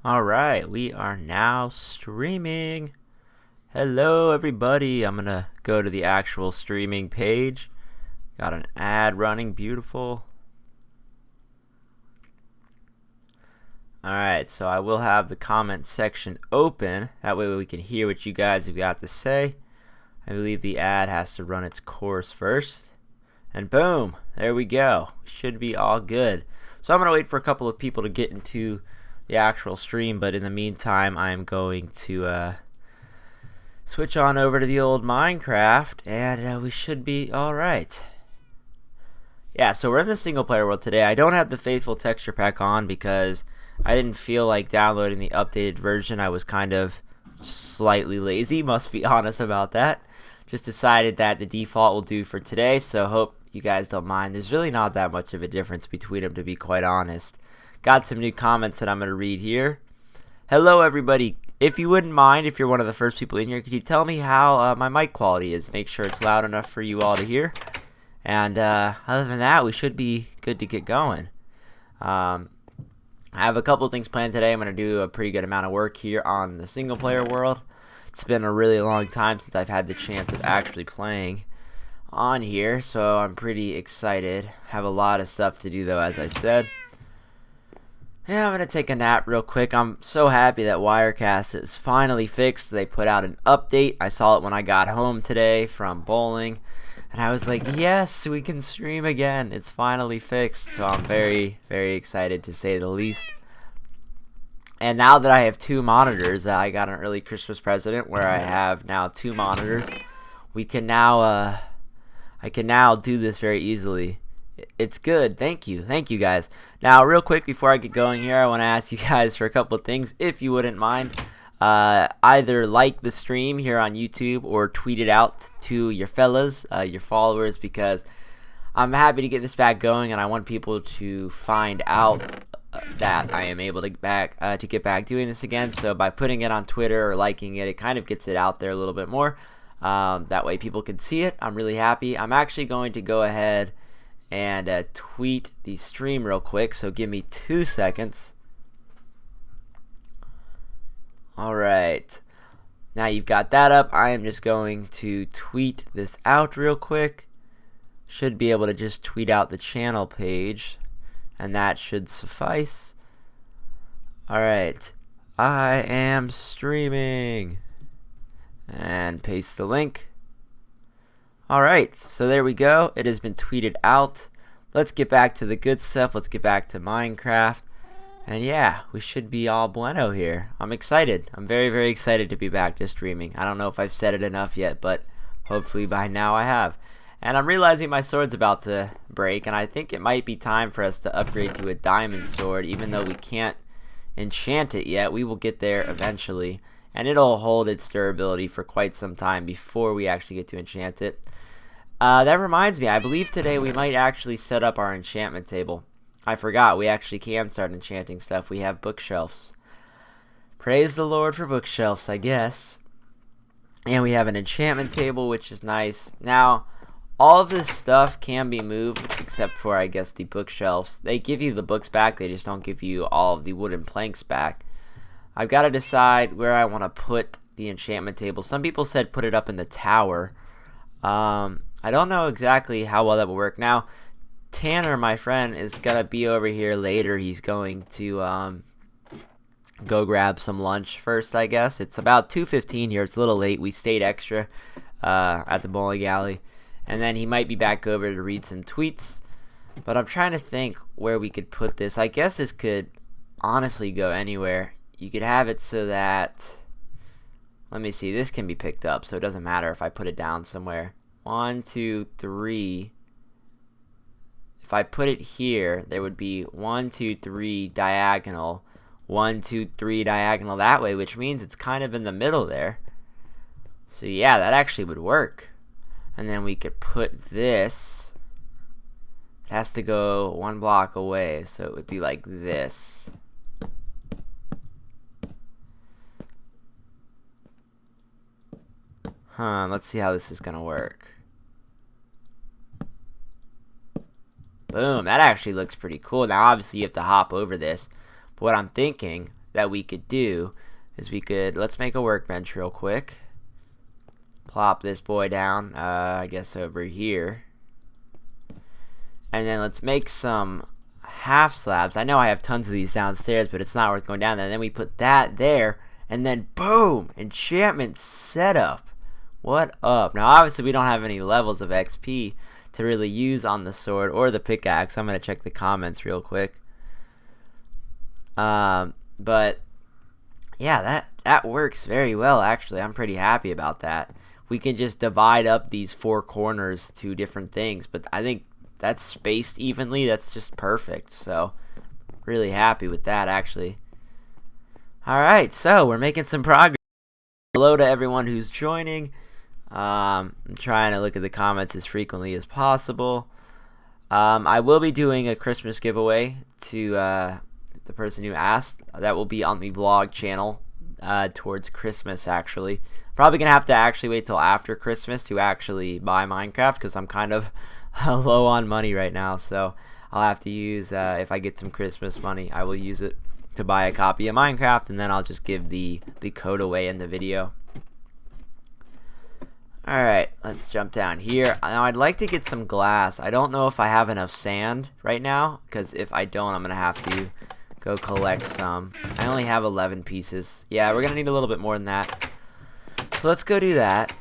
Alright, we are now streaming. Hello everybody, I'm gonna go to the actual streaming page. Got an ad running, beautiful. Alright, so I will have the comment section open. That way we can hear what you guys have got to say. I believe the ad has to run its course first. And boom, there we go. Should be all good. So I'm gonna wait for a couple of people to get into the actual stream, but in the meantime I'm going to switch on over to the old Minecraft and we should be alright. Yeah, so we're in the single player world today. I don't have the faithful texture pack on because I didn't feel like downloading the updated version. I was kind of slightly lazy, must be honest about that. Just decided that the default will do for today, so hope you guys don't mind. There's really not that much of a difference between them, to be quite honest. Got some new comments that I'm going to read here. Hello everybody. If you wouldn't mind, if you're one of the first people in here, could you tell me how my mic quality is? Make sure it's loud enough for you all to hear. And other than that, we should be good to get going. I have a couple of things planned today. I'm going to do a pretty good amount of work here on the single player world. It's been a really long time since I've had the chance of actually playing on here, so I'm pretty excited. Have a lot of stuff to do though, as I said. Yeah, I'm going to take a nap real quick. I'm so happy that Wirecast is finally fixed. They put out an update. I saw it when I got home today from bowling. And I was like, yes, we can stream again. It's finally fixed. So I'm very, very excited to say the least. And now that I have two monitors, I got an early Christmas present where I have now two monitors. We can now, I can now do this very easily. It's good. Thank you guys. Now real quick before I get going here, I want to ask you guys for a couple of things, if you wouldn't mind. Either like the stream here on YouTube or tweet it out to your fellas, your followers, because I'm happy to get this back going and I want people to find out that I am able to get back doing this again. So by putting it on Twitter or liking it, it kind of gets it out there a little bit more. That way people can see it. I'm really happy. I'm actually going to go ahead and tweet the stream real quick, so give me 2 seconds. Alright, now you've got that up. I am just going to tweet this out real quick. Should be able to just tweet out the channel page, and that should suffice. Alright, I am streaming, and paste the link. Alright, so there we go. It has been tweeted out. Let's get back to the good stuff. Let's get back to Minecraft. And yeah, we should be all bueno here. I'm excited. I'm very, very excited to be back to streaming. I don't know if I've said it enough yet, but hopefully by now I have. And I'm realizing my sword's about to break, and I think it might be time for us to upgrade to a diamond sword, even though we can't enchant it yet. We will get there eventually, and it'll hold its durability for quite some time before we actually get to enchant it. That reminds me, I believe today we might actually set up our enchantment table. I forgot, we actually can start enchanting stuff. We have bookshelves. Praise the Lord for bookshelves, I guess. And we have an enchantment table, which is nice. Now, all of this stuff can be moved, except for, I guess, the bookshelves. They give you the books back, they just don't give you all of the wooden planks back. I've got to decide where I want to put the enchantment table. Some people said put it up in the tower. I don't know exactly how well that will work. Now, Tanner, my friend, is going to be over here later. He's going to go grab some lunch first, I guess. It's about 2:15 here. It's a little late. We stayed extra at the bowling alley. And then he might be back over to read some tweets. But I'm trying to think where we could put this. I guess this could honestly go anywhere. You could have it so that, let me see, this can be picked up, so it doesn't matter if I put it down somewhere. 1, 2, 3. If I put it here, there would be 1, 2, 3 diagonal, 1, 2, 3 diagonal that way, which means it's kind of in the middle there. So yeah, that actually would work. And then we could put this, it has to go 1 block away, so it would be like this. Let's see how this is gonna work. Boom, that actually looks pretty cool. Now obviously you have to hop over this, but what I'm thinking that we could do is let's make a workbench real quick. Plop this boy down, I guess over here. And then let's make some half slabs. I know I have tons of these downstairs, but it's not worth going down there. And then we put that there, and then boom, enchantment setup. What up? Now obviously we don't have any levels of XP to really use on the sword or the pickaxe. I'm gonna check the comments real quick. But yeah, that works very well actually. I'm pretty happy about that. We can just divide up these 4 corners to different things, but I think that's spaced evenly. That's just perfect. So really happy with that actually. Alright, so we're making some progress. Hello to everyone who's joining. I'm trying to look at the comments as frequently as possible. I will be doing a Christmas giveaway to the person who asked. That will be on the vlog channel towards Christmas actually. Probably gonna have to actually wait till after Christmas to actually buy Minecraft because I'm kind of low on money right now, so I'll have to use if I get some Christmas money, I will use it to buy a copy of Minecraft, and then I'll just give the code away in the video. Alright, let's jump down here. Now I'd like to get some glass. I don't know if I have enough sand right now, because if I don't, I'm gonna have to go collect some. I only have 11 pieces. Yeah, we're gonna need a little bit more than that. So let's go do that.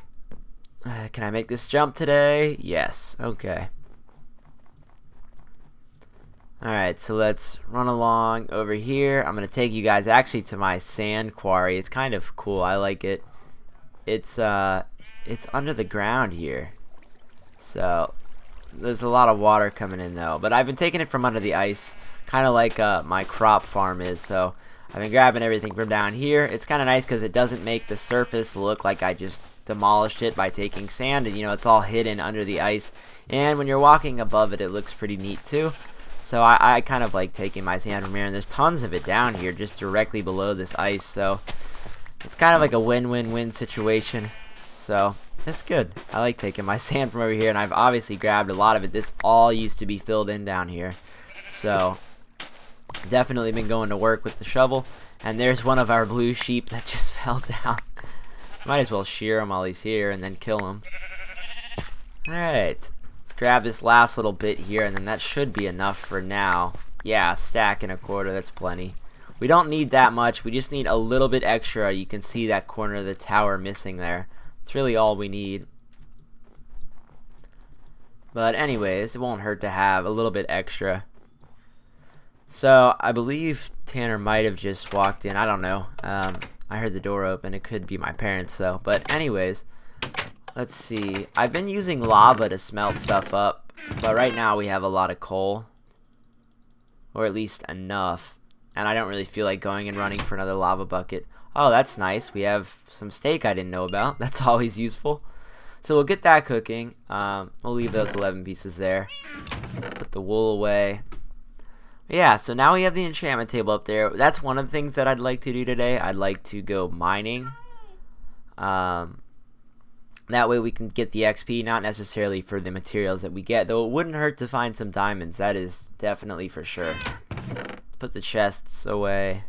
Can I make this jump today? Yes. Okay. Alright, so let's run along over here. I'm going to take you guys actually to my sand quarry. It's kind of cool. I like it. It's under the ground here. So there's a lot of water coming in though. But I've been taking it from under the ice, kind of like my crop farm is. So I've been grabbing everything from down here. It's kind of nice because it doesn't make the surface look like I just demolished it by taking sand, and you know, it's all hidden under the ice, and when you're walking above it, it looks pretty neat too. So I kind of like taking my sand from here, and there's tons of it down here just directly below this ice, so it's kind of like a win-win-win situation. So it's good. I like taking my sand from over here, and I've obviously grabbed a lot of it. This all used to be filled in down here, so definitely been going to work with the shovel. And there's one of our blue sheep that just fell down. Might as well shear him while he's here and then kill him. Alright, let's grab this last little bit here, and then that should be enough for now. Yeah, stack and a quarter, that's plenty. We don't need that much, we just need a little bit extra. You can see that corner of the tower missing there. It's really all we need. But anyways, it won't hurt to have a little bit extra. So, I believe Tanner might have just walked in, I don't know. I heard the door open. It could be my parents though. But anyways, let's see. I've been using lava to smelt stuff up, but right now we have a lot of coal, or at least enough, and I don't really feel like going and running for another lava bucket. Oh, that's nice. We have some steak I didn't know about. That's always useful. So we'll get that cooking. We'll leave those 11 pieces there. Put the wool away. Yeah, so now we have the enchantment table up there. That's one of the things that I'd like to do today. I'd like to go mining. That way we can get the XP, not necessarily for the materials that we get, though it wouldn't hurt to find some diamonds. That is definitely for sure. Put the chests away.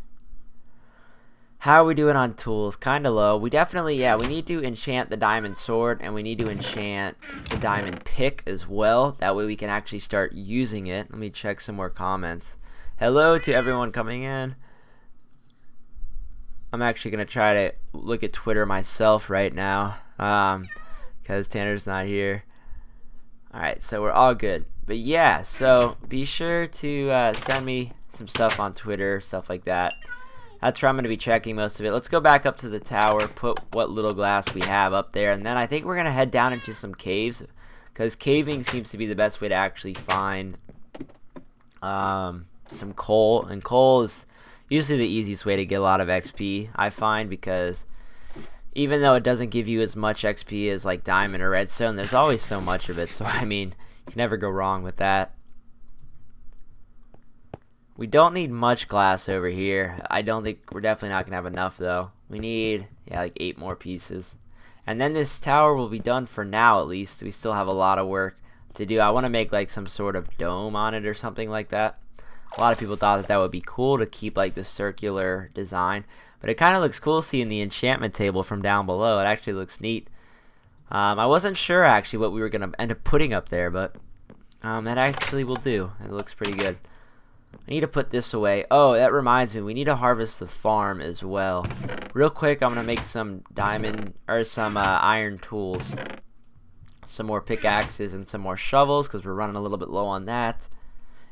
How are we doing on tools? Kinda low. We definitely, yeah, we need to enchant the diamond sword, and we need to enchant the diamond pick as well. That way we can actually start using it. Let me check some more comments. Hello to everyone coming in. I'm actually going to try to look at Twitter myself right now, because Tanner's not here. Alright, so we're all good. But yeah, so be sure to send me some stuff on Twitter, stuff like that. That's where I'm going to be checking most of it. Let's go back up to the tower, put what little glass we have up there, and then I think we're going to head down into some caves, because caving seems to be the best way to actually find some coal, and coal is usually the easiest way to get a lot of XP, I find, because even though it doesn't give you as much XP as like diamond or redstone, there's always so much of it, so I mean, you can never go wrong with that. We don't need much glass over here. I don't think we're definitely not gonna have enough though. We need, yeah, like 8 more pieces. And then this tower will be done for now at least. We still have a lot of work to do. I want to make like some sort of dome on it or something like that. A lot of people thought that would be cool to keep like the circular design, but it kind of looks cool seeing the enchantment table from down below. It actually looks neat. I wasn't sure actually what we were going to end up putting up there, but that actually will do. It looks pretty good. I need to put this away. Oh, that reminds me, we need to harvest the farm as well. Real quick, I'm going to make some diamond or some iron tools. Some more pickaxes and some more shovels because we're running a little bit low on that.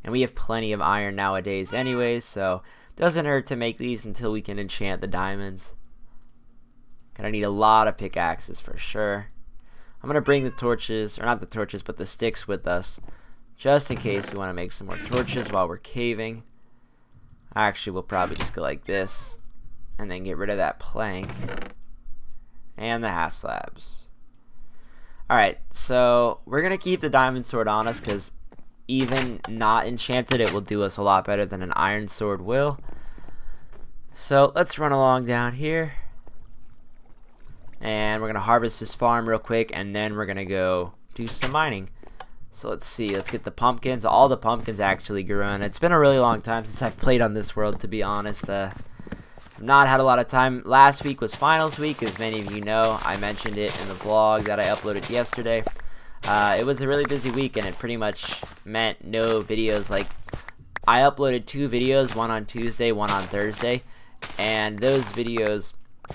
And we have plenty of iron nowadays anyways, so it doesn't hurt to make these until we can enchant the diamonds. Gonna need a lot of pickaxes for sure. I'm gonna bring the torches, or not the torches, but the sticks with us, just in case we want to make some more torches while we're caving. Actually, we'll probably just go like this, and then get rid of that plank, and the half slabs. Alright, so we're gonna keep the diamond sword on us, because even not enchanted, it will do us a lot better than an iron sword will. So let's run along down here. And we're going to harvest this farm real quick, and then we're going to go do some mining. So let's see, let's get the pumpkins. All the pumpkins actually grew in. It's been a really long time since I've played on this world, to be honest. I've not had a lot of time. Last week was finals week, as many of you know. I mentioned it in the vlog that I uploaded yesterday. It was a really busy week, and it pretty much meant no videos. Like, I uploaded 2 videos, one on Tuesday, one on Thursday, and those videos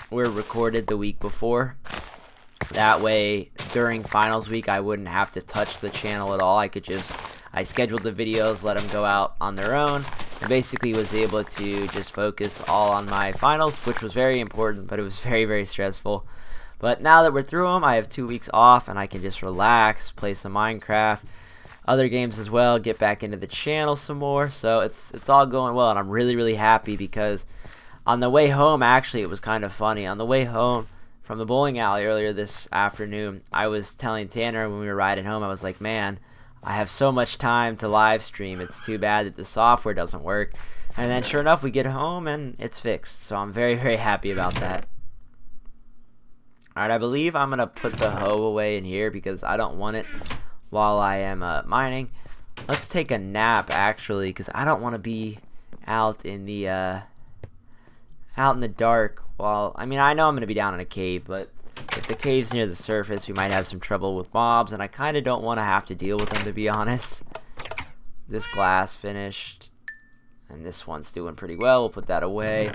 were recorded the week before. That way, during finals week, I wouldn't have to touch the channel at all. I scheduled the videos, let them go out on their own, and basically was able to just focus all on my finals, which was very important, but it was very, very stressful. But now that we're through them, I have 2 weeks off, and I can just relax, play some Minecraft, other games as well, get back into the channel some more. So it's all going well, and I'm really, really happy because on the way home, actually, it was kind of funny. On the way home from the bowling alley earlier this afternoon, I was telling Tanner when we were riding home, I was like, man, I have so much time to live stream. It's too bad that the software doesn't work. And then sure enough, we get home, and it's fixed. So I'm very, very happy about that. Alright, I believe I'm going to put the hoe away in here because I don't want it while I am mining. Let's take a nap, actually, because I don't want to be out in the dark. While, I mean, I know I'm going to be down in a cave, but if the cave's near the surface, we might have some trouble with mobs, and I kind of don't want to have to deal with them, to be honest. This glass finished, and this one's doing pretty well. We'll put that away.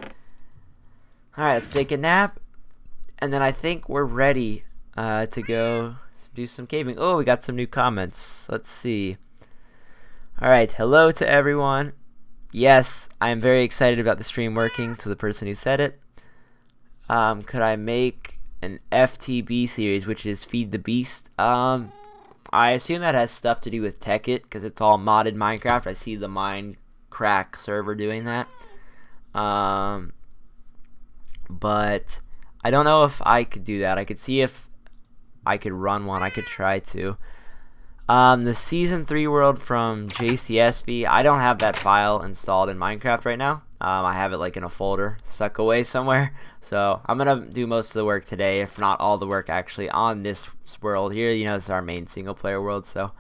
Alright, let's take a nap. And then I think we're ready to go do some caving. Oh, we got some new comments. Let's see. Alright, hello to everyone. Yes, I am very excited about the stream working, to the person who said it. Could I make an FTB series, which is Feed the Beast? I assume that has stuff to do with Tekkit, because it's all modded Minecraft. I see the Minecraft server doing that. But I don't know if I could do that. I could see if I could run one. I could try to. The Season 3 world from JCSB, I don't have that file installed in Minecraft right now. I have it like in a folder stuck away somewhere. So I'm going to do most of the work today, if not all the work actually, on this world here. You know, it's our main single player world. So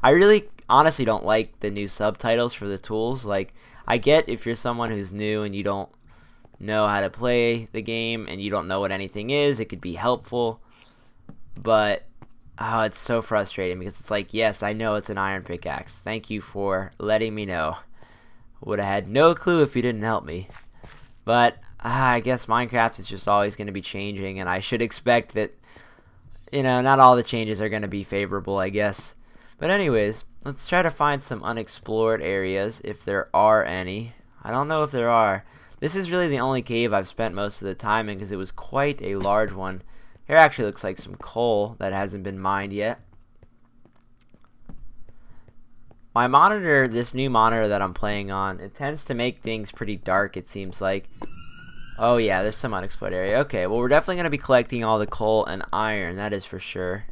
I really honestly don't like the new subtitles for the tools. Like, I get if you're someone who's new and you don't know how to play the game and you don't know what anything is, it could be helpful. But oh, it's so frustrating because it's like, yes, I know it's an iron pickaxe. Thank you for letting me know. Would have had no clue if you didn't help me. But I guess Minecraft is just always going to be changing, and I should expect that, you know, not all the changes are going to be favorable, I guess. But anyways, let's try to find some unexplored areas, if there are any. I don't know if there are. This is really the only cave I've spent most of the time in because it was quite a large one. Here actually looks like some coal that hasn't been mined yet. My monitor, this new monitor that I'm playing on, it tends to make things pretty dark, it seems like. Oh yeah, there's some unexplored area. Okay, well we're definitely going to be collecting all the coal and iron, that is for sure.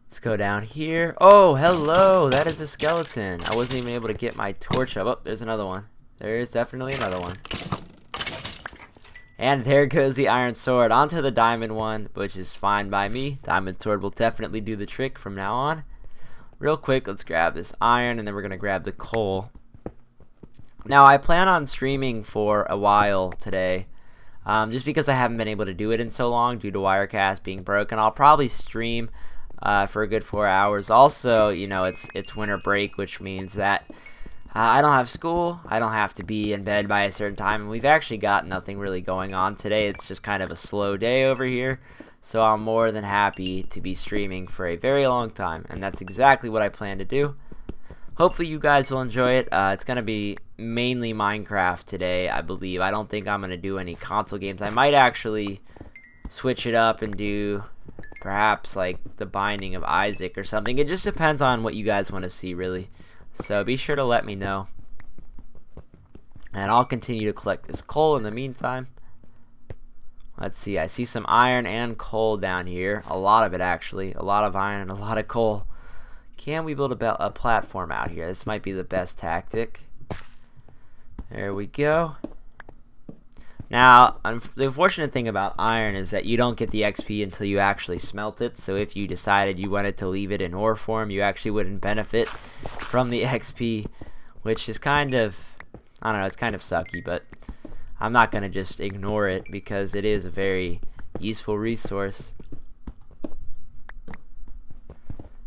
Let's go down here. Oh, hello, that is a skeleton. I wasn't even able to get my torch up. Oh, there's another one. There is definitely another one. And there goes the iron sword onto the diamond one, which is fine by me. Diamond sword will definitely do the trick from now on. real quick, let's grab this iron, and then we're going to grab the coal. Now, I plan on streaming for a while today, just because I haven't been able to do it in so long due to Wirecast being broken. I'll probably stream for a good 4 hours. Also, you know, it's winter break, which means that I don't have school. I don't have to be in bed by a certain time, and we've actually got nothing really going on today. It's just kind of a slow day over here, so I'm more than happy to be streaming for a very long time, and that's exactly what I plan to do. Hopefully you guys will enjoy it. It's going to be mainly Minecraft today, I believe. I don't think I'm going to do any console games. I might actually switch it up and do perhaps like the Binding of Isaac or something. It just depends on what you guys want to see, really. So be sure to let me know. And I'll continue to collect this coal in the meantime. Let's see, I see some iron and coal down here. A lot of it, actually. A lot of iron and a lot of coal. Can we build a platform out here? This might be the best tactic. There we go. Now, the unfortunate thing about iron is that you don't get the XP until you actually smelt it. So if you decided you wanted to leave it in ore form, you actually wouldn't benefit from the XP, which is kind of, I don't know, it's kind of sucky, but I'm not going to just ignore it because it is a very useful resource.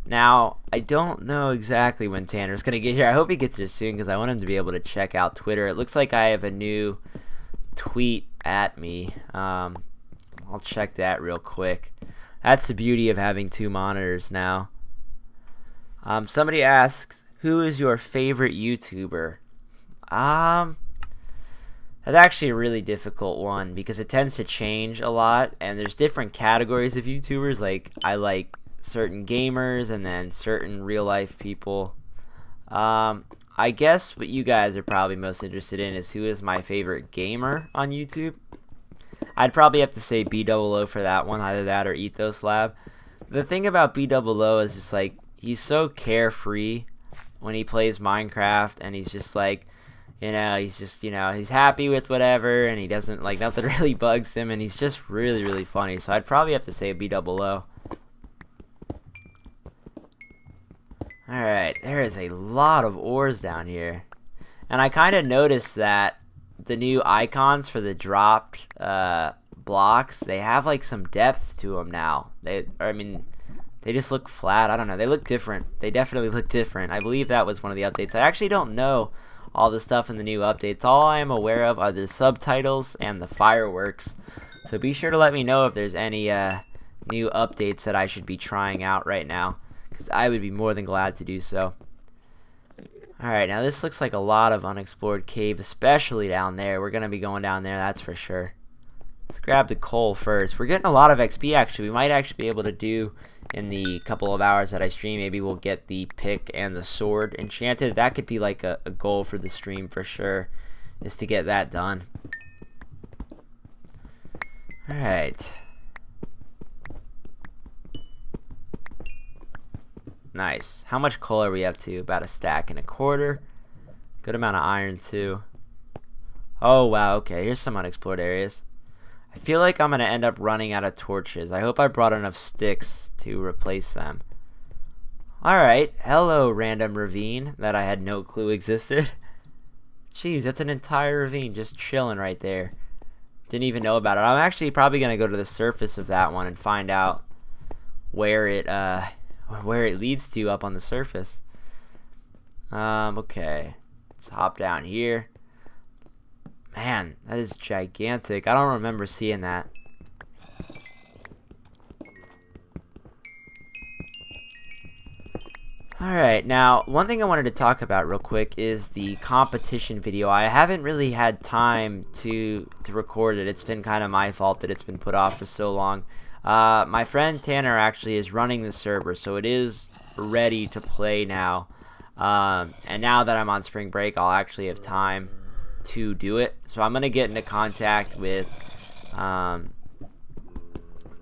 Now, I don't know exactly when Tanner's going to get here. I hope he gets here soon because I want him to be able to check out Twitter. It looks like I have a new tweet at me. I'll check that real quick. That's the beauty of having two monitors now. Somebody asks, who is your favorite YouTuber? That's actually a really difficult one because it tends to change a lot, and there's different categories of YouTubers. Like, I like certain gamers and then certain real life people. I guess what you guys are probably most interested in is who is my favorite gamer on YouTube. I'd probably have to say B00 for that one, either that or Ethos Lab. The thing about B00 is just like, he's so carefree when he plays Minecraft, and he's just like, you know, he's just, you know, he's happy with whatever, and he doesn't, like, nothing really bugs him, and he's just really, really funny. So I'd probably have to say B00. Alright, there is a lot of ores down here. And I kind of noticed that the new icons for the dropped blocks, they have like some depth to them now. They just look flat. I don't know. They look different. They definitely look different. I believe that was one of the updates. I actually don't know all the stuff in the new updates. All I am aware of are the subtitles and the fireworks. So be sure to let me know if there's any new updates that I should be trying out right now, because I would be more than glad to do so. Alright, now this looks like a lot of unexplored cave, especially down there. We're going to be going down there, that's for sure. Let's grab the coal first. We're getting a lot of XP, actually. We might actually be able to do, in the couple of hours that I stream, maybe we'll get the pick and the sword enchanted. That could be like a goal for the stream for sure, is to get that done. Alright. Nice. How much coal are we up to? About a stack and a quarter. Good amount of iron too. Oh wow, okay, here's some unexplored areas. I feel like I'm gonna end up running out of torches. I hope I brought enough sticks to replace them. Alright, hello random ravine that I had no clue existed. Jeez, that's an entire ravine just chilling right there. Didn't even know about it. I'm actually probably gonna go to the surface of that one and find out where it leads to up on the surface. Okay, let's hop down here. Man, that is gigantic. I don't remember seeing that. Alright, now one thing I wanted to talk about real quick is the competition video. I haven't really had time to record it. It's been kind of my fault that it's been put off for so long. My friend Tanner actually is running the server, so it is ready to play now. And now that I'm on spring break, I'll actually have time to do it. So I'm gonna get into contact with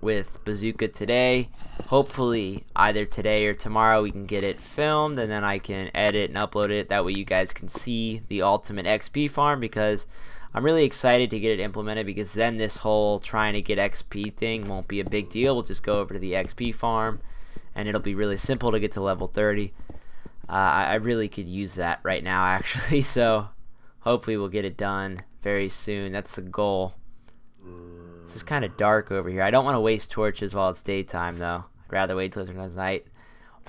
Bazooka today. Hopefully either today or tomorrow we can get it filmed, and then I can edit and upload it. That way you guys can see the ultimate XP farm, because I'm really excited to get it implemented, because then this whole trying to get XP thing won't be a big deal. We'll just go over to the XP farm and it'll be really simple to get to level 30. I really could use that right now, actually. So hopefully we'll get it done very soon. That's the goal. This is kind of dark over here. I don't want to waste torches while it's daytime, though. I'd rather wait till it's night.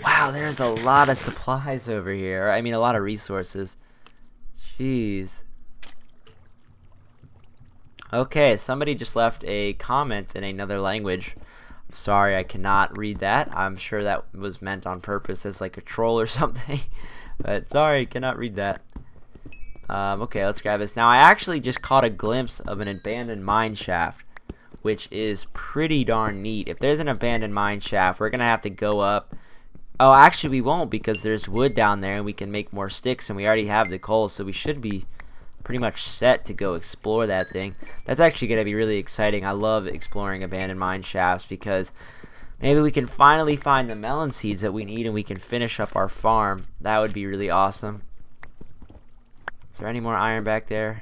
Wow, there's a lot of supplies over here. I mean, a lot of resources. Jeez. Okay, somebody just left a comment in another language. I'm sorry, I cannot read that. I'm sure that was meant on purpose as like a troll or something. But sorry, cannot read that. Okay, let's grab this. Now, I actually just caught a glimpse of an abandoned mine shaft, which is pretty darn neat. If there's an abandoned mine shaft, we're going to have to go up. Oh, actually, we won't, because there's wood down there, and we can make more sticks, and we already have the coal, so we should be pretty much set to go explore that thing. That's actually going to be really exciting. I love exploring abandoned mine shafts, because maybe we can finally find the melon seeds that we need, and we can finish up our farm. That would be really awesome. Is there any more iron back there?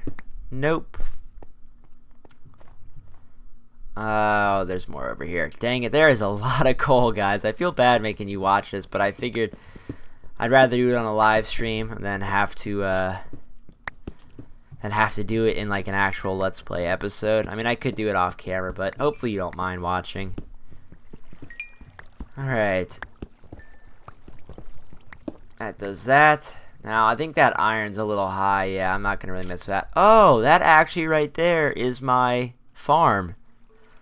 Nope. Oh, there's more over here. Dang it, there is a lot of coal, guys. I feel bad making you watch this, but I figured I'd rather do it on a live stream than have to do it in like an actual Let's Play episode. I mean, I could do it off camera, but hopefully you don't mind watching. Alright. That does that. Now, I think that iron's a little high. Yeah, I'm not going to really mess with that. Oh, that actually right there is my farm.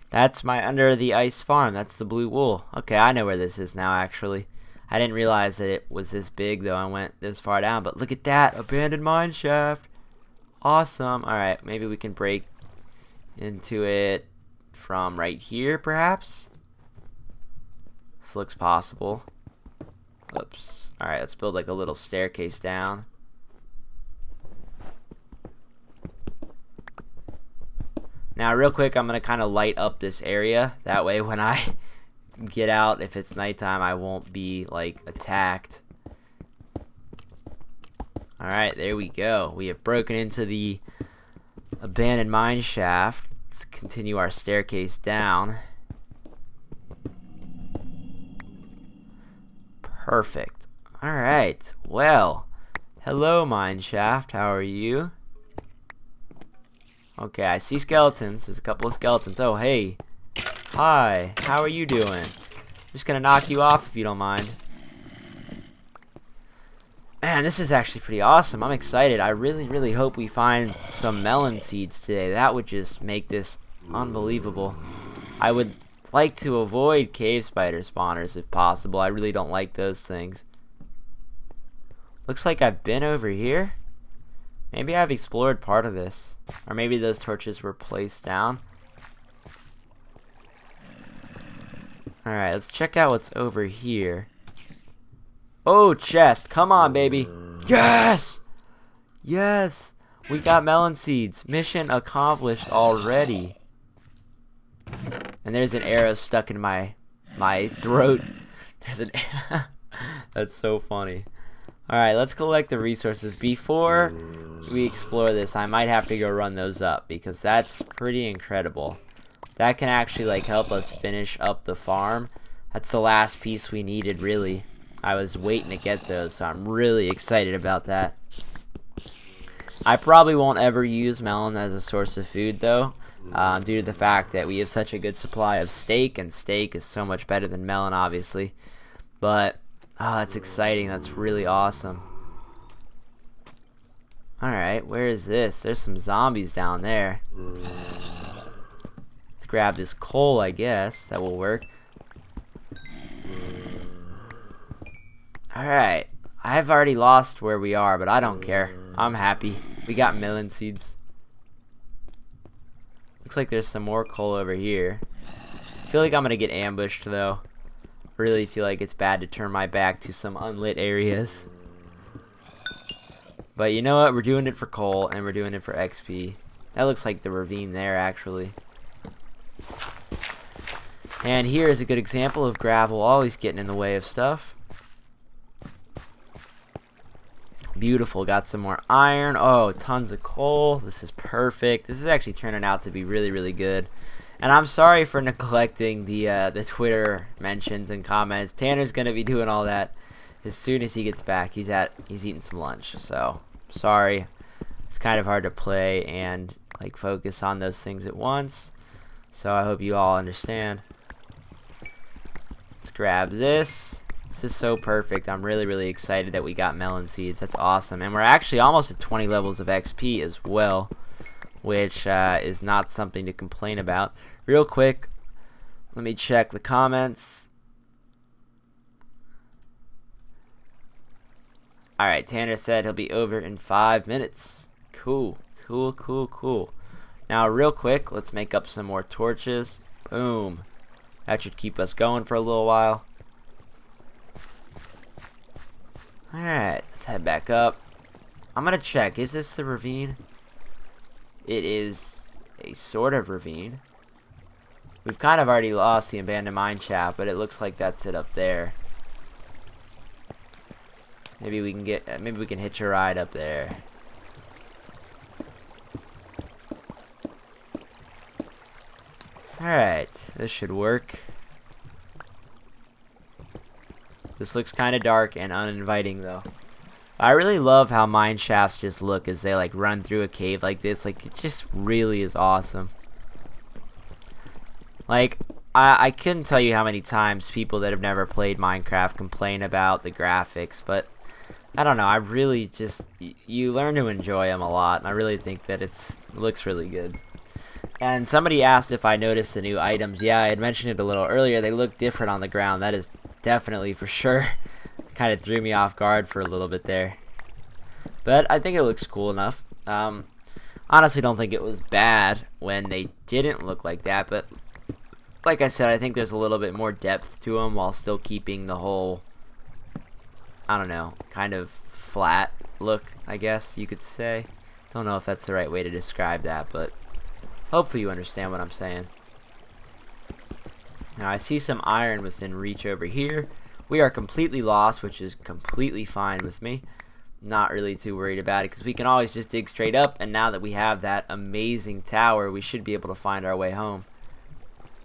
That's my under the ice farm. That's the blue wool. Okay, I know where this is now, actually. I didn't realize that it was this big, though. I went this far down. But look at that. Abandoned mine shaft. Awesome. Alright, maybe we can break into it from right here, perhaps. This looks possible. Oops. Alright, let's build like a little staircase down. Now, real quick, I'm going to kind of light up this area. That way, when I get out, if it's nighttime, I won't be, like, attacked. Alright, there we go. We have broken into the abandoned mine shaft. Let's continue our staircase down. Perfect. Alright, well, hello mine shaft, how are you? Okay, I see skeletons. There's a couple of skeletons. Oh, hey. Hi, how are you doing? Just gonna knock you off if you don't mind. Man, this is actually pretty awesome. I'm excited. I really hope we find some melon seeds today. That would just make this unbelievable. I would like to avoid cave spider spawners if possible. I really don't like those things. Looks like I've been over here. Maybe I've explored part of this. Or maybe those torches were placed down. Alright, let's check out what's over here. Oh, chest. Come on, baby. Yes! Yes! We got melon seeds. Mission accomplished already. And there's an arrow stuck in my throat. There's an That's so funny. Alright, let's collect the resources. Before we explore this, I might have to go run those up, because that's pretty incredible. That can actually like help us finish up the farm. That's the last piece we needed, really. I was waiting to get those, so I'm really excited about that. I probably won't ever use melon as a source of food, though, due to the fact that we have such a good supply of steak, and steak is so much better than melon, obviously. But oh, that's exciting. That's really awesome. Alright, where is this? There's some zombies down there. Let's grab this coal, I guess. That will work. Alright. I've already lost where we are, but I don't care. I'm happy. We got melon seeds. Looks like there's some more coal over here. I feel like I'm gonna get ambushed, though. Really feel like it's bad to turn my back to some unlit areas. But you know what? We're doing it for coal, and we're doing it for XP. That looks like the ravine there, actually. And here is a good example of gravel always getting in the way of stuff. Beautiful. Got some more iron. Oh, tons of coal. This is perfect. This is actually turning out to be really good. And I'm sorry for neglecting the Twitter mentions and comments. Tanner's gonna be doing all that. as soon as he gets back, he's eating some lunch. So sorry, it's kind of hard to play and like focus on those things at once. So I hope you all understand. Let's grab this. This is so perfect. I'm really excited that we got melon seeds. That's awesome. And we're actually almost at 20 levels of XP as well, which is not something to complain about. Real quick, let me check the comments. Alright, Tanner said he'll be over in 5 minutes. Cool. Now, real quick, let's make up some more torches. Boom. That should keep us going for a little while. Alright, let's head back up. I'm gonna check. Is this the ravine? It is a sort of ravine. We've kind of already lost the abandoned mine shaft, but it looks like that's it up there. Maybe we can hitch a ride up there. Alright, this should work. This looks kind of dark and uninviting though. I really love how mine shafts just look as they like run through a cave like this. Like, it just really is awesome. Like, I couldn't tell you how many times people that have never played Minecraft complain about the graphics, but I don't know, I really just, you learn to enjoy them a lot, and I really think that it looks really good. And somebody asked if I noticed the new items. Yeah, I had mentioned it a little earlier. They look different on the ground. That is definitely for sure. Kind of threw me off guard for a little bit there. But I think it looks cool enough. Honestly don't think it was bad when they didn't look like that, but like I said, I think there's a little bit more depth to them while still keeping the whole, I don't know, kind of flat look, I guess you could say. Don't know if that's the right way to describe that, but hopefully you understand what I'm saying. Now I see some iron within reach over here. We are completely lost, which is completely fine with me. Not really too worried about it because we can always just dig straight up, and now that we have that amazing tower, we should be able to find our way home.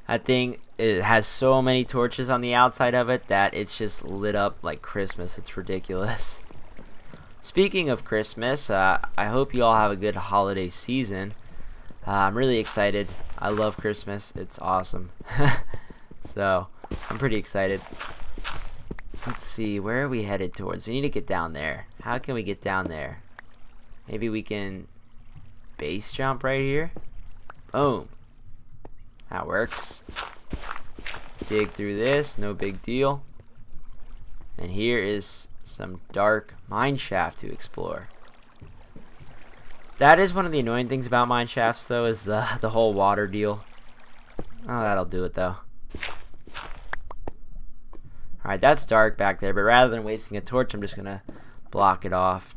That thing, it has so many torches on the outside of it that it's just lit up like Christmas. It's ridiculous. Speaking of Christmas, I hope you all have a good holiday season. I'm really excited. I love Christmas. It's awesome. So, I'm pretty excited. Let's see, where are we headed towards? We need to get down there. How can we get down there? Maybe we can base jump right here? Boom. That works. Dig through this, no big deal. And here is some dark mine shaft to explore. That is one of the annoying things about mine shafts though, is the whole water deal. Oh, that'll do it though. Alright, that's dark back there, but rather than wasting a torch, I'm just gonna block it off.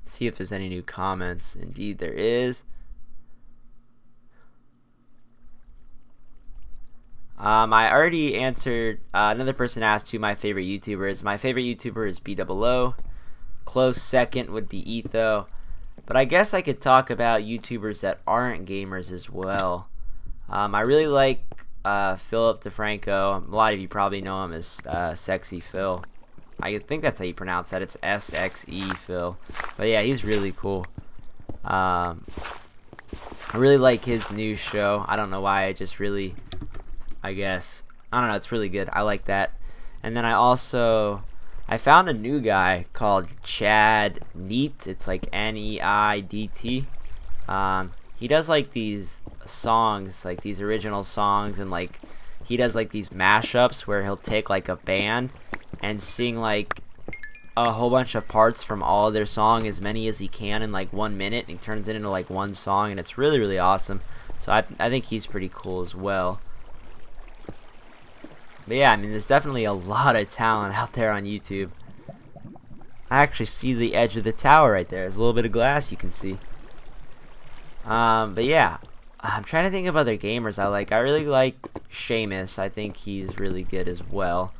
See if there's any new comments. Indeed there is. I already answered, another person asked who my favorite YouTuber is. My favorite YouTuber is BOO. Close second would be Etho. But I guess I could talk about YouTubers that aren't gamers as well. I really like Philip DeFranco. A lot of you probably know him as Sexy Phil. I think that's how you pronounce that. It's SXE Phil. But yeah, he's really cool. I really like his new show. I don't know why. I just really, I guess, I don't know. It's really good. I like that. And then I found a new guy called Chad Neat. It's like N-E-I-D-T. He does like these songs, like these original songs, and like he does like these mashups where he'll take like a band and sing like a whole bunch of parts from all of their song, as many as he can in like 1 minute, and he turns it into like one song, and it's really awesome. So I think he's pretty cool as well. But yeah, I mean, there's definitely a lot of talent out there on YouTube. I actually see the edge of the tower right there. There's a little bit of glass you can see. But yeah, I'm trying to think of other gamers I like. I really like Seamus. I think he's really good as well.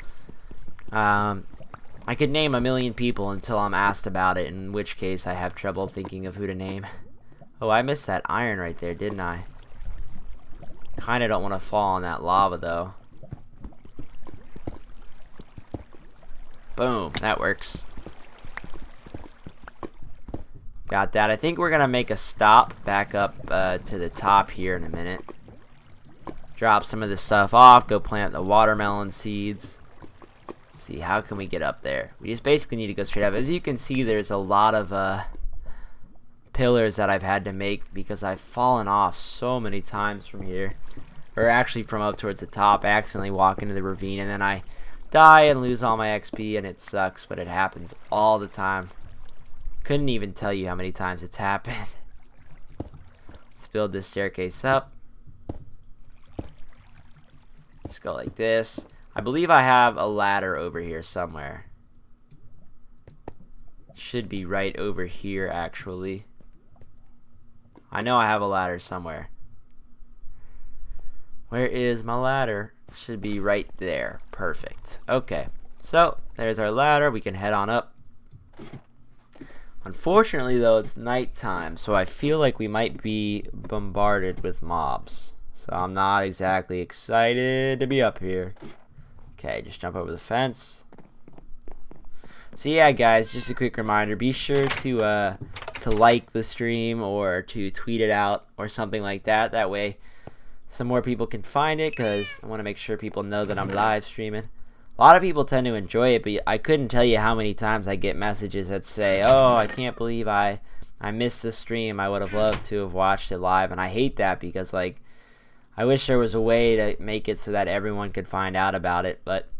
I could name a million people until I'm asked about it, in which case I have trouble thinking of who to name. Oh, I missed that iron right there, didn't I? Kinda don't want to fall on that lava though. Boom, that works. Got that. I think we're gonna make a stop back up to the top here in a minute. Drop some of this stuff off, go plant the watermelon seeds. Let's see, how can we get up there? We just basically need to go straight up. As you can see, there's a lot of pillars that I've had to make because I've fallen off so many times from here. Or actually from up towards the top. I accidentally walk into the ravine and then I die and lose all my XP, and it sucks, but it happens all the time. Couldn't even tell you how many times it's happened. Let's build this staircase up. Let's go like this. I believe I have a ladder over here somewhere. Should be right over here, actually. I know I have a ladder somewhere. Where is my ladder? Should be right there. Perfect. Okay. So, there's our ladder. We can head on up. Unfortunately, though, it's nighttime, so I feel like we might be bombarded with mobs. So I'm not exactly excited to be up here. Okay, just jump over the fence. So yeah, guys, just a quick reminder: be sure to like the stream or to tweet it out or something like that. That way, some more people can find it, because I want to make sure people know that I'm live streaming. A lot of people tend to enjoy it, but I couldn't tell you how many times I get messages that say, "Oh, I can't believe I missed the stream. I would have loved to have watched it live." And I hate that, because like, I wish there was a way to make it so that everyone could find out about it, but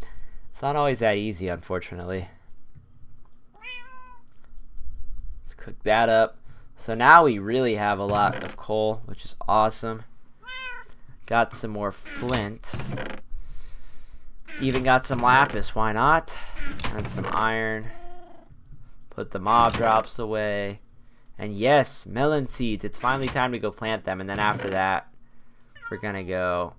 it's not always that easy, unfortunately. Let's cook that up. So now we really have a lot of coal, which is awesome. Got some more flint. Even got some lapis, why not? And some iron. Put the mob drops away. And yes, melon seeds. It's finally time to go plant them. And then after that, we're gonna go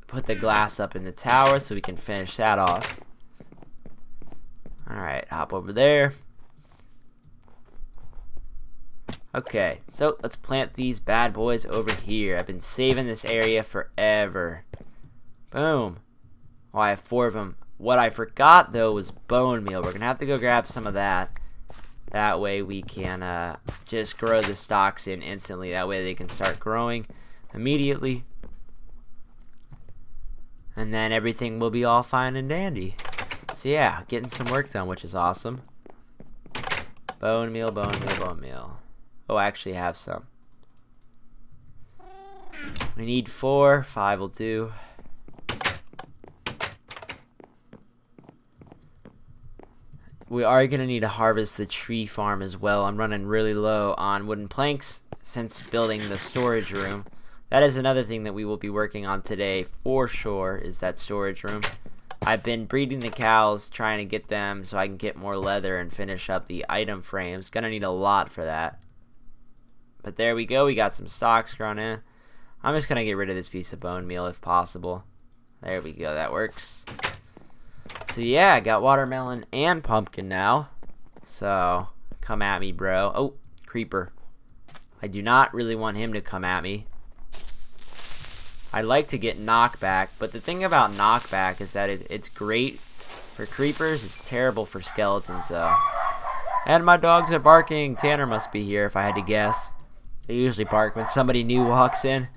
put the glass up in the tower so we can finish that off. Alright, hop over there. Okay, so let's plant these bad boys over here. I've been saving this area forever. Boom. Oh, I have 4 of them. What I forgot, though, was bone meal. We're going to have to go grab some of that. That way we can just grow the stalks in instantly. That way they can start growing immediately. And then everything will be all fine and dandy. So yeah, getting some work done, which is awesome. Bone meal, bone meal, bone meal. Oh, I actually have some. We need 4. 5 will do. We are going to need to harvest the tree farm as well. I'm running really low on wooden planks since building the storage room. That is another thing that we will be working on today for sure, is that storage room. I've been breeding the cows, trying to get them so I can get more leather and finish up the item frames. Gonna need a lot for that. But there we go. We got some stalks grown in. I'm just going to get rid of this piece of bone meal if possible. There we go. That works. So yeah, I got watermelon and pumpkin now. So come at me, bro. Oh, creeper. I do not really want him to come at me. I'd like to get knockback, but the thing about knockback is that it's great for creepers. It's terrible for skeletons, though. And my dogs are barking. Tanner must be here if I had to guess. They usually bark when somebody new walks in.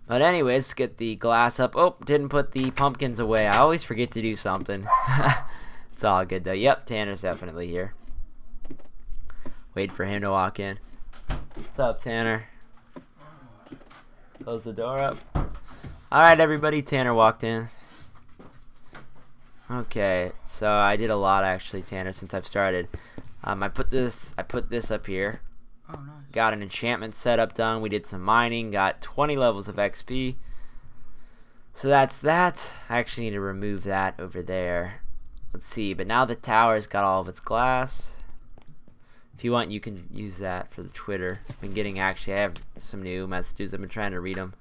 But anyways, let's get the glass up. Oh, didn't put the pumpkins away. I always forget to do something. It's all good, though. Yep, Tanner's definitely here. Wait for him to walk in. What's up, Tanner? Close the door up. Alright, everybody. Tanner walked in. Okay, so I did a lot, actually, Tanner, since I've started. I put this up here. Oh, nice. Got an enchantment setup done. We did some mining. Got 20 levels of XP. So that's that. I actually need to remove that over there. Let's see. But now the tower's got all of its glass. If you want, you can use that for the Twitter. I've been getting, actually, I have some new messages. I've been trying to read them.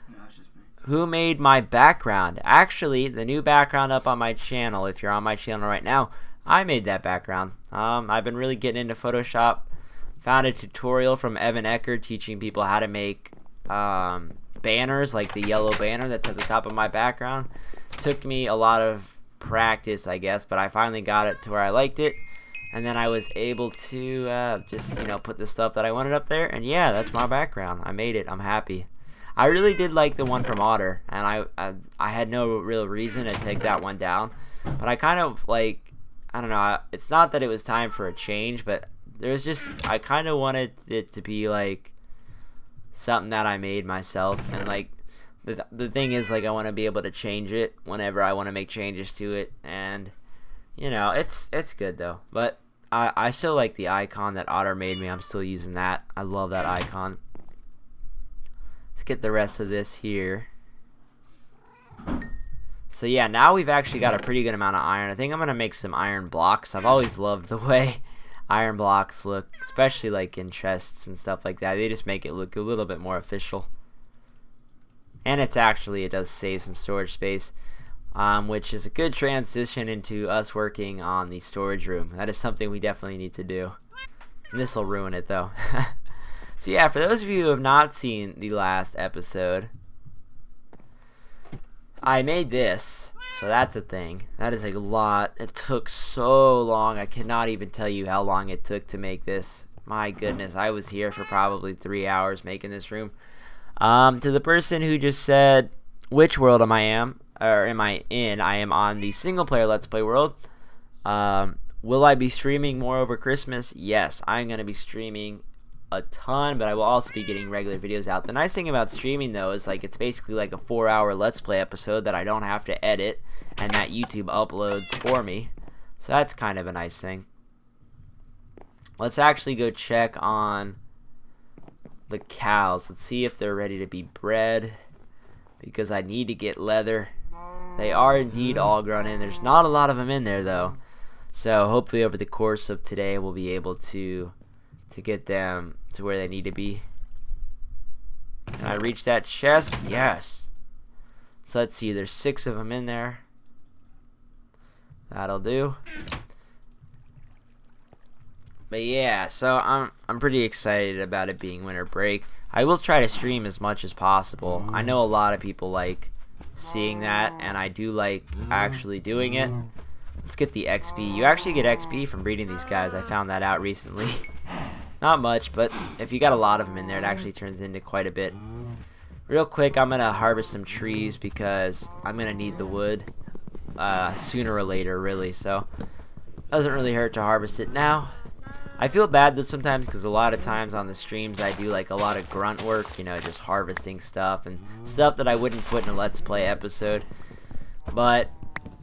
No, it's just me. Who made my background? Actually, the new background up on my channel, if you're on my channel right now, I made that background. I've been really getting into Photoshop. Found a tutorial from Evan Ecker teaching people how to make banners, like the yellow banner that's at the top of my background. Took me a lot of practice, I guess, but I finally got it to where I liked it. And then I was able to just, put the stuff that I wanted up there. And yeah, that's my background. I made it. I'm happy. I really did like the one from Otter, and I had no real reason to take that one down. But I kind of like, I don't know, it's not that it was time for a change, but there's just, I kind of wanted it to be like something that I made myself. And like, the thing is, like, I want to be able to change it whenever I want to make changes to it. And it's good though. But I still like the icon that Otter made me. I'm still using that. I love that icon. Let's get the rest of this here. So yeah, now we've actually got a pretty good amount of iron. I think I'm gonna make some iron blocks. I've always loved the way iron blocks look, especially like in chests and stuff like that. They just make it look a little bit more official. And it does save some storage space. Which is a good transition into us working on the storage room. That is something we definitely need to do. And this will ruin it though. So yeah, for those of you who have not seen the last episode, I made this. So that's a thing. That is a lot. It took so long. I cannot even tell you how long it took to make this. My goodness, I was here for probably 3 hours making this room. To the person who just said, which world am I in? I am on the single player Let's Play world. Will I be streaming more over Christmas? Yes, I'm going to be streaming a ton, but I will also be getting regular videos out. The nice thing about streaming though is like it's basically like a 4-hour Let's Play episode that I don't have to edit and that YouTube uploads for me. So that's kind of a nice thing. Let's actually go check on the cows. Let's see if they're ready to be bred, because I need to get leather. They are indeed all grown in. There's not a lot of them in there though. So hopefully over the course of today we'll be able to get them to where they need to be. Can I reach that chest? Yes. So let's see, there's 6 of them in there. That'll do. But yeah, so I'm pretty excited about it being winter break. I will try to stream as much as possible. I know a lot of people like seeing that, and I do like actually doing it. Let's get the XP. You actually get XP from breeding these guys. I found that out recently. Not much, but if you got a lot of them in there, it actually turns into quite a bit. Real quick, I'm going to harvest some trees because I'm going to need the wood sooner or later, really. So doesn't really hurt to harvest it now. I feel bad though sometimes because a lot of times on the streams I do like a lot of grunt work, just harvesting stuff and stuff that I wouldn't put in a Let's Play episode. But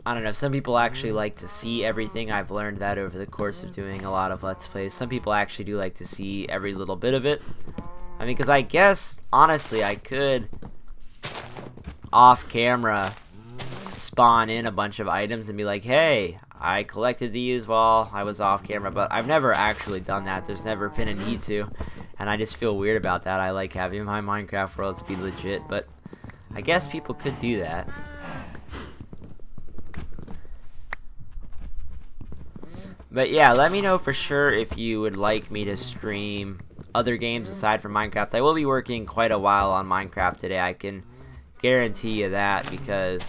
I don't know, some people actually like to see everything. I've learned that over the course of doing a lot of Let's Plays. Some people actually do like to see every little bit of it. I mean, because I guess, honestly, I could, off camera, spawn in a bunch of items and be like, hey, I collected these while I was off camera. But I've never actually done that. There's never been a need to. And I just feel weird about that. I like having my Minecraft worlds be legit. But I guess people could do that. But yeah, let me know for sure if you would like me to stream other games aside from Minecraft. I will be working quite a while on Minecraft today. I can guarantee you that because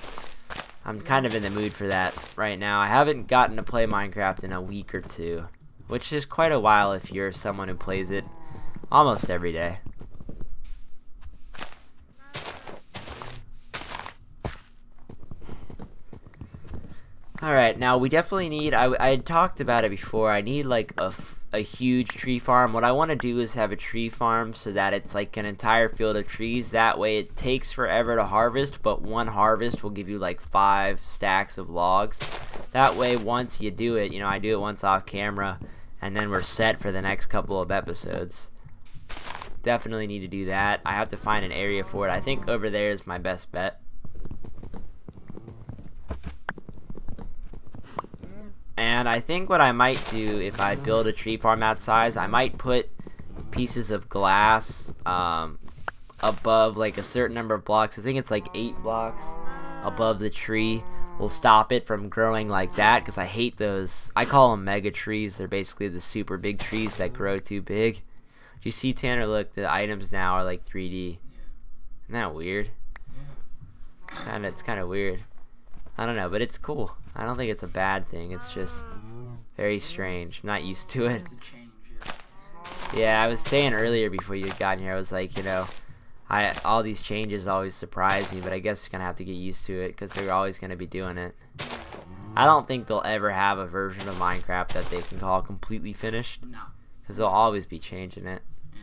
I'm kind of in the mood for that right now. I haven't gotten to play Minecraft in a week or two, which is quite a while if you're someone who plays it almost every day. Alright, now we definitely need, I had talked about it before, I need like a huge tree farm. What I want to do is have a tree farm so that it's like an entire field of trees. That way it takes forever to harvest, but one harvest will give you like 5 stacks of logs. That way once you do it, I do it once off camera, and then we're set for the next couple of episodes. Definitely need to do that. I have to find an area for it. I think over there is my best bet. And I think what I might do if I build a tree farm that size, I might put pieces of glass above like a certain number of blocks. I think it's like 8 blocks above the tree. Will stop it from growing like that because I hate those. I call them mega trees. They're basically the super big trees that grow too big. Do you see, Tanner? Look, the items now are like 3D. Isn't that weird? It's kind of weird. I don't know, but it's cool. I don't think it's a bad thing. It's just very strange. I'm not used to it. It's a change, Yeah, I was saying earlier before you had gotten here, I was like, you know, all these changes always surprise me, but I guess you're gonna have to get used to it because they're always gonna be doing it. I don't think they'll ever have a version of Minecraft that they can call completely finished, No. because they'll always be changing it. Yeah.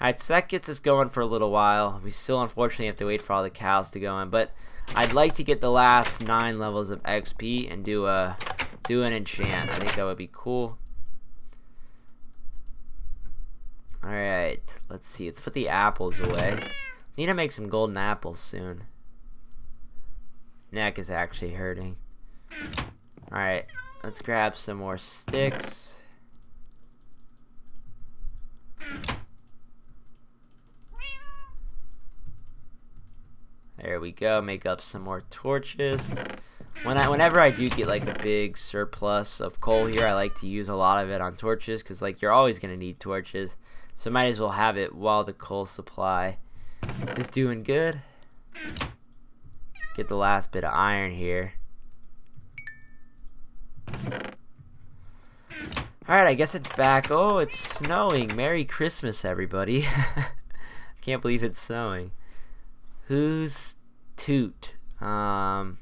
Alright, so that gets us going for a little while. We still unfortunately have to wait for all the cows to go in, but I'd like to get the last 9 levels of XP and do an enchant. I think that would be cool. Alright, let's see. Let's put the apples away. Need to make some golden apples soon. Neck is actually hurting. Alright, let's grab some more sticks. There we go. Make up some more torches. Whenever I do get like a big surplus of coal here, I like to use a lot of it on torches because like you're always gonna need torches. So might as well have it while the coal supply is doing good. Get the last bit of iron here. Alright, I guess it's back. Oh, it's snowing. Merry Christmas, everybody. I can't believe it's snowing. Who's Toot? I'm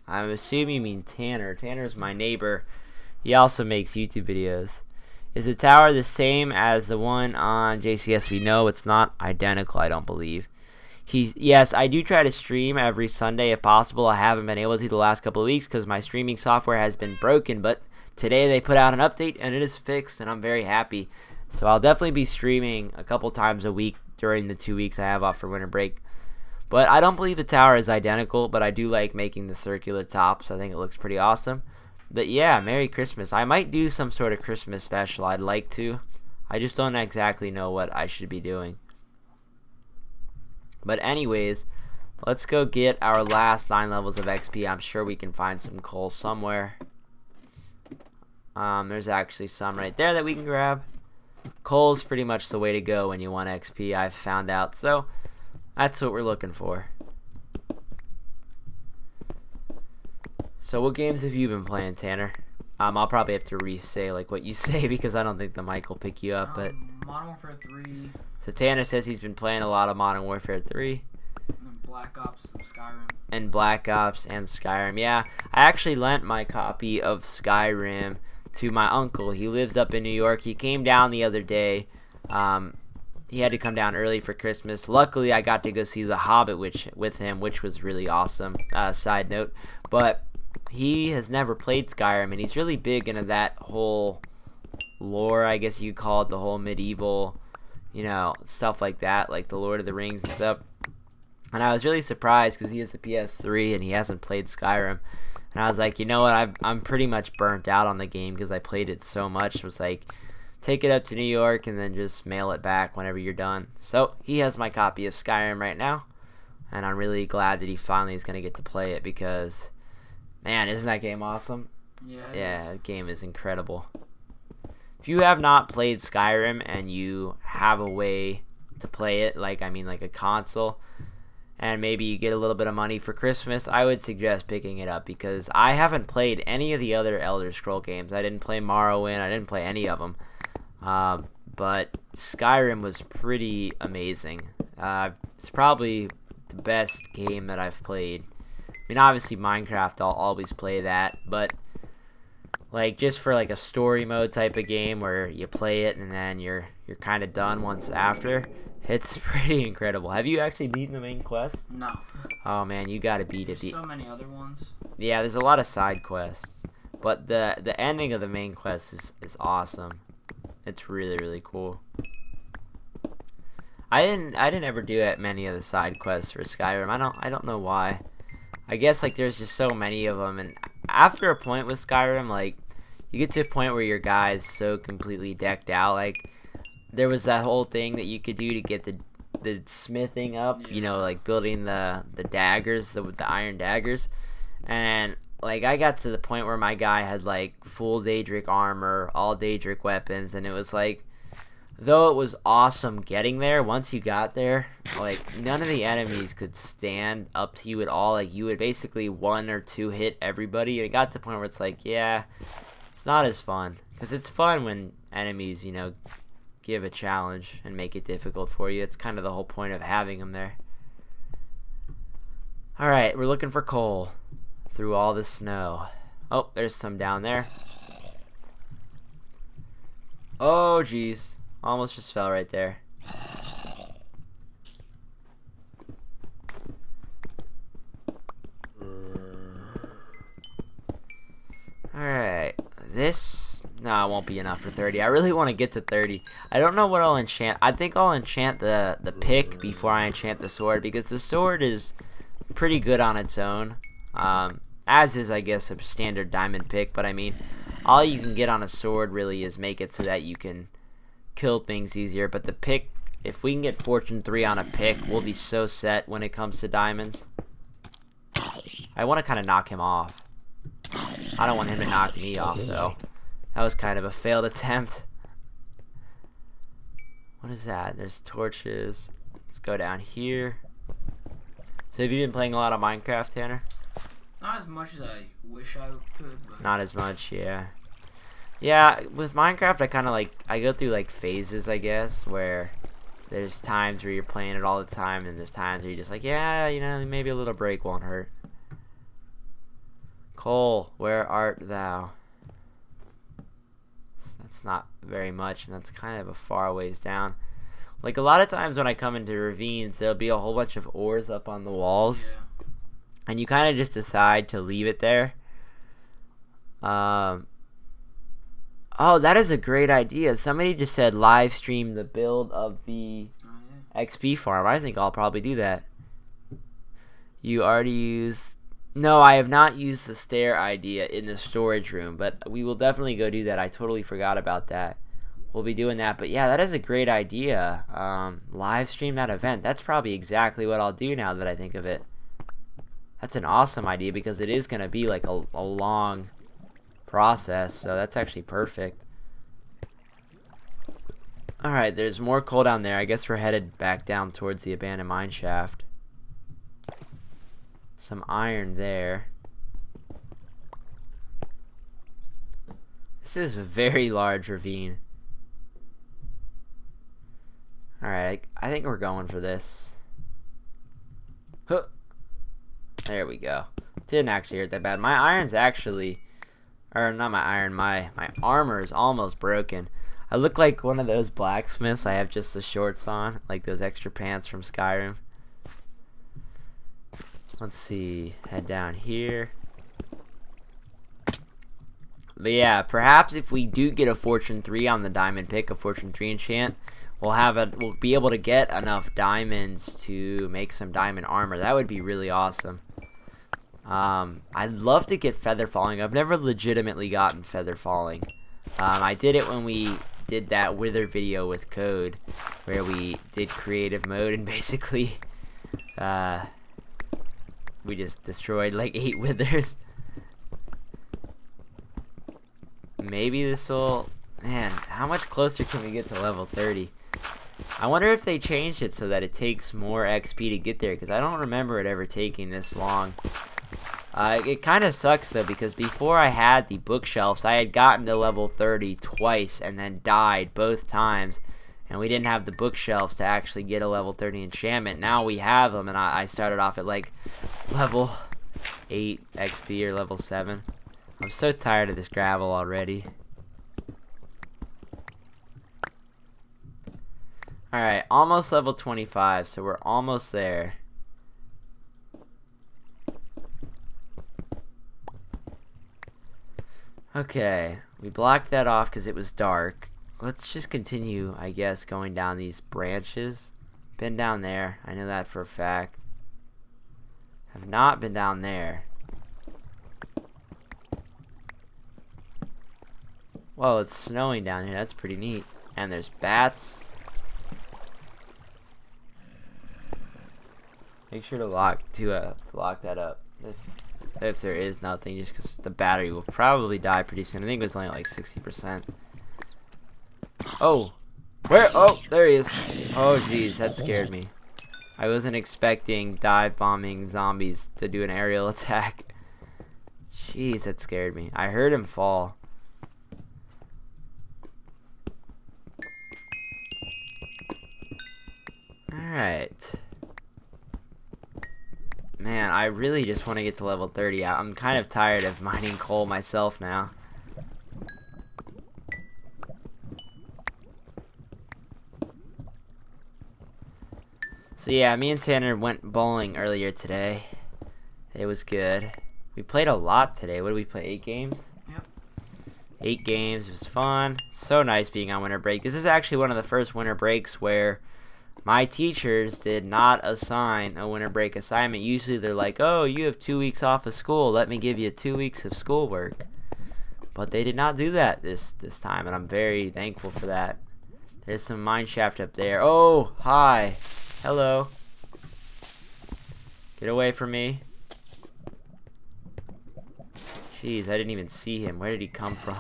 assuming you mean Tanner. Tanner's my neighbor. He also makes YouTube videos. Is the tower the same as the one on JCSV? No, it's not identical, I don't believe. Yes, I do try to stream every Sunday if possible. I haven't been able to the last couple of weeks because my streaming software has been broken, but today they put out an update and it is fixed and I'm very happy. So I'll definitely be streaming a couple times a week during the 2 weeks I have off for winter break. But I don't believe the tower is identical, but I do like making the circular tops. I think it looks pretty awesome. But yeah, Merry Christmas. I might do some sort of Christmas special. I'd like to. I just don't exactly know what I should be doing. But anyways, let's go get our last 9 levels of XP. I'm sure we can find some coal somewhere. There's actually some right there that we can grab. Coal's pretty much the way to go when you want XP, I've found out. So that's what we're looking for. So what games have you been playing, Tanner? I'll probably have to re-say like what you say because I don't think the mic will pick you up. But Modern Warfare 3. So Tanner says he's been playing a lot of Modern Warfare 3. And Black Ops and Skyrim. And Black Ops and Skyrim. Yeah, I actually lent my copy of Skyrim to my uncle. He lives up in New York. He came down the other day. He had to come down early for Christmas. Luckily, I got to go see The Hobbit with him, which was really awesome. Side note. But he has never played Skyrim, and he's really big into that whole lore, I guess you could call it, the whole medieval, you know, stuff like that, like the Lord of the Rings and stuff. And I was really surprised because he has a PS3 and he hasn't played Skyrim. And I was like, you know what, I'm pretty much burnt out on the game because I played it so much. It was like, take it up to New York and then just mail it back whenever you're done. So he has my copy of Skyrim right now, and I'm really glad that he finally is going to get to play it because, man, isn't that game awesome? Yeah, that game is incredible. If you have not played Skyrim and you have a way to play it, like a console, and maybe you get a little bit of money for Christmas, I would suggest picking it up because I haven't played any of the other Elder Scroll games. I didn't play Morrowind. I didn't play any of them. But Skyrim was pretty amazing. It's probably the best game that I've played. I mean, obviously Minecraft, I'll always play that, but like just for like a story mode type of game where you play it and then you're kind of done once after, it's pretty incredible. Have you actually beaten the main quest? No. Oh man, you gotta beat it. There's so many other ones. Yeah, there's a lot of side quests, but the ending of the main quest is awesome. It's really, really cool. I didn't ever do many of the side quests for Skyrim. I don't know why. I guess like there's just so many of them, and after a point with Skyrim, like you get to a point where your guy's so completely decked out. Like there was that whole thing that you could do to get the smithing up, Yeah. you know, like building the daggers, the iron daggers, and like I got to the point where my guy had like full Daedric armor, all Daedric weapons, and it was like, though it was awesome getting there, once you got there, like, none of the enemies could stand up to you at all. Like, you would basically 1 or 2 hit everybody, and it got to the point where it's like, yeah, it's not as fun. Because it's fun when enemies, you know, give a challenge and make it difficult for you. It's kind of the whole point of having them there. Alright, we're looking for coal through all the snow. Oh, there's some down there. Oh, jeez. Almost just fell right there. Alright. This... No, it won't be enough for 30. I really want to get to 30. I don't know what I'll enchant. I think I'll enchant the pick before I enchant the sword, because the sword is pretty good on its own. As is, I guess, a standard diamond pick. But, I mean, all you can get on a sword really is make it so that you can kill things easier. But the pick, if we can get Fortune 3 on a pick, we'll be so set when it comes to diamonds. I want to kind of knock him off. I don't want him to knock me off, though. That was kind of a failed attempt. What is that? There's torches. Let's go down here. So have you been playing a lot of Minecraft, Tanner? Not as much as I wish I could, but... Not as much, yeah. Yeah, with Minecraft, I kind of like... I go through, like, phases, I guess, where there's times where you're playing it all the time, and there's times where you're just like, yeah, you know, maybe a little break won't hurt. Cole, where art thou? That's not very much, and that's kind of a far ways down. Like, a lot of times when I come into ravines, there'll be a whole bunch of ores up on the walls. Yeah. And you kind of just decide to leave it there. Oh, that is a great idea. Somebody just said live stream the build of the XP farm. I think I'll probably do that. You already used... No, I have not used the stair idea in the storage room, but we will definitely go do that. I totally forgot about that. We'll be doing that, but yeah, that is a great idea. Live stream that event. That's probably exactly what I'll do now that I think of it. That's an awesome idea, because it is going to be like a long process, so that's actually perfect. Alright, there's more coal down there. I guess we're headed back down towards the abandoned mine shaft. Some iron there. This is a very large ravine. Alright, I think we're going for this. Huh. There we go. Didn't actually hurt that bad. My iron's actually... Or not my iron, my armor is almost broken. I look like one of those blacksmiths. I have just the shorts on, like those extra pants from Skyrim. Let's see, head down here. But yeah, perhaps if we do get a Fortune 3 on the diamond pick, a Fortune 3 enchant, we'll be able to get enough diamonds to make some diamond armor. That would be really awesome. I'd love to get feather falling. I've never legitimately gotten feather falling. I did it when we did that wither video with code, where we did creative mode and basically we just destroyed like 8 withers. Maybe this'll... Man, how much closer can we get to level 30? I wonder if they changed it so that it takes more XP to get there, because I don't remember it ever taking this long. It kind of sucks though, because before I had the bookshelves, I had gotten to level 30 twice and then died both times. And we didn't have the bookshelves to actually get a level 30 enchantment. Now we have them, and I started off at like level 8 XP or level 7. I'm so tired of this gravel already. Alright, almost level 25, so we're almost there. Okay, we blocked that off because it was dark. Let's just continue, I guess, going down these branches. Been down there, I know that for a fact. Have not been down there. Whoa, it's snowing down here, that's pretty neat. And there's bats. Make sure to lock that up if there is nothing, just because the battery will probably die pretty soon. I think it was only like 60%. Oh, Where? Oh, there he is. Oh, jeez, that scared me. I wasn't expecting dive bombing zombies to do an aerial attack. Jeez, that scared me. I heard him fall. Alright. Man, I really just want to get to level 30. I'm kind of tired of mining coal myself now. So yeah, me and Tanner went bowling earlier today. It was good. We played a lot today. What did we play? 8 games? Yep. 8 games. It was fun. So nice being on winter break. This is actually one of the first winter breaks where my teachers did not assign a winter break assignment. Usually they're like, oh, you have 2 weeks off of school. Let me give you 2 weeks of schoolwork. But they did not do that this time, and I'm very thankful for that. There's some mine shaft up there. Oh, hi. Hello. Get away from me. Jeez, I didn't even see him. Where did he come from?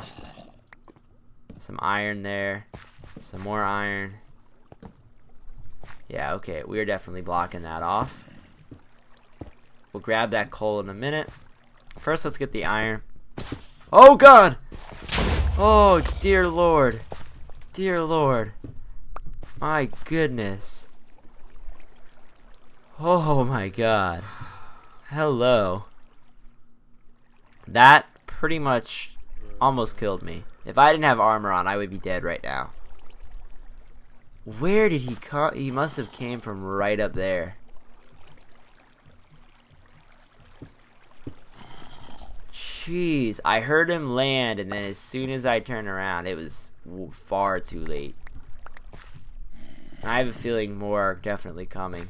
Some iron there. Some more iron. Yeah, okay. We're definitely blocking that off. We'll grab that coal in a minute. First, let's get the iron. Oh, God! Oh, dear Lord. Dear Lord. My goodness. Oh, my God. Hello. That pretty much almost killed me. If I didn't have armor on, I would be dead right now. Where did he come? He must have came from right up there. Jeez, I heard him land, and then as soon as I turned around, it was far too late. I have a feeling more are definitely coming.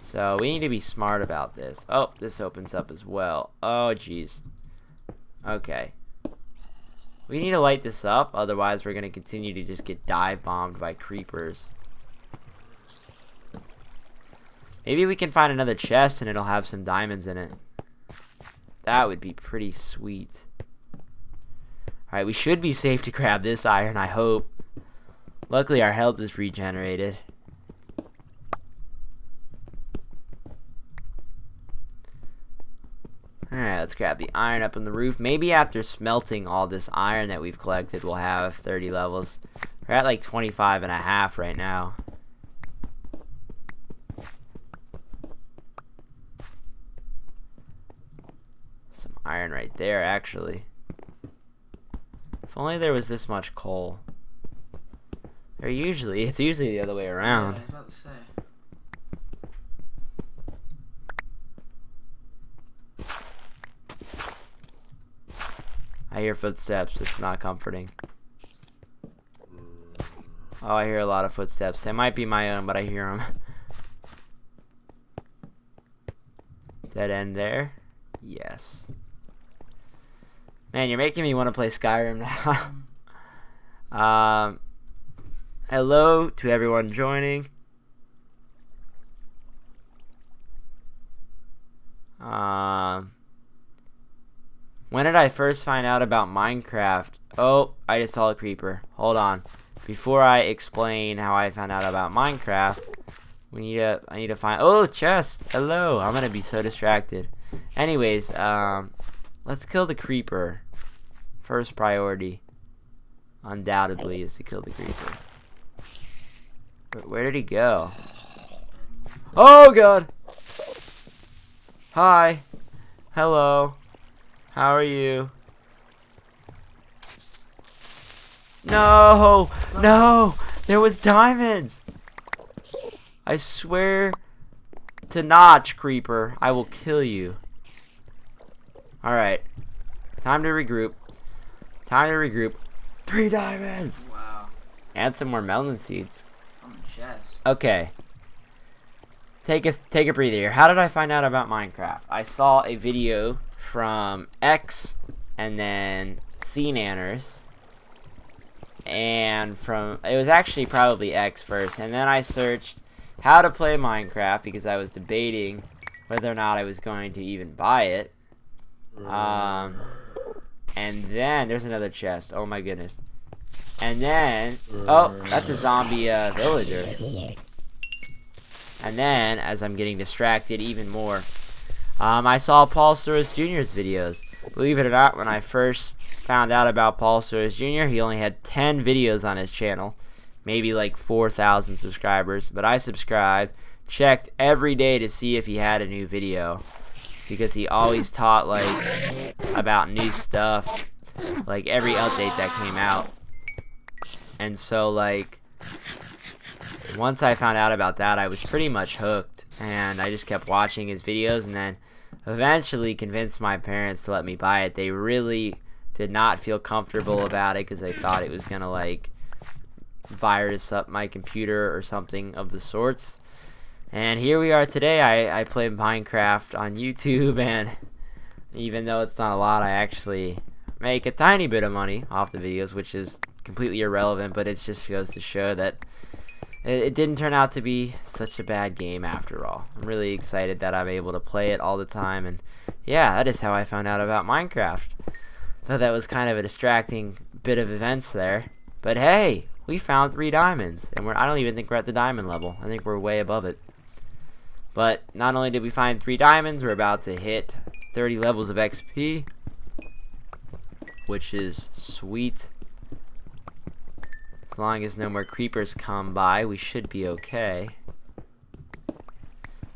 So we need to be smart about this. Oh, this opens up as well. Oh, jeez. Okay. We need to light this up, otherwise we're going to continue to just get dive bombed by creepers. Maybe we can find another chest and it'll have some diamonds in it. That would be pretty sweet. Alright, we should be safe to grab this iron, I hope. Luckily our health is regenerated. Alright, let's grab the iron up on the roof. Maybe after smelting all this iron that we've collected, we'll have 30 levels. We're at like 25 and a half right now. Some iron right there, actually. If only there was this much coal. It's usually the other way around. Yeah, I was about to say. I hear footsteps. It's not comforting. Oh, I hear a lot of footsteps. They might be my own, but I hear them. Dead end there. Yes. Man, you're making me want to play Skyrim now. Hello to everyone joining. When did I first find out about Minecraft? Oh, I just saw a creeper. Hold on. Before I explain how I found out about Minecraft, I need to find. Oh, chest. Hello. I'm gonna be so distracted. Anyways, let's kill the creeper. First priority, undoubtedly, is to kill the creeper. Where did he go? Oh God. Hi. Hello. How are you? No! No! There was diamonds! I swear to Notch, creeper, I will kill you. Alright. Time to regroup. 3 diamonds! Wow. And some more melon seeds. On the chest. Okay. Take a breather here. How did I find out about Minecraft? I saw a video from X and then CNanners, and it was actually probably X first, and then I searched how to play Minecraft because I was debating whether or not I was going to even buy it. And then there's another chest. Oh my goodness. And then, oh, that's a zombie villager. And then, as I'm getting distracted even more, I saw Paul Soros Jr.'s videos. Believe it or not, when I first found out about Paul Soros Jr., he only had 10 videos on his channel. Maybe like 4,000 subscribers. But I subscribed, checked every day to see if he had a new video. Because he always taught, like, about new stuff. Like, every update that came out. And so, like, once I found out about that, I was pretty much hooked. And I just kept watching his videos, and then eventually convinced my parents to let me buy it. They really did not feel comfortable about it because they thought it was going to, like, virus up my computer or something of the sorts. And here we are today. I play Minecraft on YouTube, and even though it's not a lot, I actually make a tiny bit of money off the videos, which is completely irrelevant, but it just goes to show that it didn't turn out to be such a bad game after all. I'm really excited that I'm able to play it all the time, and yeah, that is how I found out about Minecraft. Though that was kind of a distracting bit of events there. But hey, we found 3 diamonds, and I don't even think we're at the diamond level. I think we're way above it. But not only did we find 3 diamonds, we're about to hit 30 levels of XP, which is sweet. As long as no more creepers come by, we should be okay.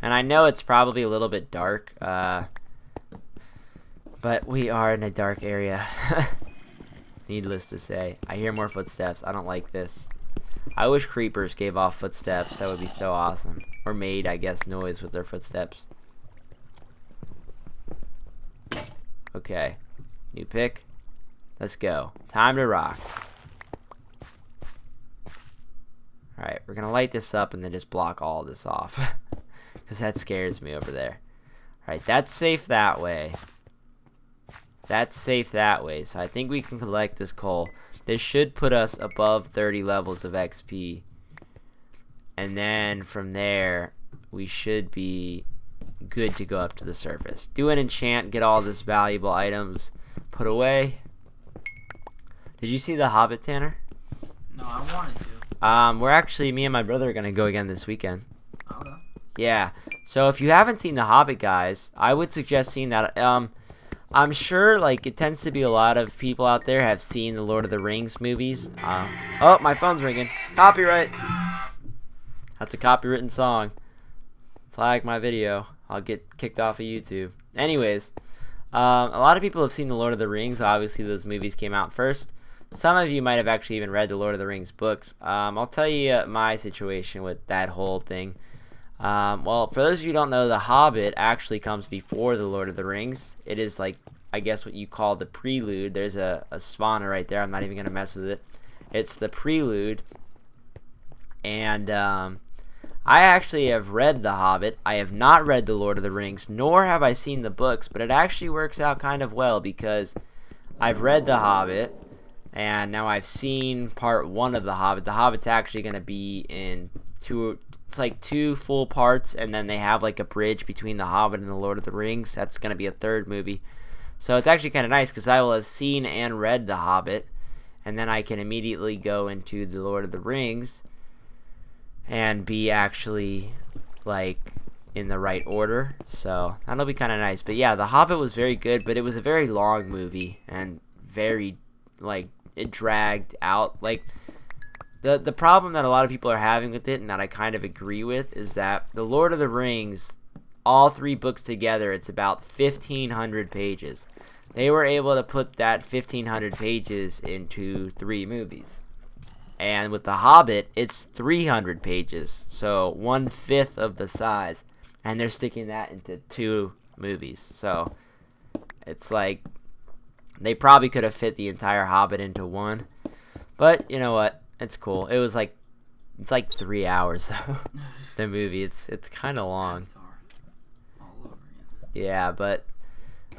And I know it's probably a little bit dark, but we are in a dark area. Needless to say. I hear more footsteps. I don't like this. I wish creepers gave off footsteps. That would be so awesome. Or made, I guess, noise with their footsteps. Okay. New pick. Let's go. Time to rock. Alright, we're going to light this up and then just block all this off. Because that scares me over there. Alright, that's safe that way. That's safe that way. So I think we can collect this coal. This should put us above 30 levels of XP. And then from there, we should be good to go up to the surface. Do an enchant, get all this valuable items put away. Did you see The Hobbit, Tanner? No, I wanted to. We're actually, me and my brother are going to go again this weekend. Okay. Yeah. So if you haven't seen The Hobbit, guys, I would suggest seeing that. I'm sure, like, it tends to be a lot of people out there have seen the Lord of the Rings movies. Oh, my phone's ringing. Copyright. That's a copywritten song. Flag my video. I'll get kicked off of YouTube. Anyways, a lot of people have seen the Lord of the Rings. Obviously, those movies came out first. Some of you might have actually even read the Lord of the Rings books. I'll tell you my situation with that whole thing. Well, for those of you who don't know, The Hobbit actually comes before the Lord of the Rings. It is like, I guess what you call the prelude. There's a spawner right there. I'm not even going to mess with it. It's the prelude. And I actually have read The Hobbit. I have not read the Lord of the Rings, nor have I seen the books, but it actually works out kind of well because I've read The Hobbit, and now I've seen part 1 of The Hobbit. The Hobbit's actually going to be in it's like 2 full parts, and then they have like a bridge between The Hobbit and the Lord of the Rings. That's going to be a 3rd movie. So it's actually kind of nice because I will have seen and read The Hobbit, and then I can immediately go into the Lord of the Rings and be actually like in the right order. So that'll be kind of nice. But yeah, The Hobbit was very good, but it was a very long movie and very, like, it dragged out. Like, the problem that a lot of people are having with it, and that I kind of agree with, is that the Lord of the Rings, all 3 books together, it's about 1,500 pages. They were able to put that 1,500 pages into 3 movies. And with The Hobbit, it's 300 pages, so 1/5 of the size. And they're sticking that into 2 movies. So it's like they probably could have fit the entire Hobbit into 1. But you know what? It's cool. It's like 3 hours though. The movie. It's kind of long. Yeah, but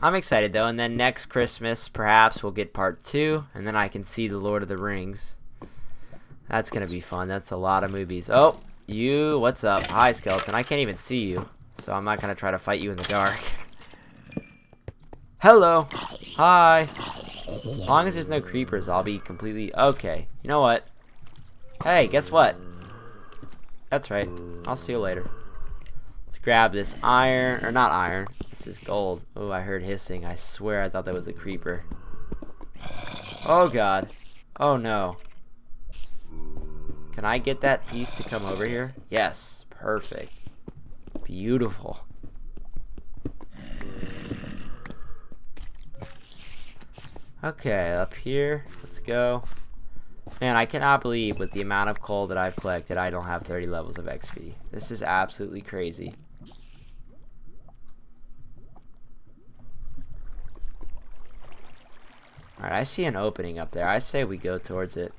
I'm excited though. And then next Christmas, perhaps we'll get part 2, and then I can see the Lord of the Rings. That's gonna be fun. That's a lot of movies. Oh, you, what's up? Hi, skeleton. I can't even see you, so I'm not gonna try to fight you in the dark. Hello. Hi. As long as there's no creepers, I'll be completely okay. You know what? Hey, guess what? That's right. I'll see you later. Let's grab this iron, or not iron. This is gold. Oh, I heard hissing. I swear I thought that was a creeper. Oh god. Oh no. Can I get that piece to come over here? Yes. Perfect. Beautiful. Okay, up here. Let's go. Man, I cannot believe with the amount of coal that I've collected, I don't have 30 levels of XP. This is absolutely crazy. Alright, I see an opening up there. I say we go towards it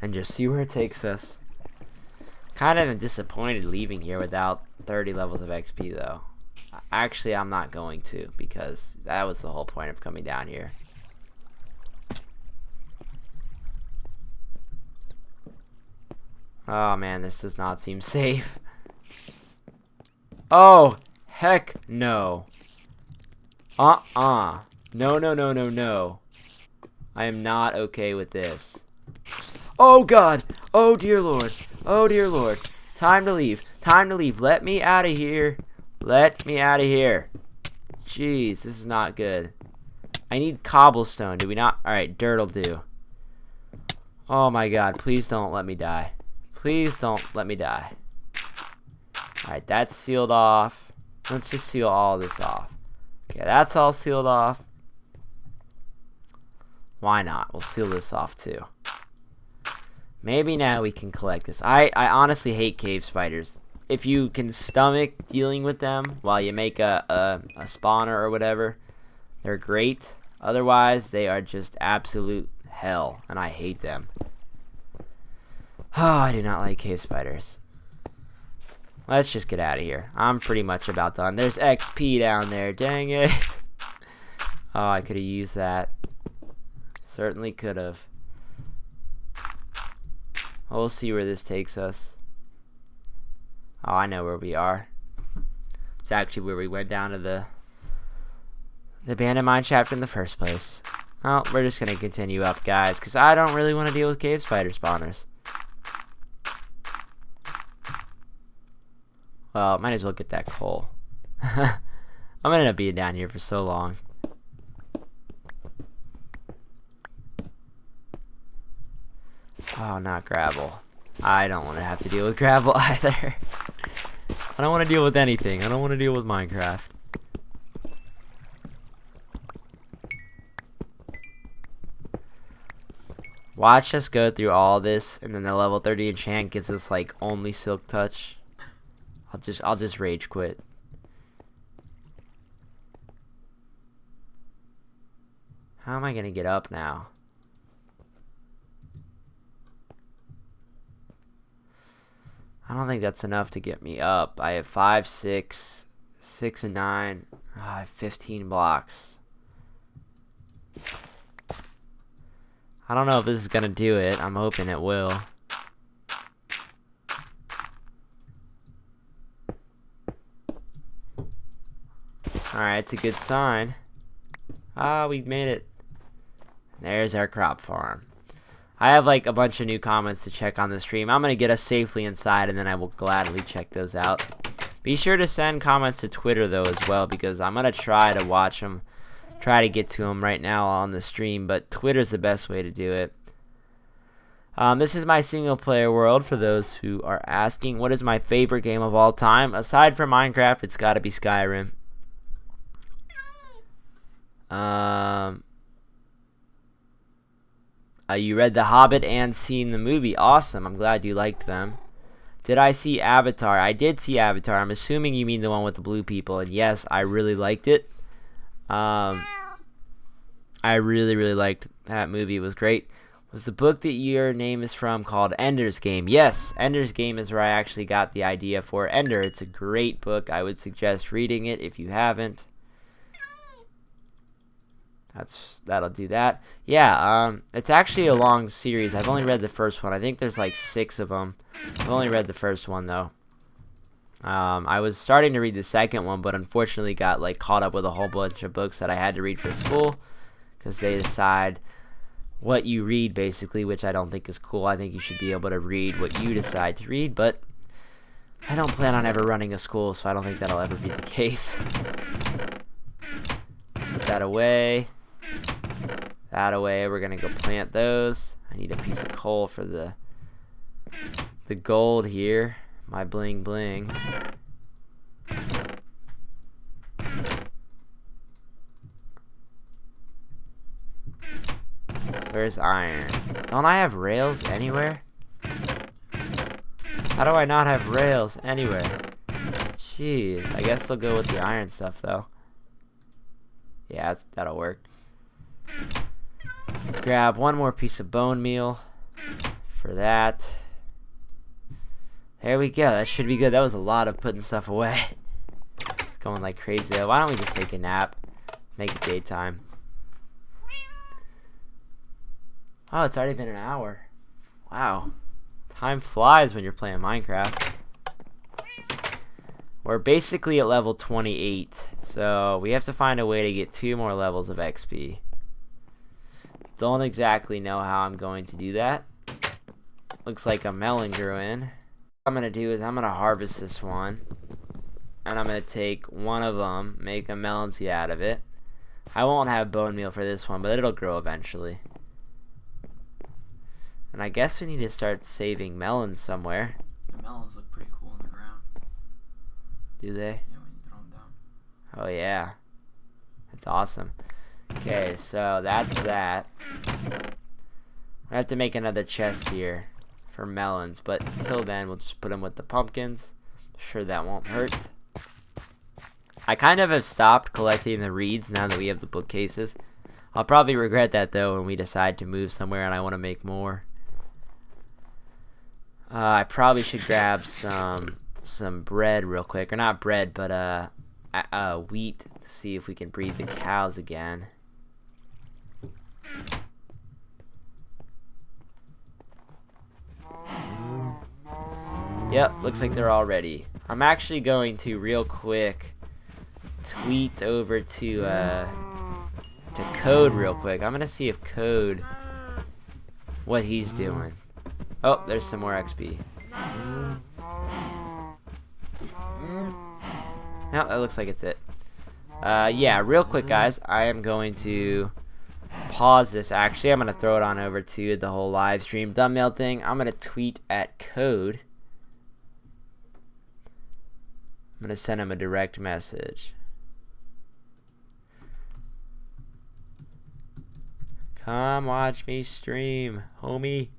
and just see where it takes us. Kind of disappointed leaving here without 30 levels of XP though. Actually, I'm not going to, because that was the whole point of coming down here. Oh man, this does not seem safe. Oh, heck no. No, no, no, no, no. I am not okay with this. Oh god. Oh dear lord. Oh dear lord. Time to leave. Time to leave. Let me out of here. Let me out of here. Jeez, this is not good. I need cobblestone. Do we not? Alright, dirt'll do. Oh my god, please don't let me die. Please don't let me die. Alright, that's sealed off. Let's just seal all this off. Okay, that's all sealed off. Why not? We'll seal this off too. Maybe now we can collect this. I honestly hate cave spiders. If you can stomach dealing with them while you make a spawner or whatever, they're great. Otherwise, they are just absolute hell, and I hate them. Oh, I do not like cave spiders. Let's just get out of here. I'm pretty much about done. There's XP down there. Dang it. Oh, I could have used that. Certainly could have. We'll see where this takes us. Oh, I know where we are. It's actually where we went down to the abandoned mine shaft in the first place. Well, we're just going to continue up, guys, because I don't really want to deal with cave spider spawners. Well, might as well get that coal. I'm going to end up being down here for so long. Oh, not gravel. I don't want to have to deal with gravel either. I don't want to deal with anything. I don't want to deal with Minecraft. Watch us go through all this, and then the level 30 enchant gives us like only silk touch. I'll just rage quit. How am I gonna get up now? I don't think that's enough to get me up. I have 5, 6, 6 and 9. Oh, I have 15 blocks. I don't know if this is gonna do it. I'm hoping it will. Alright, it's a good sign. Ah, we made it. There's our crop farm. I have like a bunch of new comments to check on the stream. I'm going to get us safely inside, and then I will gladly check those out. Be sure to send comments to Twitter though as well, because I'm going to try to watch them. Try to get to them right now on the stream, but Twitter's the best way to do it. This is my single player world for those who are asking. What is my favorite game of all time? Aside from Minecraft, it's got to be Skyrim. You read The Hobbit and seen the movie. Awesome. I'm glad you liked them. Did I see Avatar? I did see Avatar. I'm assuming you mean the one with the blue people. And yes, I really liked it. I really, really liked that movie. It was great. Was the book that your name is from called Ender's Game? Yes, Ender's Game is where I actually got the idea for Ender. It's a great book. I would suggest reading it if you haven't. That'll do that. Yeah, it's actually a long series. I've only read the first one. I think there's like 6 of them. I've only read the first one though. I was starting to read the second one, but unfortunately got like caught up with a whole bunch of books that I had to read for school. because they decide what you read, basically, which I don't think is cool. I think you should be able to read what you decide to read, but I don't plan on ever running a school, so I don't think that'll ever be the case. Let's put that away. That away. We're gonna go plant those. I need a piece of coal for the gold here. My bling bling. Where's iron? Don't I have rails anywhere? How do I not have rails anywhere? Jeez, I guess they'll go with the iron stuff though. Yeah, that'll work. Let's grab one more piece of bone meal for that. There we go. That should be good. That was a lot of putting stuff away. It's going like crazy. Why don't we just take a nap? Make it daytime. Oh, it's already been an hour. Wow. Time flies when you're playing Minecraft. We're basically at level 28. So we have to find a way to get 2 more levels of XP. Don't exactly know how I'm going to do that. Looks like a melon grew in. What I'm going to do is I'm going to harvest this one. And I'm going to take one of them, make a melon seed out of it. I won't have bone meal for this one, but it'll grow eventually. And I guess we need to start saving melons somewhere. The melons look pretty cool on the ground. Do they? Yeah, when you throw them down. Oh yeah. That's awesome. Okay, so that's that. I have to make another chest here for melons, but until then we'll just put them with the pumpkins. Sure, that won't hurt. I kind of have stopped collecting the reeds now that we have the bookcases. I'll probably regret that though when we decide to move somewhere and I want to make more. I probably should grab some bread real quick, or not bread, but wheat to see if we can breed the cows again. Yep, looks like they're all ready. I'm actually going to real quick tweet over to Code real quick. I'm gonna see if Code what he's doing. Oh, there's some more XP. No, that looks like it's it. Yeah, real quick, guys. I am going to pause this. Actually, I'm going to throw it on over to the whole live stream thumbnail thing. I'm going to tweet at Code. I'm going to send him a direct message. Come watch me stream, homie.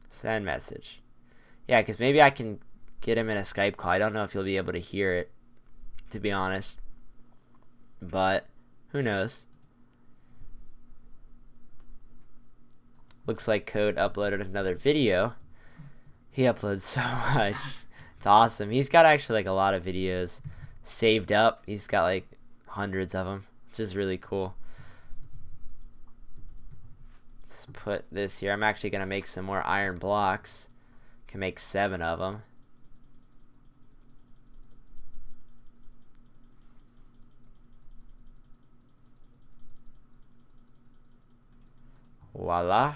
Send message. Yeah, because maybe I can get him in a Skype call. I don't know if he'll be able to hear it, to be honest. But who knows? Looks like Code uploaded another video. He uploads so much. It's awesome. He's got actually like a lot of videos saved up. He's got like hundreds of them. It's just really cool. Let's put this here. I'm actually going to make some more iron blocks. Can make 7 of them. Voila.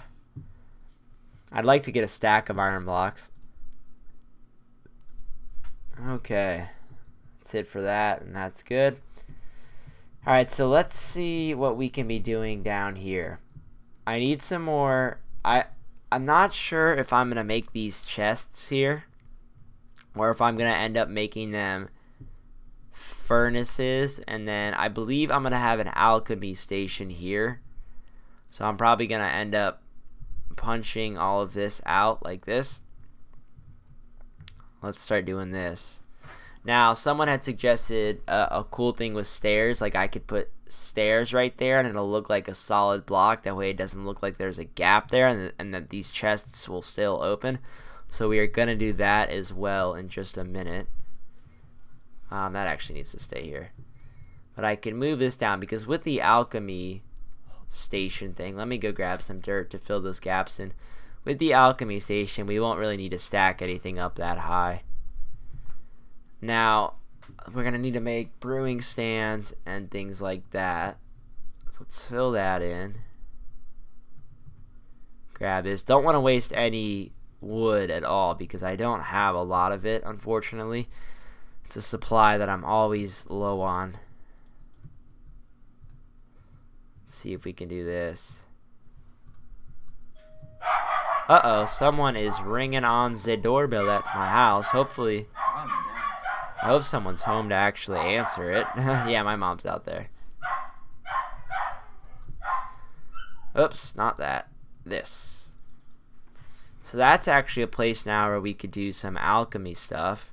I'd like to get a stack of iron blocks. Okay. That's it for that, and that's good. Alright, so let's see what we can be doing down here. I need some more. I'm not sure if I'm going to make these chests here, or if I'm going to end up making them furnaces, and then I believe I'm going to have an alchemy station here. So I'm probably going to end up punching all of this out like this. Let's start doing this. Now, someone had suggested a cool thing with stairs. Like I could put stairs right there and it'll look like a solid block. That way it doesn't look like there's a gap there, and that these chests will still open. So we are going to do that as well in just a minute. That actually needs to stay here. But I can move this down because with the alchemy station thing, let me go grab some dirt to fill those gaps in. With the alchemy station, we won't really need to stack anything up that high. Now, we're going to need to make brewing stands and things like that. So let's fill that in. Grab this. Don't want to waste any wood at all because I don't have a lot of it, unfortunately. It's a supply that I'm always low on. Let's see if we can do this. Uh-oh, someone is ringing on the doorbell at my house. Hopefully, I hope someone's home to actually answer it. Yeah, my mom's out there. Oops, not that. This. So that's actually a place now where we could do some alchemy stuff.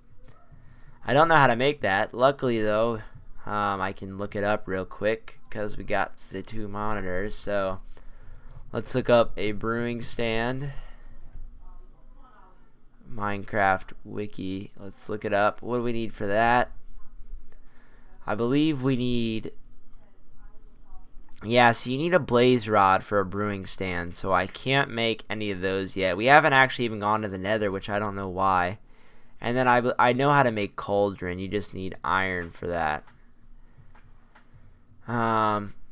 I don't know how to make that. Luckily, though, I can look it up real quick because we got the 2 monitors. So let's look up a brewing stand. Minecraft wiki. Let's look it up. What do we need for that? I believe we need... Yeah, so you need a blaze rod for a brewing stand, so I can't make any of those yet. We haven't actually even gone to the nether, which I don't know why. And then I know how to make cauldron. You just need iron for that.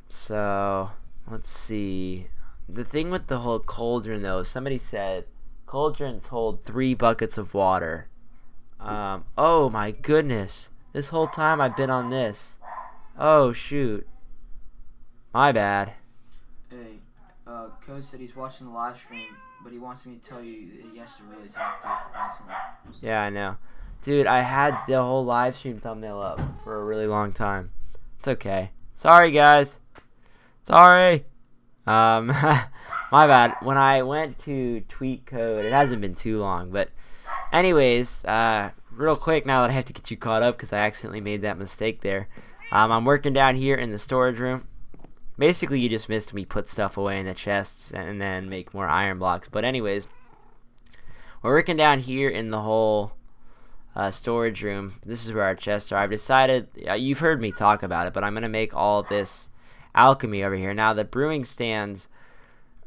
So let's see. The thing with the whole cauldron, though, somebody said cauldrons hold 3 buckets of water. Oh my goodness. This whole time I've been on this. Oh shoot. My bad. Hey, Code said he's watching the live stream, but he wants me to tell you that he has to really talk to you constantly. Yeah, I know. Dude, I had the whole live stream thumbnail up for a really long time. It's okay. Sorry, guys. Sorry. My bad. When I went to tweet code, it hasn't been too long, but anyways, real quick now that I have to get you caught up because I accidentally made that mistake there. I'm working down here in the storage room. Basically, you just missed me put stuff away in the chests and then make more iron blocks. But anyways, we're working down here in the whole storage room. This is where our chests are. I've decided, you've heard me talk about it, but I'm going to make all of this alchemy over here. Now, the brewing stands,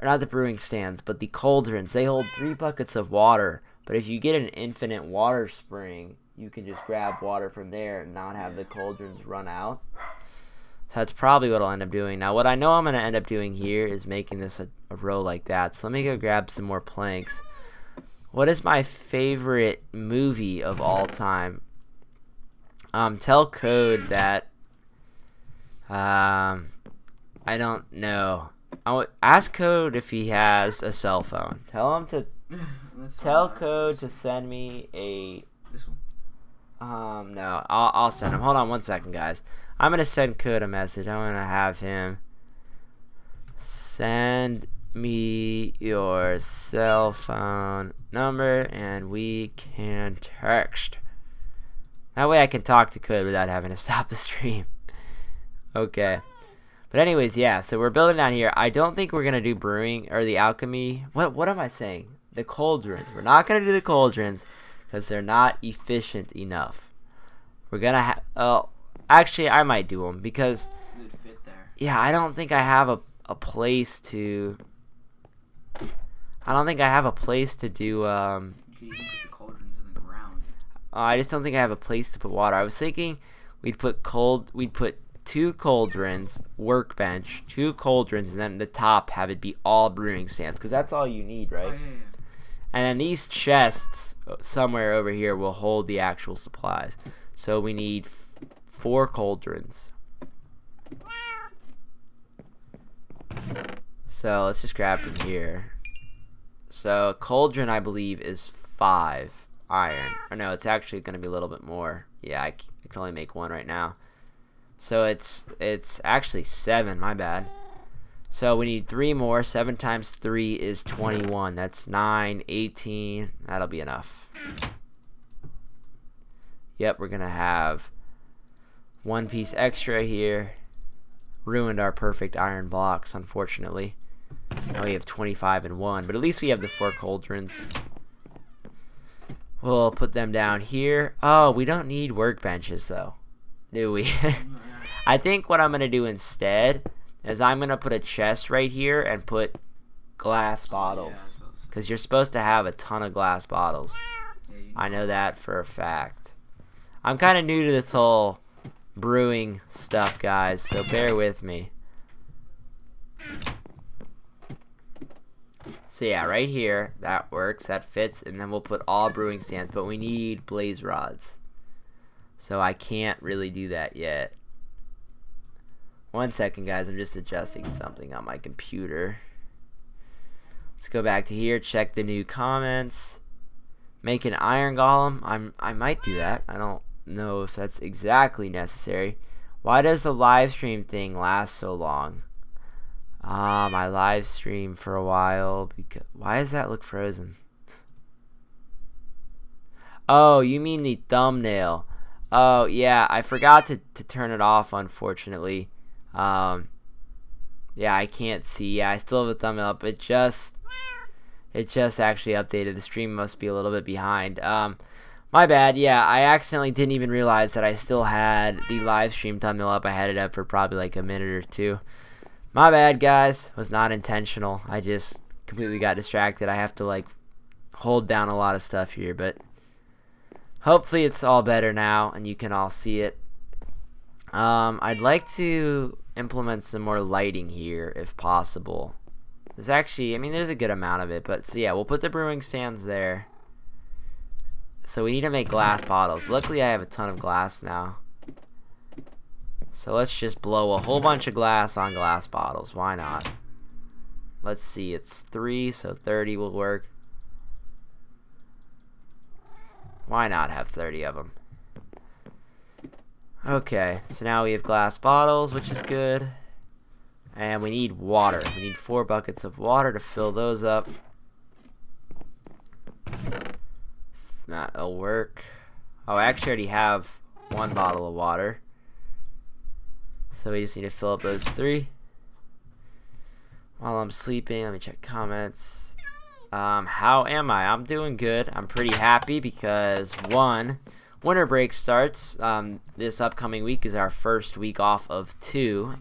or not the brewing stands, but the cauldrons, they hold 3 buckets of water. But if you get an infinite water spring, you can just grab water from there and not have the cauldrons run out. So that's probably what I'll end up doing. Now, what I know I'm going to end up doing here is making this a row like that. So let me go grab some more planks. What is my favorite movie of all time? Tell Code that... I don't know. Ask Code if he has a cell phone. Tell him to... Tell Code to send me a... This one? No. I'll send him. Hold on 1 second, guys. I'm going to send Code a message. I'm going to have him send me your cell phone number and we can text. That way I can talk to Code without having to stop the stream. Okay. But anyways, yeah, so we're building down here. I don't think we're going to do brewing or the alchemy. What am I saying? The cauldrons. We're not going to do the cauldrons because they're not efficient enough. We're going to have... Actually, I might do them because, It would fit there. yeah, I don't think I have a place to. I don't think I have a place to do. You could even put the cauldrons in the ground. I just don't think I have a place to put water. I was thinking we'd put 2 cauldrons, workbench, 2 cauldrons, and then the top have it be all brewing stands because that's all you need, right? Oh, yeah. And then these chests somewhere over here will hold the actual supplies. So we need 4 cauldrons. So let's just grab from here. So cauldron, I believe, is 5 iron. Or no, it's actually going to be a little bit more. Yeah, I can only make 1 right now. So it's actually 7. My bad. So we need 3 more. 7 times 3 is 21. That's 9, 18. That'll be enough. Yep, we're going to have 1 piece extra here. Ruined our perfect iron blocks, unfortunately. Now we have 25 and 1, but at least we have the 4 cauldrons. We'll put them down here. Oh, we don't need workbenches, though, do we? I think what I'm going to do instead is I'm going to put a chest right here and put glass bottles. Because you're supposed to have a ton of glass bottles. I know that for a fact. I'm kind of new to this whole brewing stuff, guys, so bear with me. So yeah, right here, that works, that fits, and then we'll put all brewing stands, but we need blaze rods. So I can't really do that yet. 1 second, guys, I'm just adjusting something on my computer. Let's go back to here, check the new comments. Make an iron golem. I might do that. I don't know if that's exactly necessary. Why does the live stream thing last so long? I live stream for a while because why does that look frozen? Oh, you mean the thumbnail. Oh yeah, I forgot to turn it off, unfortunately. Yeah, I can't see. Yeah, I still have a thumbnail up. It just actually updated. The stream must be a little bit behind. My bad. Yeah, I accidentally didn't even realize that I still had the live stream thumbnail up. I had it up for probably like a minute or two. My bad, guys. Was not intentional. I just completely got distracted. I have to like hold down a lot of stuff here, but hopefully it's all better now and you can all see it. I'd like to implement some more lighting here if possible. There's actually, I mean, there's a good amount of it, but so yeah, we'll put the brewing stands there. So we need to make glass bottles. Luckily, I have a ton of glass now. So let's just blow a whole bunch of glass on glass bottles. Why not? Let's see, it's 3, so 30 will work. Why not have 30 of them? Okay, so now we have glass bottles, which is good. And we need water. We need 4 buckets of water to fill those up. That'll work. Oh, I actually already have 1 bottle of water. So we just need to fill up those 3. While I'm sleeping, let me check comments. How am I? I'm doing good. I'm pretty happy because 1, winter break starts. This upcoming week is our first week off of 2.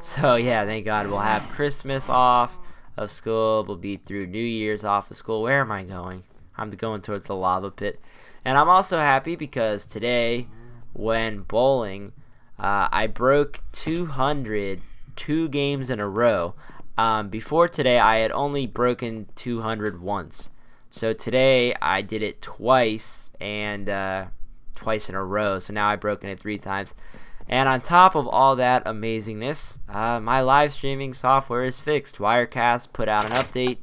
So yeah, thank God we'll have Christmas off of school. We'll be through New Year's off of school. Where am I going? I'm going towards the lava pit. And I'm also happy because today, when bowling, I broke 200 2 games in a row. Before today, I had only broken 200 once. So today, I did it twice, and twice in a row. So now I've broken it 3 times. And on top of all that amazingness, my live streaming software is fixed. Wirecast put out an update,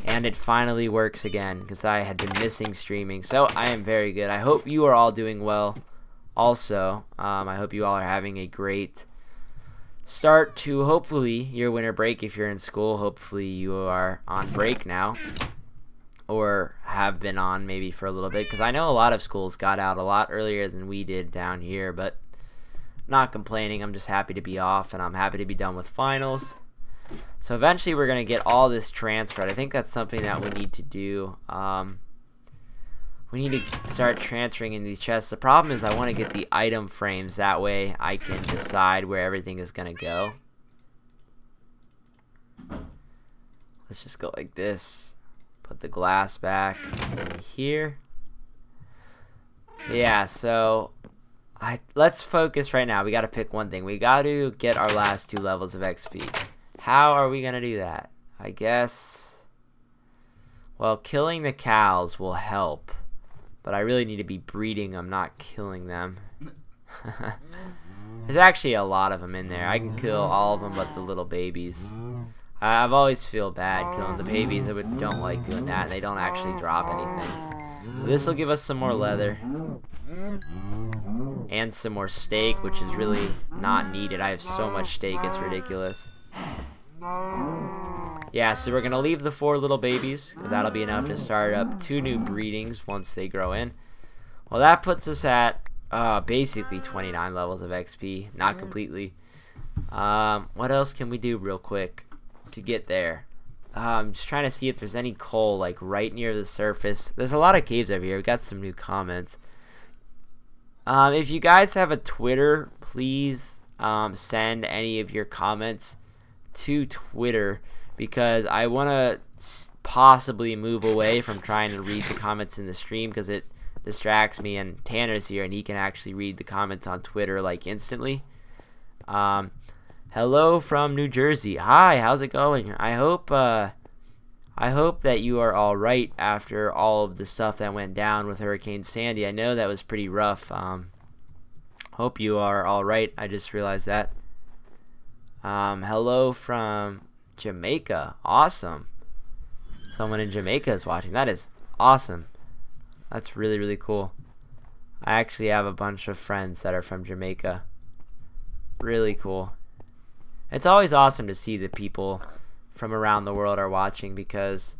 and it finally works again because I had been missing streaming. So I am very good. I hope you are all doing well. Also, I hope you all are having a great start to hopefully your winter break if you're in school. Hopefully you are on break now, or have been on maybe for a little bit, because I know a lot of schools got out a lot earlier than we did down here, but not complaining. I'm just happy to be off, and I'm happy to be done with finals. So eventually we're going to get all this transferred. I think that's something that we need to do. We need to start transferring in these chests. The problem is I want to get the item frames. That way I can decide where everything is going to go. Let's just go like this. Put the glass back in here. Yeah, so let's focus right now. We got to pick one thing. We got to get our last 2 levels of XP. How are we going to do that? I guess, well, killing the cows will help. But I really need to be breeding them, not killing them. There's actually a lot of them in there. I can kill all of them but the little babies. I've always feel bad killing the babies. I don't like doing that. They don't actually drop anything. This will give us some more leather. And some more steak, which is really not needed. I have so much steak, it's ridiculous. Yeah, so we're going to leave the 4 little babies. That'll be enough to start up 2 new breedings once they grow in. Well, that puts us at basically 29 levels of XP. Not completely. What else can we do real quick to get there? I'm just trying to see if there's any coal like right near the surface. There's a lot of caves over here. We got some new comments. If you guys have a Twitter, please send any of your comments to Twitter, because I want to possibly move away from trying to read the comments in the stream because it distracts me, and Tanner's here and he can actually read the comments on Twitter like instantly. Hello from New Jersey. Hi, how's it going? I hope I hope that you are all right after all of the stuff that went down with Hurricane Sandy. I know that was pretty rough. Hope you are all right. I just realized that. Hello from Jamaica. Awesome. Someone in Jamaica is watching. That is awesome. That's really, really cool. I actually have a bunch of friends that are from Jamaica. Really cool. It's always awesome to see the people from around the world are watching, because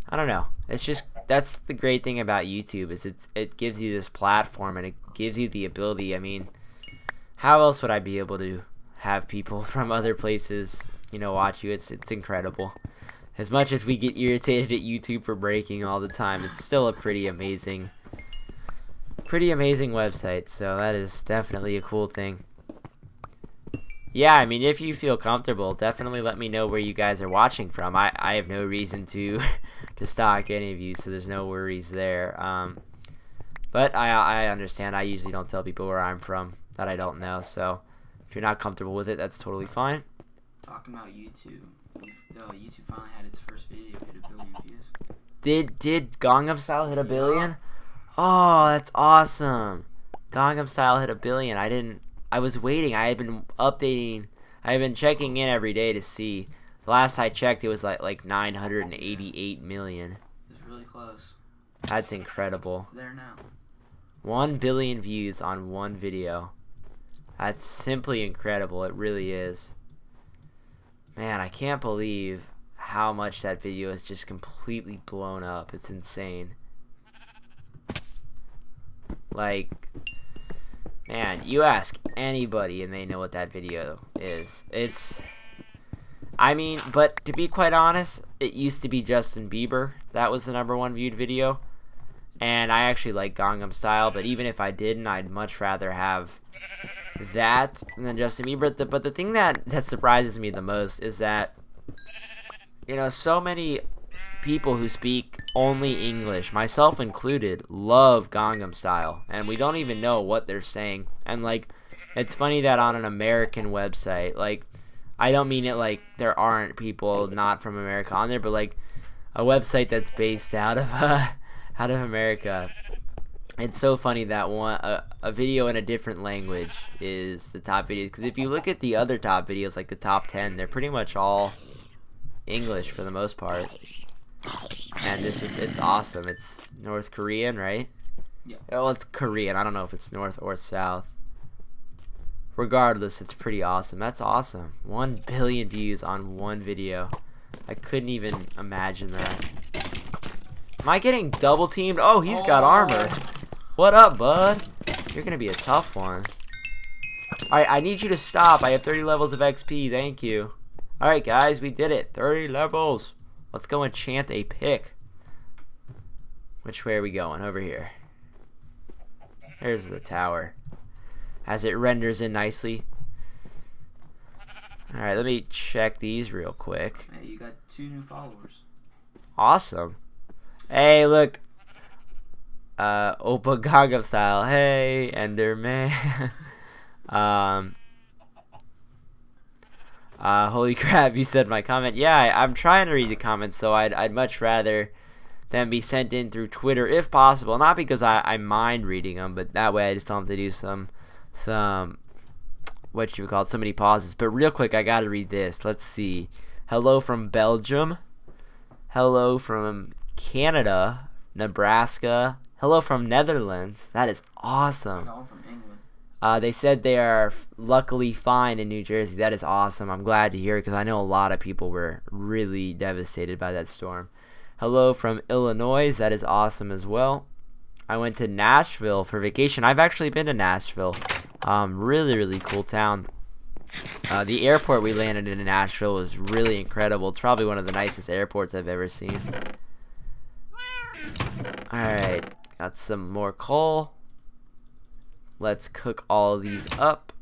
I don't know, it's just, that's the great thing about YouTube, is it gives you this platform, and it gives you the ability. I mean, how else would I be able to have people from other places, you know, watch you? It's incredible. As much as we get irritated at YouTube for breaking all the time, it's still a pretty amazing website, so that is definitely a cool thing. Yeah, I mean, if you feel comfortable, definitely let me know where you guys are watching from. I have no reason to stalk any of you, so there's no worries there. But I understand. I usually don't tell people where I'm from that I don't know, so if you're not comfortable with it, that's totally fine. Talking about YouTube, YouTube finally had its first video hit 1 billion views. Did Gangnam Style hit 1 billion? Oh, that's awesome. Gangnam Style hit 1 billion. I was waiting. I had been updating. I had been checking in every day to see. The last I checked, it was like 988 million. It's really close. That's incredible. It's there now. 1 billion views on one video. That's simply incredible. It really is. Man, I can't believe how much that video is just completely blown up. It's insane. Like, man, you ask anybody and they know what that video is. I mean, but to be quite honest, it used to be Justin Bieber. That was the #1 viewed video. And I actually like Gangnam Style, but even if I didn't, I'd much rather have that than Justin Bieber. But the thing that surprises me the most is that, you know, so many people who speak only English, myself included, love Gangnam Style, and we don't even know what they're saying. And like, it's funny that on an American website, like, I don't mean it like there aren't people not from America on there, but like a website that's based out of America, it's so funny that a video in a different language is the top video, because if you look at the other top videos, like the top 10, they're pretty much all English for the most part. And it's awesome. It's North Korean, right? Yeah. Well, it's Korean. I don't know if it's North or South. Regardless, it's pretty awesome. That's awesome. 1 billion views on one video. I couldn't even imagine that. Am I getting double teamed? Oh, he's got armor. What up, bud? You're gonna be a tough one. Alright, I need you to stop. I have 30 levels of XP. Thank you. Alright, guys, we did it. 30 levels. Let's go enchant a pick. Which way are we going? Over here. There's the tower. As it renders in nicely. Alright, let me check these real quick. Hey, you got 2 new followers. Awesome. Hey, look. Oppa Gangnam Style. Hey, Enderman. Holy crap, you said my comment. Yeah, I'm trying to read the comments, so I'd much rather them be sent in through Twitter if possible. Not because I mind reading them, but that way I just don't have to do some what you would call it, so many pauses. But real quick, I gotta read this. Let's see. Hello from Belgium. Hello from Canada, Nebraska. Hello from Netherlands. That is awesome. No, I'm from England. They said they are luckily fine in New Jersey. That is awesome. I'm glad to hear it, because I know a lot of people were really devastated by that storm. Hello from Illinois. That is awesome as well. I went to Nashville for vacation. I've actually been to Nashville. Really, really cool town. The airport we landed in Nashville was really incredible. It's probably one of the nicest airports I've ever seen. Alright, got some more coal. Let's cook all these up.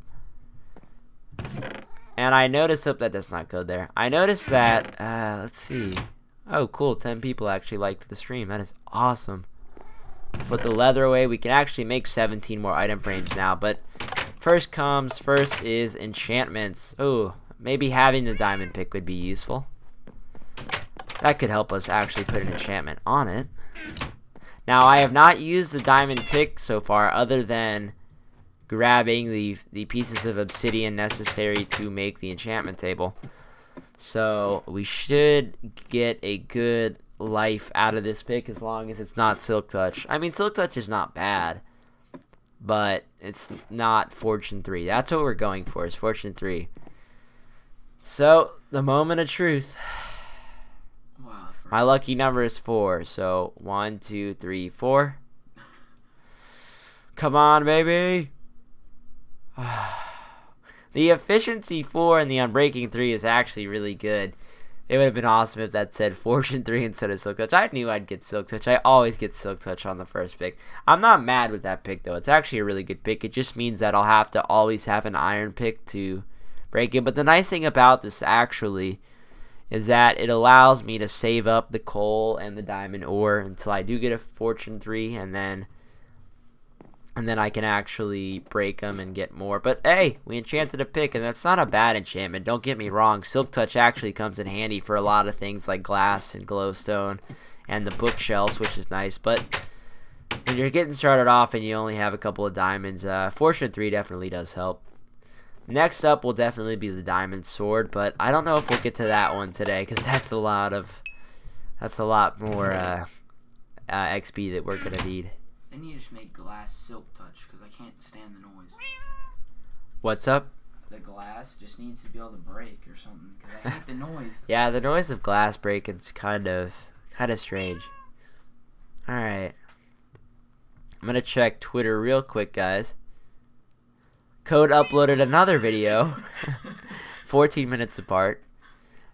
And I noticed, that does not go there. I noticed that, let's see. Oh, cool, 10 people actually liked the stream. That is awesome. Put the leather away. We can actually make 17 more item frames now, but first comes first is enchantments. Oh, maybe having the diamond pick would be useful. That could help us actually put an enchantment on it. Now, I have not used the diamond pick so far, other than grabbing the pieces of obsidian necessary to make the enchantment table. So we should get a good life out of this pick as long as it's not Silk Touch. I mean, Silk Touch is not bad, but it's not Fortune 3. That's what we're going for, is Fortune 3. So, the moment of truth. Wow. My lucky number is 4, so 1, 2, 3, 4. Come on, baby. The efficiency 4 and the unbreaking 3 is actually really good. It would have been awesome if that said Fortune 3 instead of Silk Touch. I knew I'd get Silk Touch. I always get Silk Touch on the first pick. I'm not mad with that pick, though. It's actually a really good pick. It just means that I'll have to always have an iron pick to break it. But the nice thing about this, actually, is that it allows me to save up the coal and the diamond ore until I do get a Fortune 3, and then I can actually break them and get more. But hey, we enchanted a pick, and that's not a bad enchantment. Don't get me wrong. Silk Touch actually comes in handy for a lot of things like glass and glowstone and the bookshelves, which is nice. But when you're getting started off and you only have a couple of diamonds, Fortune 3 definitely does help. Next up will definitely be the diamond sword, but I don't know if we'll get to that one today, because that's a lot more XP that we're gonna need. They need to just make glass Silk Touch, because I can't stand the noise. What's up? The glass just needs to be able to break or something, because I hate the noise. Yeah, the noise of glass breaking's kind of strange. Alright. I'm gonna check Twitter real quick, guys. Code uploaded another video. 14 minutes apart.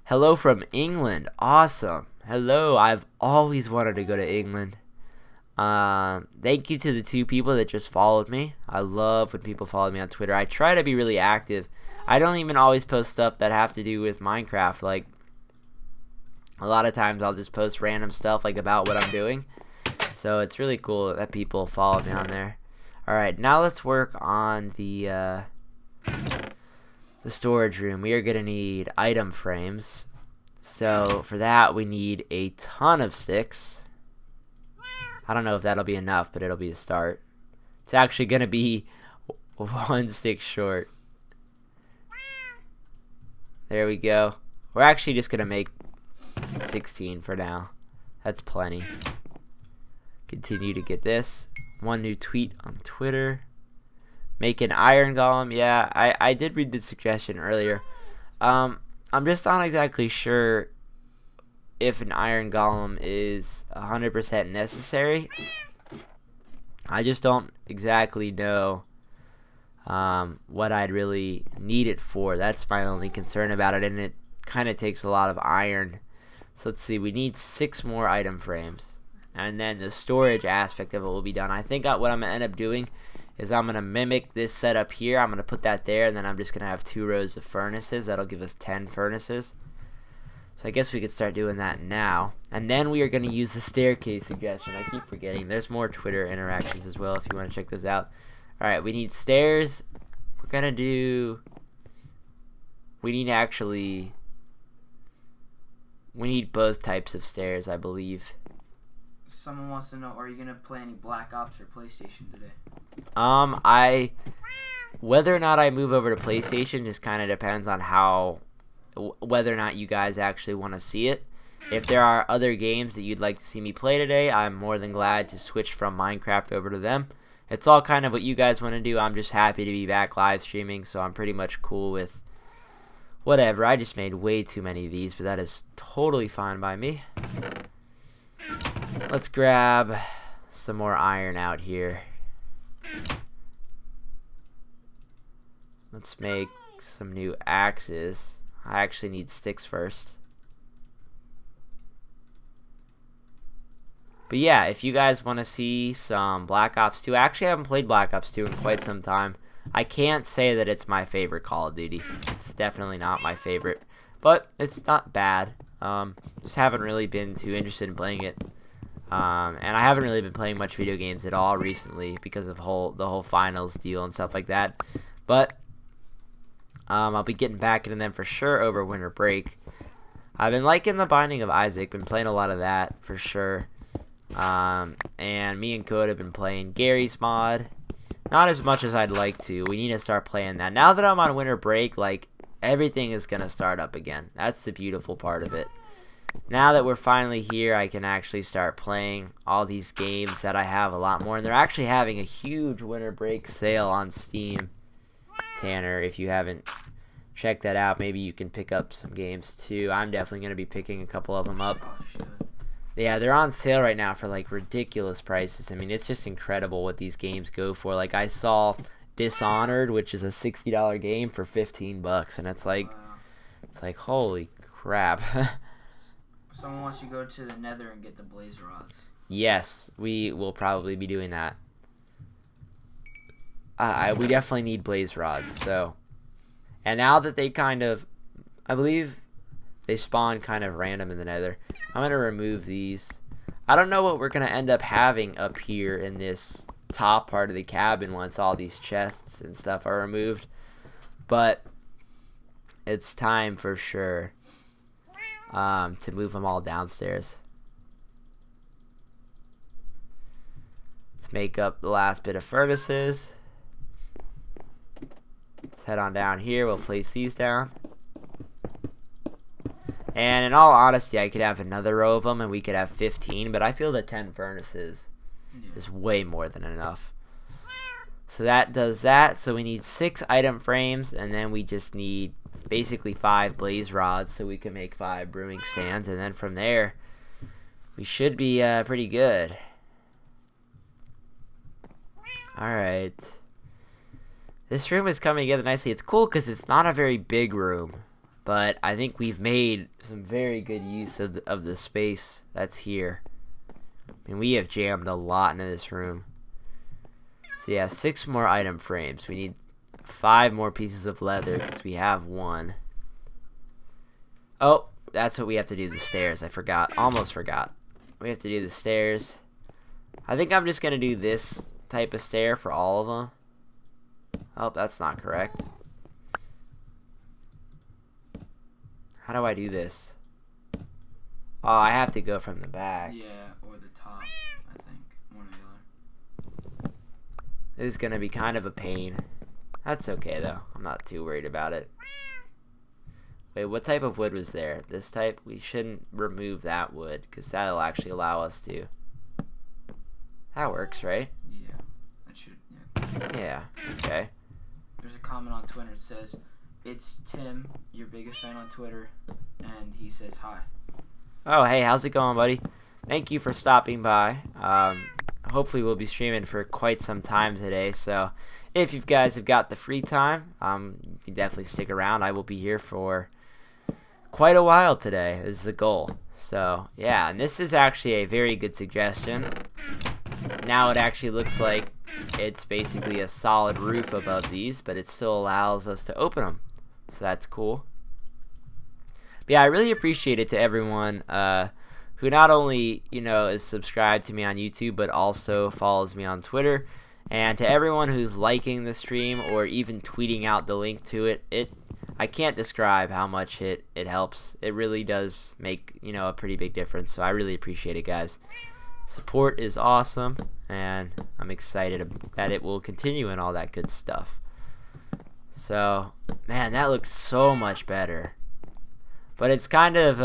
Hello from England. Awesome. Hello. I've always wanted to go to England. Thank you to the 2 people that just followed me. I love when people follow me on Twitter. I try to be really active. I don't even always post stuff that have to do with Minecraft. Like, a lot of times I'll just post random stuff like about what I'm doing. So it's really cool that people follow me on there. Alright, now let's work on the storage room. We are going to need item frames. So for that we need a ton of sticks. I don't know if that'll be enough, but it'll be a start. It's actually going to be 1 stick short. There we go. We're actually just going to make 16 for now. That's plenty. Continue to get this. 1 new tweet on Twitter. Make an iron golem. Yeah, I did read the suggestion earlier. I'm just not exactly sure if an iron golem is 100% necessary. I just don't exactly know what I'd really need it for. That's my only concern about it, and it kind of takes a lot of iron. So let's see, we need 6 more item frames, and then the storage aspect of it will be done. I think what I'm going to end up doing is I'm going to mimic this setup here. I'm going to put that there, and then I'm just going to have 2 rows of furnaces. That'll give us 10 furnaces. So I guess we could start doing that now. And then we are going to use the staircase suggestion. I keep forgetting. There's more Twitter interactions as well if you want to check those out. Alright, we need stairs. We're going to do... We need both types of stairs, I believe. Someone wants to know, are you going to play any Black Ops or PlayStation today? Whether or not I move over to PlayStation just kind of depends on whether or not you guys actually want to see it. If there are other games that you'd like to see me play today, I'm more than glad to switch from Minecraft over to them. It's all kind of what you guys want to do. I'm just happy to be back live streaming, so I'm pretty much cool with whatever. I just made way too many of these, but that is totally fine by me. Let's grab some more iron out here. Let's make some new axes. I actually need sticks first. But yeah, if you guys want to see some Black Ops 2, I actually haven't played Black Ops 2 in quite some time. I can't say that it's my favorite Call of Duty. It's definitely not my favorite, but it's not bad. Just haven't really been too interested in playing it. And I haven't really been playing much video games at all recently because of the whole finals deal and stuff like that. But I'll be getting back into them for sure over winter break. I've been liking the Binding of Isaac. Been playing a lot of that for sure. And me and Code have been playing Gary's mod. Not as much as I'd like to. We need to start playing that. Now that I'm on winter break, like, everything is going to start up again. That's the beautiful part of it. Now that we're finally here, I can actually start playing all these games that I have a lot more. And they're actually having a huge winter break sale on Steam. Tanner, if you haven't checked that out, maybe you can pick up some games too. I'm definitely going to be picking a couple of them up. Oh, shit. Yeah, they're on sale right now for like ridiculous prices. I mean, it's just incredible what these games go for. Like, I saw Dishonored, which is a $60 game, for $15, and it's like, holy crap. Someone wants you to go to the Nether and get the blaze rods. Yes, we will probably be doing that. We definitely need blaze rods. So, and now that they kind of, I believe they spawn kind of random in the Nether. I'm gonna remove these. I don't know what we're gonna end up having up here in this top part of the cabin once all these chests and stuff are removed, but it's time for sure to move them all downstairs. Let's make up the last bit of furnaces. Let's head on down here. We'll place these down. And in all honesty, I could have another row of them and we could have 15, but I feel that 10 furnaces is way more than enough. So that does that. So we need 6 item frames, and then we just need basically 5 blaze rods so we can make 5 brewing stands, and then from there we should be pretty good. Alright. This room is coming together nicely. It's cool because it's not a very big room, but I think we've made some very good use of the space that's here. I mean, we have jammed a lot into this room. So yeah, 6 more item frames. We need 5 more pieces of leather because we have 1. Oh, that's what we have to do, the stairs. I forgot. Almost forgot. We have to do the stairs. I think I'm just going to do this type of stair for all of them. Oh, that's not correct. How do I do this? Oh, I have to go from the back. Yeah, or the top, I think. One or the other. This is going to be kind of a pain. That's okay, though. I'm not too worried about it. Wait, what type of wood was there? This type? We shouldn't remove that wood, because that'll actually allow us to. That works, right? Yeah, that should, yeah. Yeah, okay. There's a comment on Twitter that says, "It's Tim, your biggest fan on Twitter," and he says hi. Oh, hey, how's it going, buddy? Thank you for stopping by. Hopefully we'll be streaming for quite some time today, so if you guys have got the free time, you can definitely stick around. I will be here for quite a while today, is the goal. So, yeah, and this is actually a very good suggestion. Now it actually looks like it's basically a solid roof above these, but it still allows us to open them. So that's cool. But yeah, I really appreciate it to everyone who not only, is subscribed to me on YouTube, but also follows me on Twitter. And to everyone who's liking the stream or even tweeting out the link to it, I can't describe how much it helps. It really does make, a pretty big difference. So I really appreciate it, guys. Support is awesome, and I'm excited that it will continue and all that good stuff. So, man, that looks so much better. But it's kind of,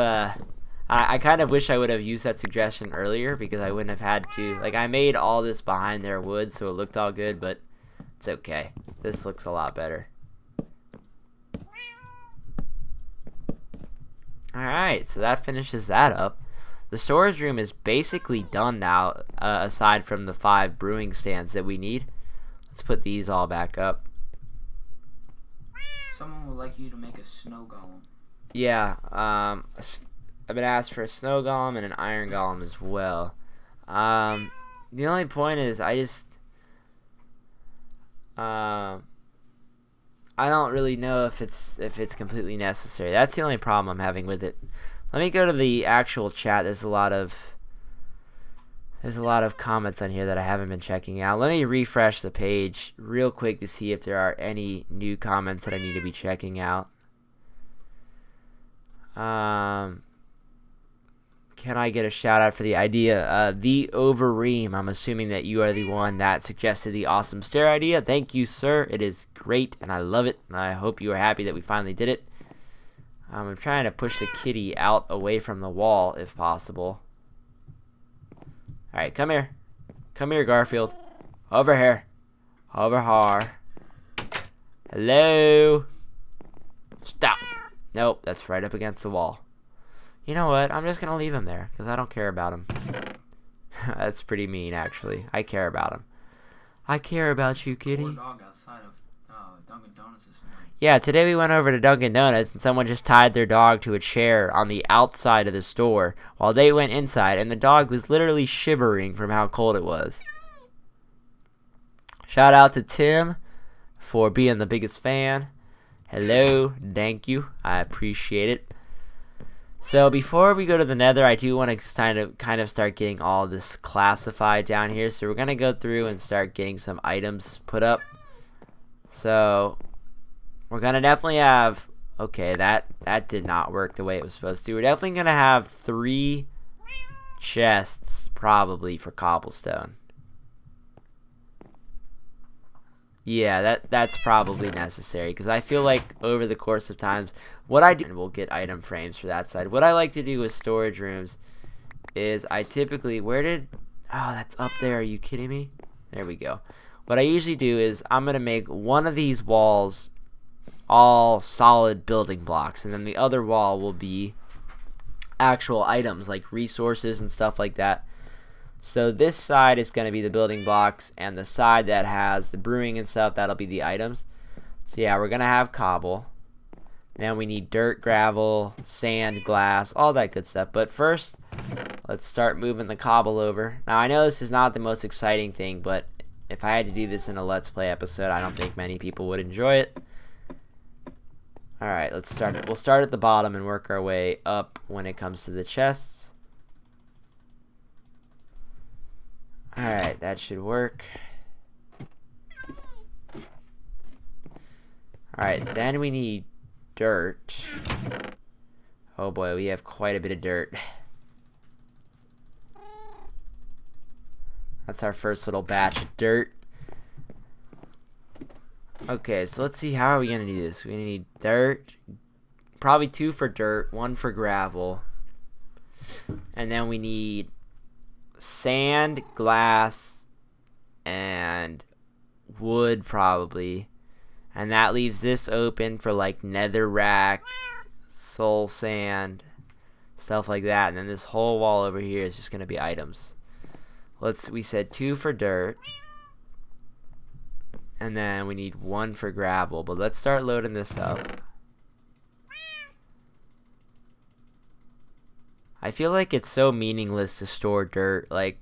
I kind of wish I would have used that suggestion earlier, because I wouldn't have had to. Like, I made all this behind their wood, so it looked all good, but it's okay. This looks a lot better. Alright, so that finishes that up. The storage room is basically done now, aside from the 5 brewing stands that we need. Let's put these all back up. Someone would like you to make a snow golem. Yeah, I've been asked for a snow golem and an iron golem as well. The only point is I don't really know if it's completely necessary. That's the only problem I'm having with it. Let me go to the actual chat. There's a lot of comments on here that I haven't been checking out. Let me refresh the page real quick to see if there are any new comments that I need to be checking out. Can I get a shout out for the idea? The Overeem. I'm assuming that you are the one that suggested the awesome stair idea. Thank you, sir. It is great, and I love it. And I hope you are happy that we finally did it. I'm trying to push the kitty out away from the wall, if possible. Alright, come here. Come here, Garfield. Over here. Over here. Hello. Stop. Nope, that's right up against the wall. You know what? I'm just going to leave him there because I don't care about him. That's pretty mean, actually. I care about him. I care about you, kitty. Poor dog outside of Dunkin' Donuts this morning. Yeah, today we went over to Dunkin' Donuts and someone just tied their dog to a chair on the outside of the store while they went inside, and the dog was literally shivering from how cold it was. Shout out to Tim for being the biggest fan. Hello, thank you. I appreciate it. So before we go to the Nether, I do want to kind of start getting all this classified down here. So we're going to go through and start getting some items put up. So we're going to definitely have... Okay, that did not work the way it was supposed to. We're definitely going to have 3 chests probably for cobblestone. Yeah, that's probably necessary because I feel like over the course of times, what I do, and we'll get item frames for that side. What I like to do with storage rooms is I typically, oh, that's up there. Are you kidding me? There we go. What I usually do is I'm going to make one of these walls all solid building blocks, and then the other wall will be actual items like resources and stuff like that. So this side is going to be the building blocks, and the side that has the brewing and stuff, that'll be the items. So yeah, we're going to have cobble. Now we need dirt, gravel, sand, glass, all that good stuff. But first, let's start moving the cobble over. Now I know this is not the most exciting thing, but if I had to do this in a Let's Play episode, I don't think many people would enjoy it. Alright, let's start. We'll start at the bottom and work our way up when it comes to the chests. Alright, that should work. Alright, then we need dirt. Oh boy, we have quite a bit of dirt. That's our first little batch of dirt. Okay, so let's see, how are we going to do this? We're going to need dirt. Probably 2 for dirt, 1 for gravel. And then we need sand, glass, and wood probably. And that leaves this open for like netherrack, soul sand, stuff like that. And then this whole wall over here is just going to be items. We said 2 for dirt. And then we need 1 for gravel. But let's start loading this up. I feel like it's so meaningless to store dirt. Like,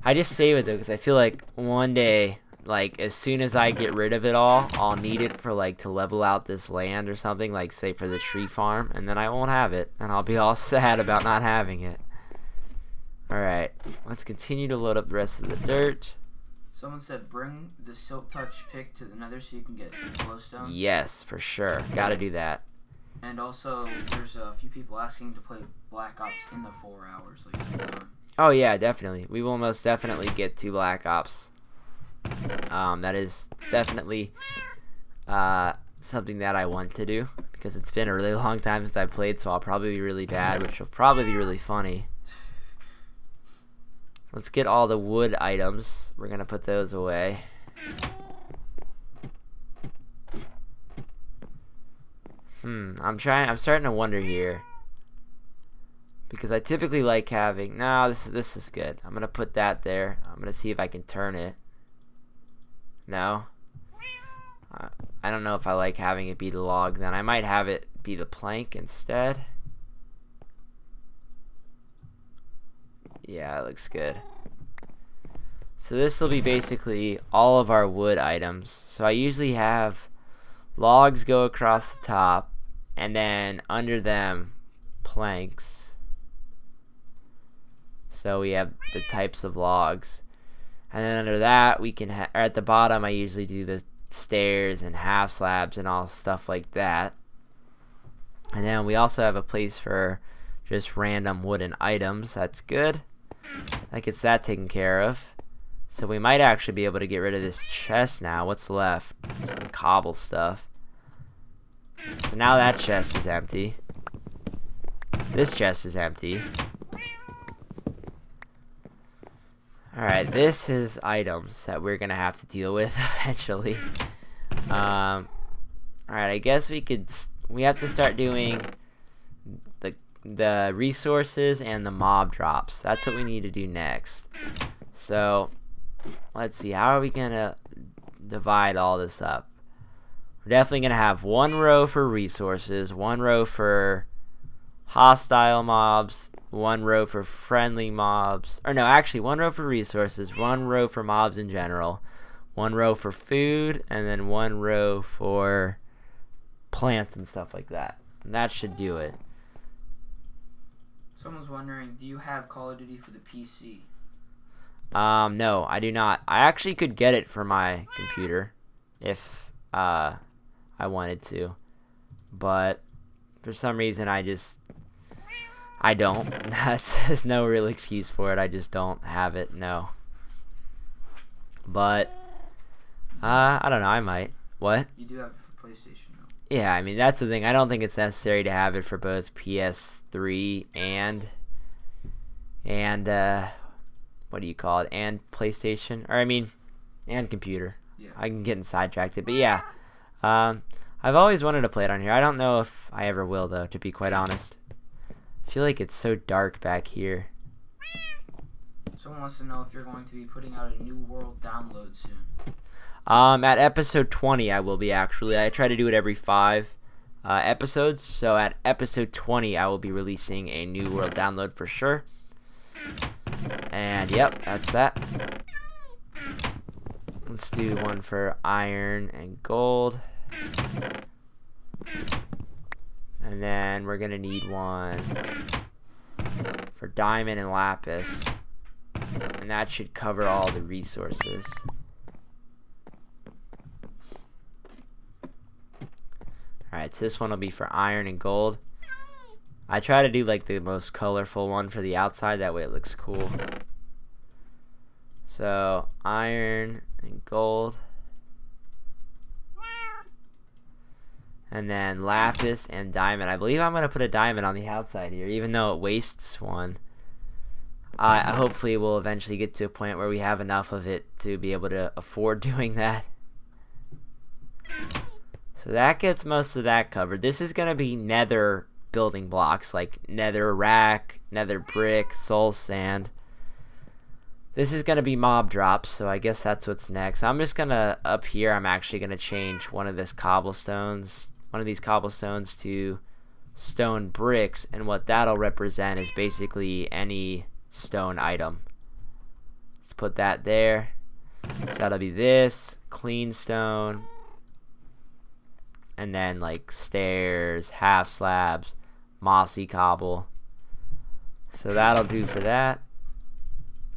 I just save it though because I feel like one day, like as soon as I get rid of it all, I'll need it for like to level out this land or something, like say for the tree farm, and then I won't have it and I'll be all sad about not having it. Alright, let's continue to load up the rest of the dirt. Someone said bring the Silk Touch pick to the Nether so you can get glowstone. Yes, for sure. Gotta do that. And also, there's a few people asking to play Black Ops in the 4 hours. Oh yeah, definitely. We will most definitely get to Black Ops. That is definitely something that I want to do because it's been a really long time since I've played, so I'll probably be really bad, which will probably be really funny. Let's get all the wood items. We're gonna put those away. I'm starting to wonder here. Because I typically like having... No, this is good. I'm going to put that there. I'm going to see if I can turn it. No? I don't know if I like having it be the log then. I might have it be the plank instead. Yeah, it looks good. So this will be basically all of our wood items. So I usually have logs go across the top, and then under them planks. So we have the types of logs, and then under that we can or at the bottom I usually do the stairs and half slabs and all stuff like that. And then we also have a place for just random wooden items. That's good. That gets that taken care of. So we might actually be able to get rid of this chest now. What's left? Some cobble stuff. So now that chest is empty. This chest is empty. Alright, this is items that we're gonna have to deal with eventually. Alright, I guess we have to start doing the resources and the mob drops. That's what we need to do next. So let's see, how are we gonna divide all this up? We're definitely gonna have one row for resources, one row for hostile mobs, one row for friendly mobs, or no, actually one row for resources, one row for mobs in general, one row for food, and then one row for plants and stuff like that. And that should do it. Someone's wondering, do you have Call of Duty for the PC? No, I do not. I actually could get it for my computer if I wanted to, but for some reason I don't. There's no real excuse for it. I just don't have it. No. But I don't know. I might. What? You do have it for PlayStation, though. Yeah, I mean that's the thing. I don't think it's necessary to have it for both PS3 and what do you call it? And PlayStation, or I mean, and computer. Yeah. I can get sidetracked, but yeah. I've always wanted to play it on here. I don't know if I ever will, though, to be quite honest. I feel like it's so dark back here. Someone wants to know if you're going to be putting out a New World download soon. At episode 20, I will be actually. I try to do it every 5 episodes. So at episode 20, I will be releasing a New World download for sure. And yep, that's that. Let's do one for iron and gold. And then we're gonna need one for diamond and lapis. And that should cover all the resources. Alright, so this one will be for iron and gold. I try to do like the most colorful one for the outside, that way it looks cool. So, iron and gold. And then lapis and diamond. I believe I'm going to put a diamond on the outside here, even though it wastes one. Hopefully we'll eventually get to a point where we have enough of it to be able to afford doing that. So that gets most of that covered. This is going to be nether building blocks, like nether rack, nether brick, soul sand. This is going to be mob drops, so I guess that's what's next. I'm just going to, up here, I'm actually going to change one of these cobblestones to stone bricks, and what that'll represent is basically any stone item. Let's put that there. So that'll be this, clean stone, and then like stairs, half slabs, mossy cobble. So that'll do for that.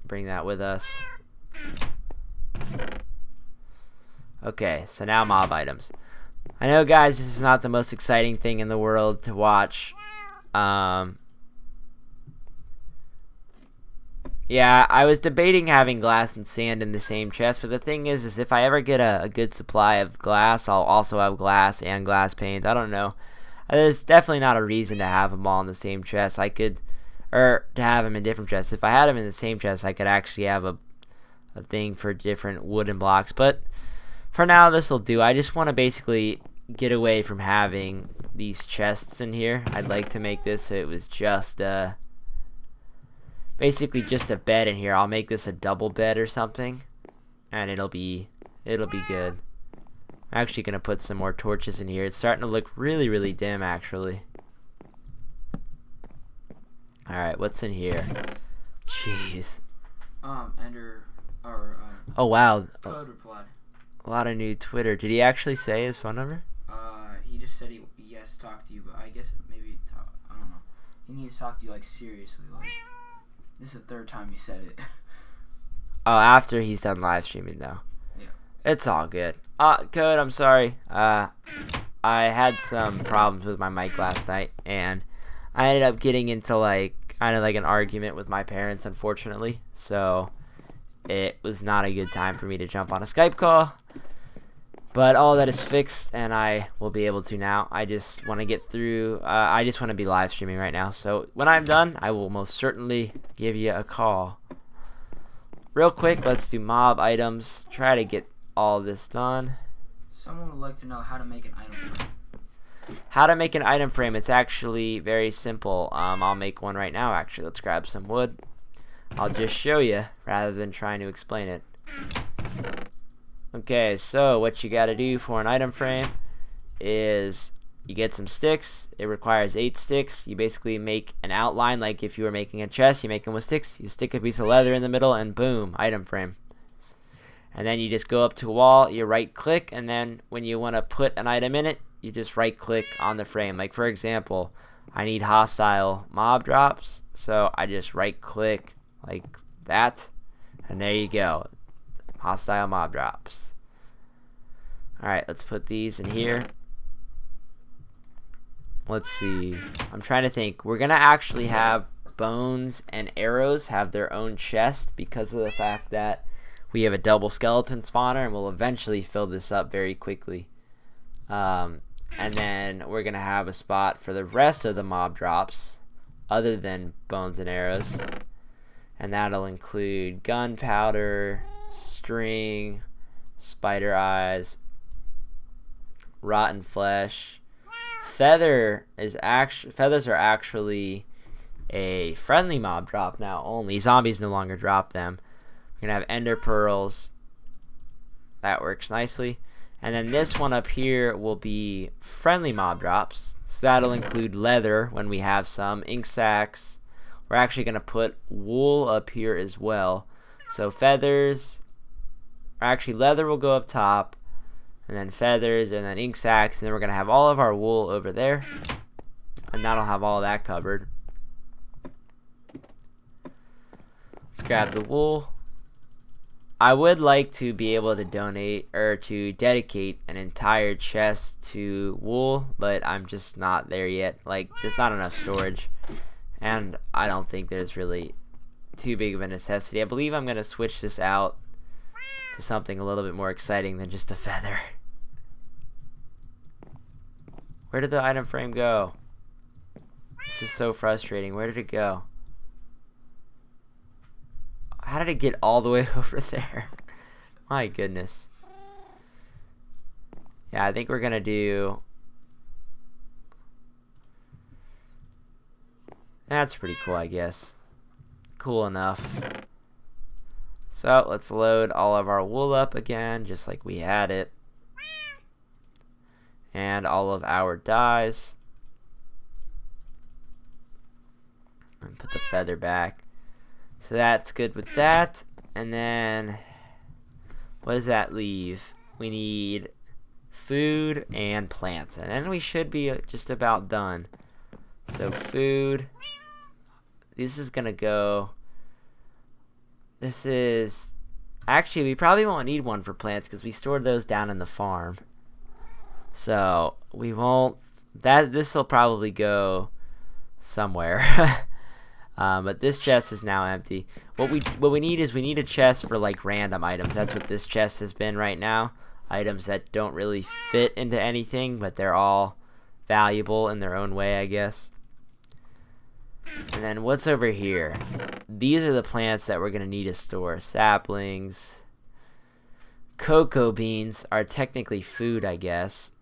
Bring that with us. Okay, so now mob items. I know, guys, this is not the most exciting thing in the world to watch. Yeah, I was debating having glass and sand in the same chest, but the thing is if I ever get a good supply of glass, I'll also have glass and glass paint. I don't know. There's definitely not a reason to have them all in the same chest. Or to have them in different chests. If I had them in the same chest, I could actually have a thing for different wooden blocks. But for now, this will do. I just want to basically get away from having these chests in here. I'd like to make this so it was just basically just a bed in here. I'll make this a double bed or something, and it'll be good. I'm actually gonna put some more torches in here. It's starting to look really, really dim, actually. Alright, what's in here? Jeez. Oh, wow. Code replied. A lot of new Twitter. Did he actually say his phone number? He just said yes, talk to you, but I guess maybe I don't know. He needs to talk to you, like, seriously. Like, this is the third time he said it. Oh, after he's done live streaming, though. Yeah. It's all good. Code, I'm sorry. I had some problems with my mic last night, and I ended up getting into like kind of like an argument with my parents, unfortunately. So it was not a good time for me to jump on a Skype call. But all that is fixed, and I will be able to now. I just want to get through. I just want to be live streaming right now. So when I'm done, I will most certainly give you a call. Real quick, let's do mob items. Try to get all this done. Someone would like to know how to make an item frame. How to make an item frame. It's actually very simple. I'll make one right now, actually. Let's grab some wood. I'll just show you rather than trying to explain it. Okay, so what you got to do for an item frame is you get some sticks. It requires 8 sticks. You basically make an outline like if you were making a chest. You make them with sticks. You stick a piece of leather in the middle and boom, item frame. And then you just go up to a wall, you right click, and then when you want to put an item in it, you just right click on the frame. Like for example, I need hostile mob drops, so I just right click like that, and there you go. Hostile mob drops. Alright, let's put these in here. Let's see. I'm trying to think. We're going to actually have bones and arrows have their own chest because of the fact that we have a double skeleton spawner, and we'll eventually fill this up very quickly. And then we're going to have a spot for the rest of the mob drops other than bones and arrows. And that'll include gunpowder, string, spider eyes, rotten flesh. Feathers are actually a friendly mob drop now only. Zombies no longer drop them. We're gonna have ender pearls. That works nicely. And then this one up here will be friendly mob drops. So that'll include leather when we have some, ink sacs. We're actually gonna put wool up here as well. So feathers, or actually leather will go up top, and then feathers, and then ink sacs, and then we're gonna have all of our wool over there, and that'll have all that covered. Let's grab the wool. I would like to be able to donate or to dedicate an entire chest to wool, but I'm just not there yet. Like, there's not enough storage, and I don't think there's really too big of a necessity. I believe I'm gonna switch this out to something a little bit more exciting than just a feather. Where did the item frame go? This is so frustrating. Where did it go? How did it get all the way over there? My goodness. Yeah, I think we're gonna do... That's pretty cool, I guess. Cool enough. So let's load all of our wool up again, just like we had it. And all of our dyes. And put the feather back. So that's good with that. And then, what does that leave? We need food and plants. And then we should be just about done. So food. This is going to go... This is... Actually, we probably won't need one for plants because we stored those down in the farm. So, we won't... This will probably go somewhere. But this chest is now empty. What we need is we need a chest for like random items. That's what this chest has been right now. Items that don't really fit into anything, but they're all valuable in their own way, I guess. And then what's over here? These are the plants that we're gonna need to store. Saplings. Cocoa beans are technically food, I guess.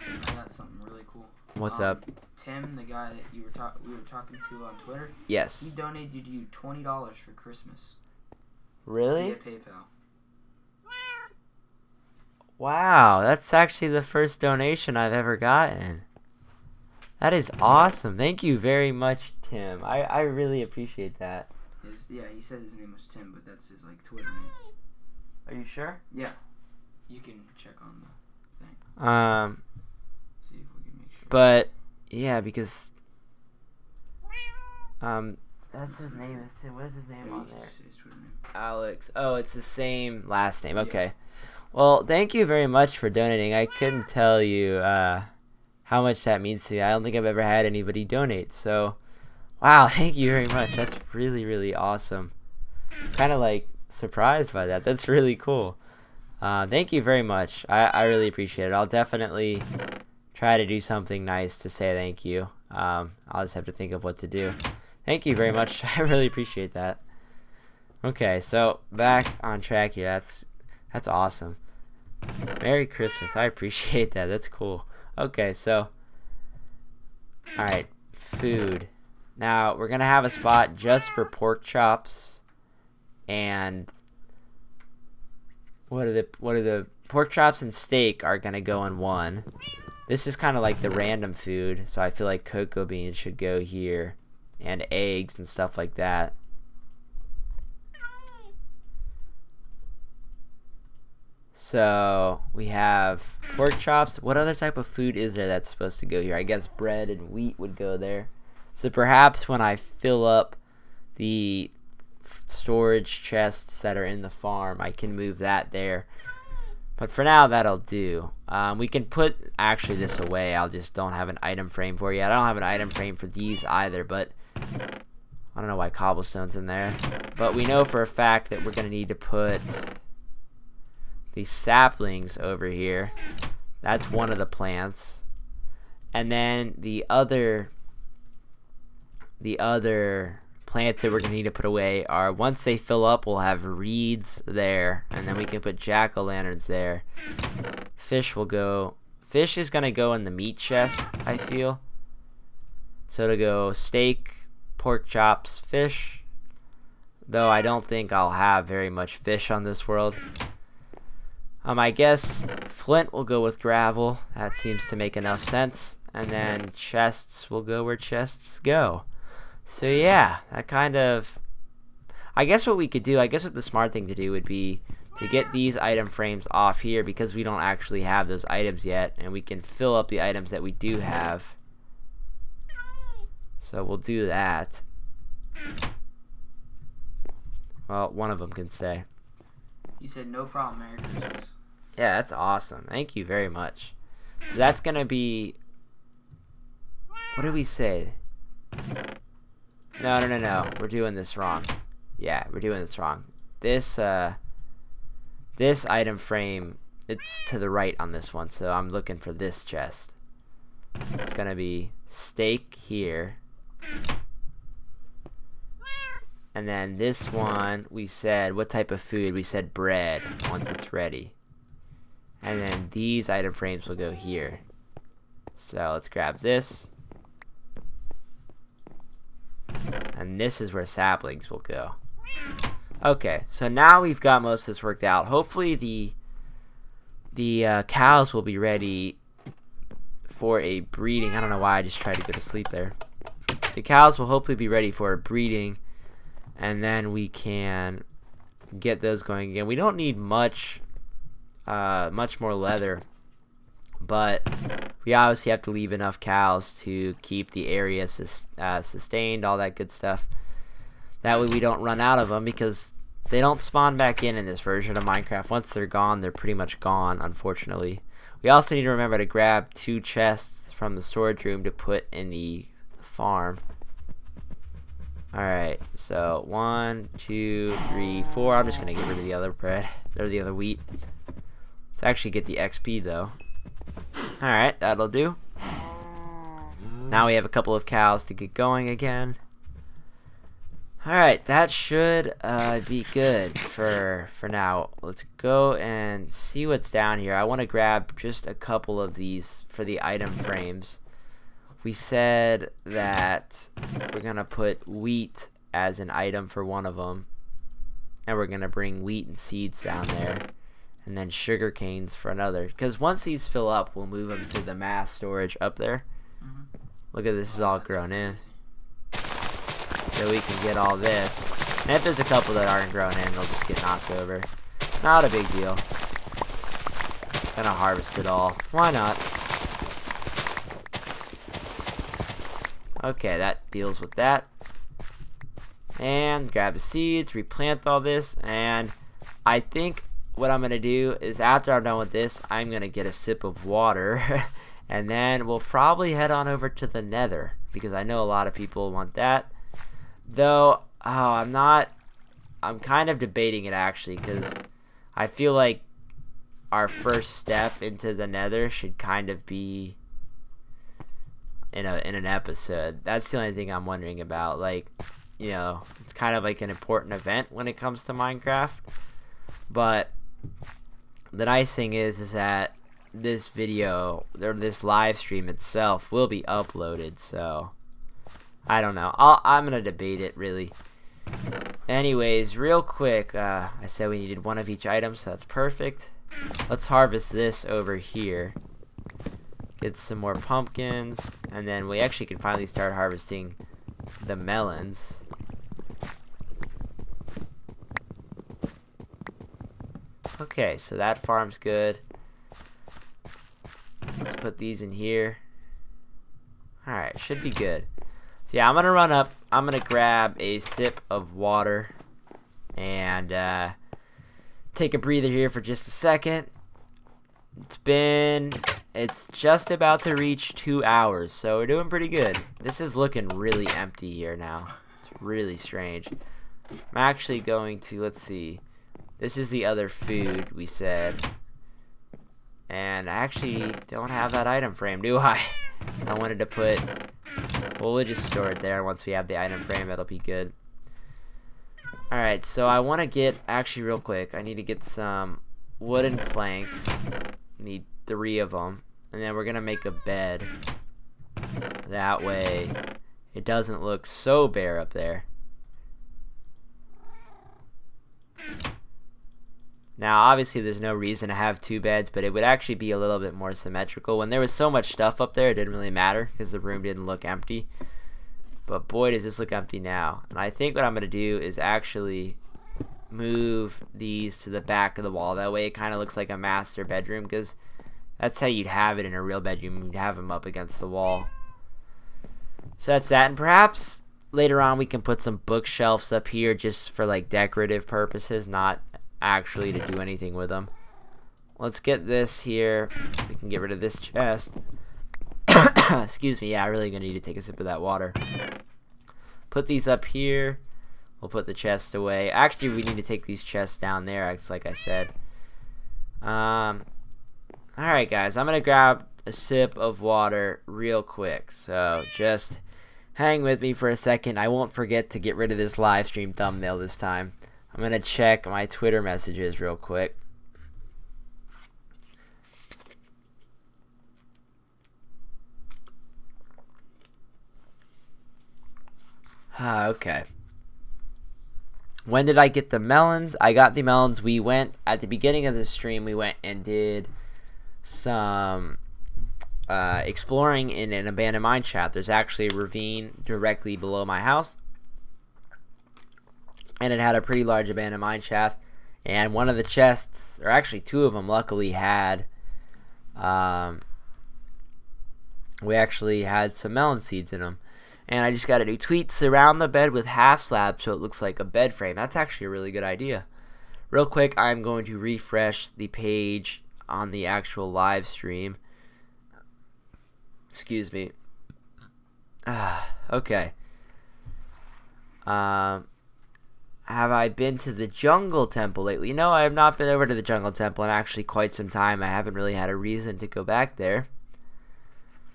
I got something really cool. What's up? Tim, the guy that we were talking to on Twitter. Yes. He donated you $20 for Christmas. Really? Via PayPal. Wow, that's actually the first donation I've ever gotten. That is awesome. Thank you very much, Tim. I really appreciate that. Yeah, he said his name was Tim, but that's his like Twitter name. Are you sure? Yeah. You can check on the thing. See if we can make sure. But yeah, because that's his name is Tim. What is his name on there? Say his Twitter name. Alex. Oh, it's the same last name. Okay. Yeah. Well, thank you very much for donating. I couldn't tell you how much that means to me. I don't think I've ever had anybody donate. So, wow, thank you very much. That's really, really awesome. Kind of like surprised by that. That's really cool. Thank you very much. I really appreciate it. I'll definitely try to do something nice to say thank you. I'll just have to think of what to do. Thank you very much. I really appreciate that. Okay, so back on track here. That's awesome. Merry Christmas. I appreciate that. That's cool. Okay, so alright, food. Now we're gonna have a spot just for pork chops and what are the pork chops and steak are gonna go in one. This is kind of like the random food, so I feel like cocoa beans should go here and eggs and stuff like that. So we have pork chops. What other type of food is there that's supposed to go here? I guess bread and wheat would go there. So perhaps when I fill up the storage chests that are in the farm, I can move that there. But for now, that'll do. We can put actually this away. I just don't have an item frame for you. I don't have an item frame for these either, but I don't know why cobblestone's in there. But we know for a fact that we're going to need to put these saplings over here. That's one of the plants. And then the other plants that we're going to need to put away are, once they fill up, we'll have reeds there, and then we can put jack-o'-lanterns there. Fish is going to go in the meat chest, I feel. So to go steak, pork chops, fish, though I don't think I'll have very much fish on this world. I guess flint will go with gravel. That seems to make enough sense. And then chests will go where chests go. So yeah, that kind of... I guess what we could do, I guess what the smart thing to do would be to get these item frames off here, because we don't actually have those items yet, and we can fill up the items that we do have. So we'll do that. Well, one of them can say. You said no problem, Merry Christmas. Yeah, that's awesome. Thank you very much. So that's going to be... What did we say? No. We're doing this wrong. Yeah, we're doing this wrong. This item frame, it's to the right on this one, so I'm looking for this chest. It's going to be steak here. And then this one, we said, what type of food? We said bread, once it's ready. And then these item frames will go here. So let's grab this. And this is where saplings will go. Okay, so now we've got most of this worked out. Hopefully the cows will be ready for a breeding. I don't know why I just tried to go to sleep there. The cows will hopefully be ready for a breeding, and then we can get those going again. We don't need much more leather, but we obviously have to leave enough cows to keep the area sustained, all that good stuff. That way we don't run out of them, because they don't spawn back in this version of Minecraft. Once they're gone, they're pretty much gone, unfortunately. We also need to remember to grab 2 chests from the storage room to put in the farm. Alright, so 1, 2, 3, 4. I'm just going to get rid of the other bread, or the other wheat. Let's actually get the XP, though. Alright, that'll do. Now we have a couple of cows to get going again. Alright, that should be good for now. Let's go and see what's down here. I want to grab just a couple of these for the item frames. We said that we're going to put wheat as an item for one of them. And we're going to bring wheat and seeds down there. And then sugar canes for another. Because once these fill up, we'll move them to the mass storage up there. Look at this, is all grown in. So we can get all this. And if there's a couple that aren't grown in, they'll just get knocked over. Not a big deal. Gonna harvest it all. Why not? Okay, that deals with that. And grab the seeds, replant all this, and I think what I'm gonna do is after I'm done with this, I'm gonna get a sip of water, and then we'll probably head on over to the Nether because I know a lot of people want that. Though, I'm kind of debating it actually because I feel like our first step into the Nether should kind of be in an episode. That's the only thing I'm wondering about. Like, you know, it's kind of like an important event when it comes to Minecraft. But the nice thing is that this video or this live stream itself will be uploaded. So I don't know. I'm gonna debate it really. Anyways, real quick, I said we needed one of each item, so that's perfect. Let's harvest this over here. Get some more pumpkins, and then we actually can finally start harvesting the melons. Okay, so that farm's good. Let's put these in here. Alright, should be good. So yeah, I'm gonna run up. I'm gonna grab a sip of water and take a breather here for just a second. It's just about to reach 2 hours, so we're doing pretty good. This is looking really empty here now. It's really strange. I'm actually going to, let's see. This is the other food we said. And I actually don't have that item frame, do I? I wanted to put, well, we'll just store it there. Once we have the item frame, it'll be good. Alright, so I want to get, actually real quick, I need to get some wooden planks. Need 3 of them. And then we're going to make a bed. That way, it doesn't look so bare up there. Now, obviously, there's no reason to have 2 beds, but it would actually be a little bit more symmetrical. When there was so much stuff up there, it didn't really matter because the room didn't look empty. But boy, does this look empty now. And I think what I'm going to do is actually move these to the back of the wall. That way it kind of looks like a master bedroom because that's how you'd have it in a real bedroom. You'd have them up against the wall. So that's that. And perhaps later on we can put some bookshelves up here just for like decorative purposes, not actually to do anything with them. Let's get this here. We can get rid of this chest. Excuse me. Yeah, I'm really going to need to take a sip of that water. Put these up here. We'll put the chest away. Actually, we need to take these chests down there, like I said. Alright, guys. I'm going to grab a sip of water real quick. So, just hang with me for a second. I won't forget to get rid of this live stream thumbnail this time. I'm going to check my Twitter messages real quick. Okay. When did I get the melons? I got the melons. We went, at the beginning of the stream, we went and did some exploring in an abandoned mine shaft. There's actually a ravine directly below my house. And it had a pretty large abandoned mine shaft. And one of the chests, or actually 2 of them, luckily had, we actually had some melon seeds in them. And I just got to do tweets surround the bed with half slabs so it looks like a bed frame. That's actually a really good idea. Real quick, I'm going to refresh the page on the actual live stream. Excuse me. Okay. Have I been to the jungle temple lately? No, I have not been over to the jungle temple in actually quite some time. I haven't really had a reason to go back there.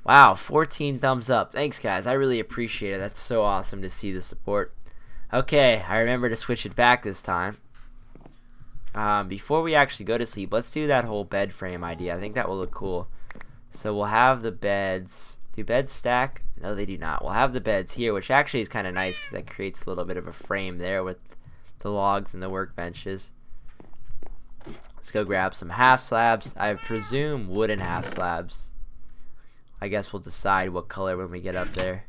Wow, 14 thumbs up. Thanks, guys. I really appreciate it. That's so awesome to see the support. Okay, I remember to switch it back this time. Before we actually go to sleep, let's do that whole bed frame idea. I think that will look cool. So we'll have the beds. Do beds stack? No, they do not. We'll have the beds here, which actually is kind of nice because that creates a little bit of a frame there with the logs and the workbenches. Let's go grab some half slabs. I presume wooden half slabs. I guess we'll decide what color when we get up there.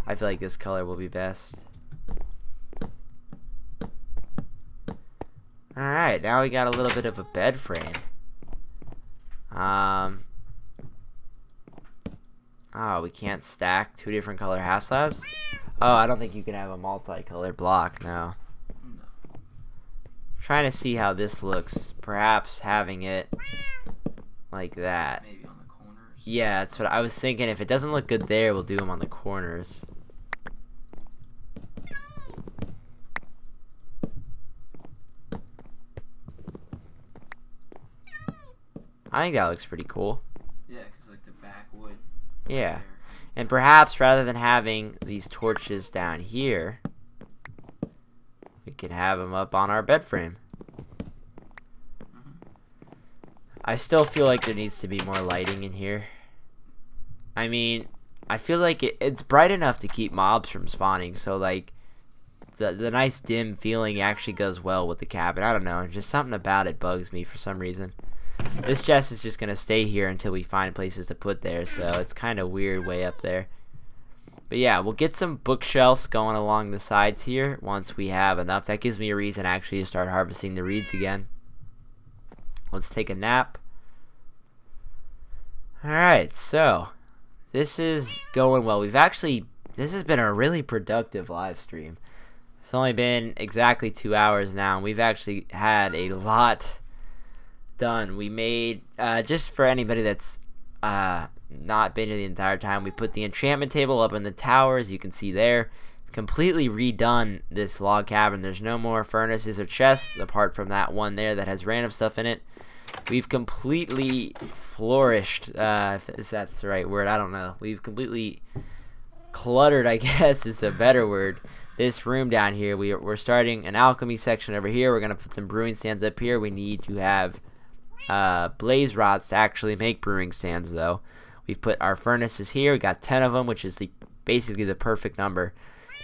I feel like this color will be best. Alright, now we got a little bit of a bed frame. Oh, we can't stack 2 different color half slabs? Oh, I don't think you can have a multicolor block now. No. Trying to see how this looks. Perhaps having it like that. Maybe on the corners. Yeah, that's what I was thinking. If it doesn't look good there, we'll do them on the corners. I think that looks pretty cool. Yeah, because like the backwood. Yeah. There. And perhaps rather than having these torches down here, we could have them up on our bed frame. I still feel like there needs to be more lighting in here. I mean, I feel like it's bright enough to keep mobs from spawning, so like the nice dim feeling actually goes well with the cabin. I don't know, just something about it bugs me for some reason. This chest is just gonna stay here until we find places to put there, so it's kind of weird way up there. But yeah, we'll get some bookshelves going along the sides here once we have enough. That gives me a reason actually to start harvesting the reeds again. Let's take a nap. Alright, so this is going well. This has been a really productive live stream. It's only been exactly 2 hours now, and we've actually had a lot done. We made, just for anybody that's not been here the entire time, we put the enchantment table up in the tower, as you can see there. Completely redone this log cabin. There's no more furnaces or chests apart from that one there that has random stuff in it. We've completely flourished, if that's the right word, I don't know. We've completely cluttered, I guess is a better word, this room down here. We're starting an alchemy section over here. We're going to put some brewing stands up here. We need to have blaze rods to actually make brewing stands, though. We've put our furnaces here. We got 10 of them, which is basically the perfect number.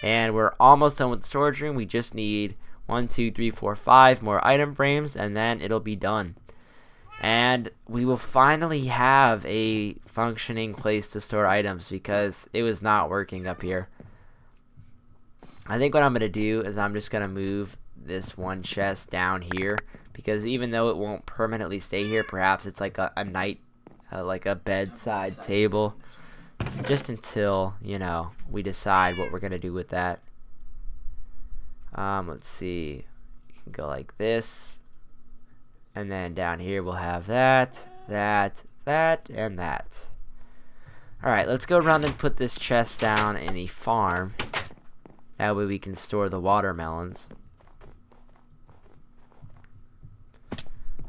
And we're almost done with the storage room. We just need 1, 2, 3, 4, 5 more item frames, and then it'll be done. And we will finally have a functioning place to store items because it was not working up here. I think what I'm going to do is I'm just going to move this one chest down here, because even though it won't permanently stay here, perhaps it's like a night, like a bedside table, just until, you know, we decide what we're going to do with that. Let's see. You can go like this. And then down here we'll have that, that, and that. Alright, let's go around and put this chest down in the farm. That way we can store the watermelons.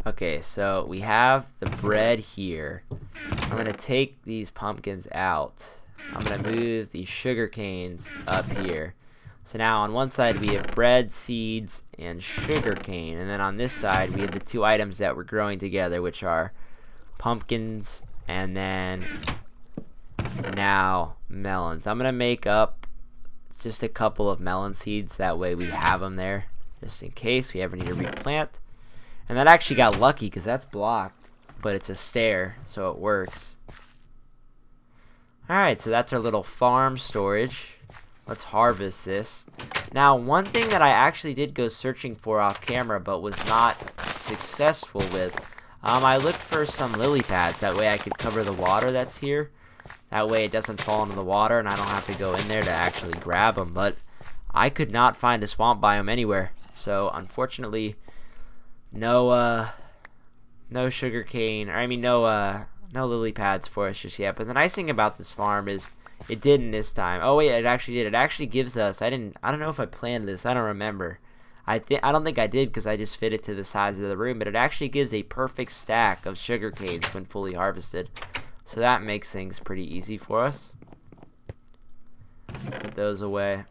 Okay, so we have the bread here. I'm going to take these pumpkins out. I'm going to move these sugar canes up here. So now on one side we have bread, seeds, and sugar cane. And then on this side we have the two items that we're growing together, which are pumpkins and then now melons. I'm going to make up just a couple of melon seeds. That way we have them there just in case we ever need to replant. And that actually got lucky because that's blocked, but it's a stair, so it works. Alright, so that's our little farm storage. Let's harvest this. Now, one thing that I actually did go searching for off camera, but was not successful with, I looked for some lily pads. That way I could cover the water that's here. That way it doesn't fall into the water, and I don't have to go in there to actually grab them. But I could not find a swamp biome anywhere. So, unfortunately, no sugar cane, or I mean, no lily pads for us just yet. But the nice thing about this farm is it didn't this time. Oh wait, it actually did. It actually gives us, I don't know if I planned this. I don't remember. I don't think I did because I just fit it to the size of the room, but it actually gives a perfect stack of sugar canes when fully harvested. So that makes things pretty easy for us. Put those away.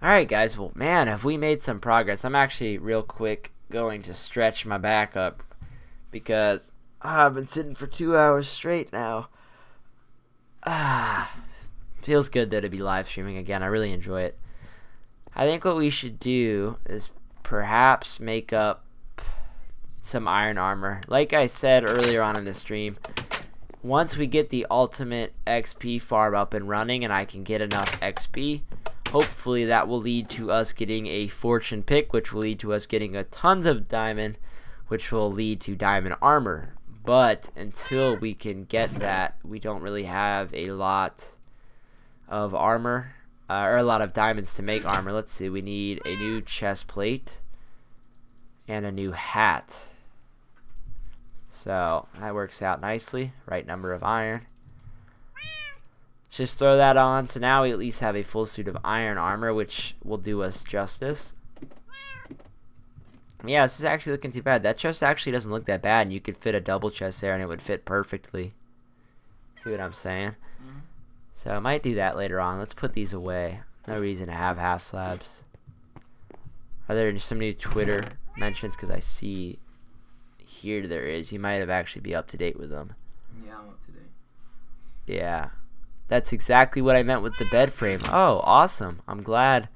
Alright guys, well man, have we made some progress. I'm actually real quick going to stretch my back up because I've been sitting for 2 hours straight now. Feels good though to be live streaming again. I really enjoy it. I think what we should do is perhaps make up some iron armor. Like I said earlier on in the stream, once we get the ultimate XP farm up and running and I can get enough XP, hopefully that will lead to us getting a fortune pick, which will lead to us getting a tons of diamond, which will lead to diamond armor. But until we can get that, we don't really have a lot of armor. or a lot of diamonds to make armor. Let's see, we need a new chest plate and a new hat. So that works out nicely. Right number of iron. Just throw that on. So now we at least have a full suit of iron armor, which will do us justice. Yeah, this is actually looking too bad. That chest actually doesn't look that bad, and you could fit a double chest there, and it would fit perfectly. See what I'm saying? Mm-hmm. So I might do that later on. Let's put these away. No reason to have half slabs. Are there some new Twitter mentions? Because I see here there is. You might have actually be up to date with them. Yeah, I'm up to date. Yeah. That's exactly what I meant with the bed frame. Oh, awesome. I'm glad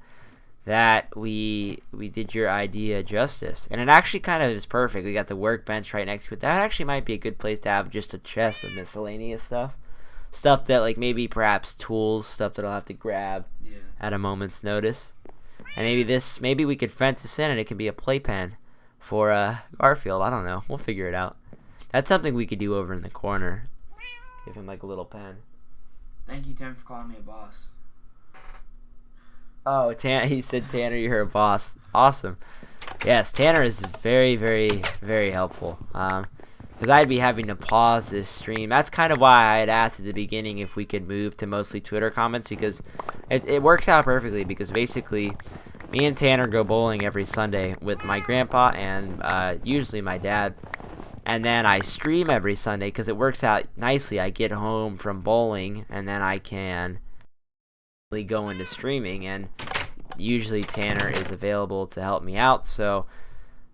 that we did your idea justice. And it actually kind of is perfect. We got the workbench right next to it. That actually might be a good place to have just a chest of miscellaneous stuff. Stuff that, like, maybe perhaps tools, stuff that I'll have to grab at a moment's notice. And maybe we could fence this in and it can be a playpen for Garfield. I don't know. We'll figure it out. That's something we could do over in the corner. Give him like a little pen. Thank you, Tim, for calling me a boss. Oh, he said, Tanner, you're a boss. Awesome. Yes, Tanner is very, very, very helpful. Because I'd be having to pause this stream. That's kind of why I had asked at the beginning if we could move to mostly Twitter comments, because it works out perfectly. Because basically, me and Tanner go bowling every Sunday with my grandpa and usually my dad. And then I stream every Sunday because it works out nicely. I get home from bowling and then I can go into streaming. And usually Tanner is available to help me out. So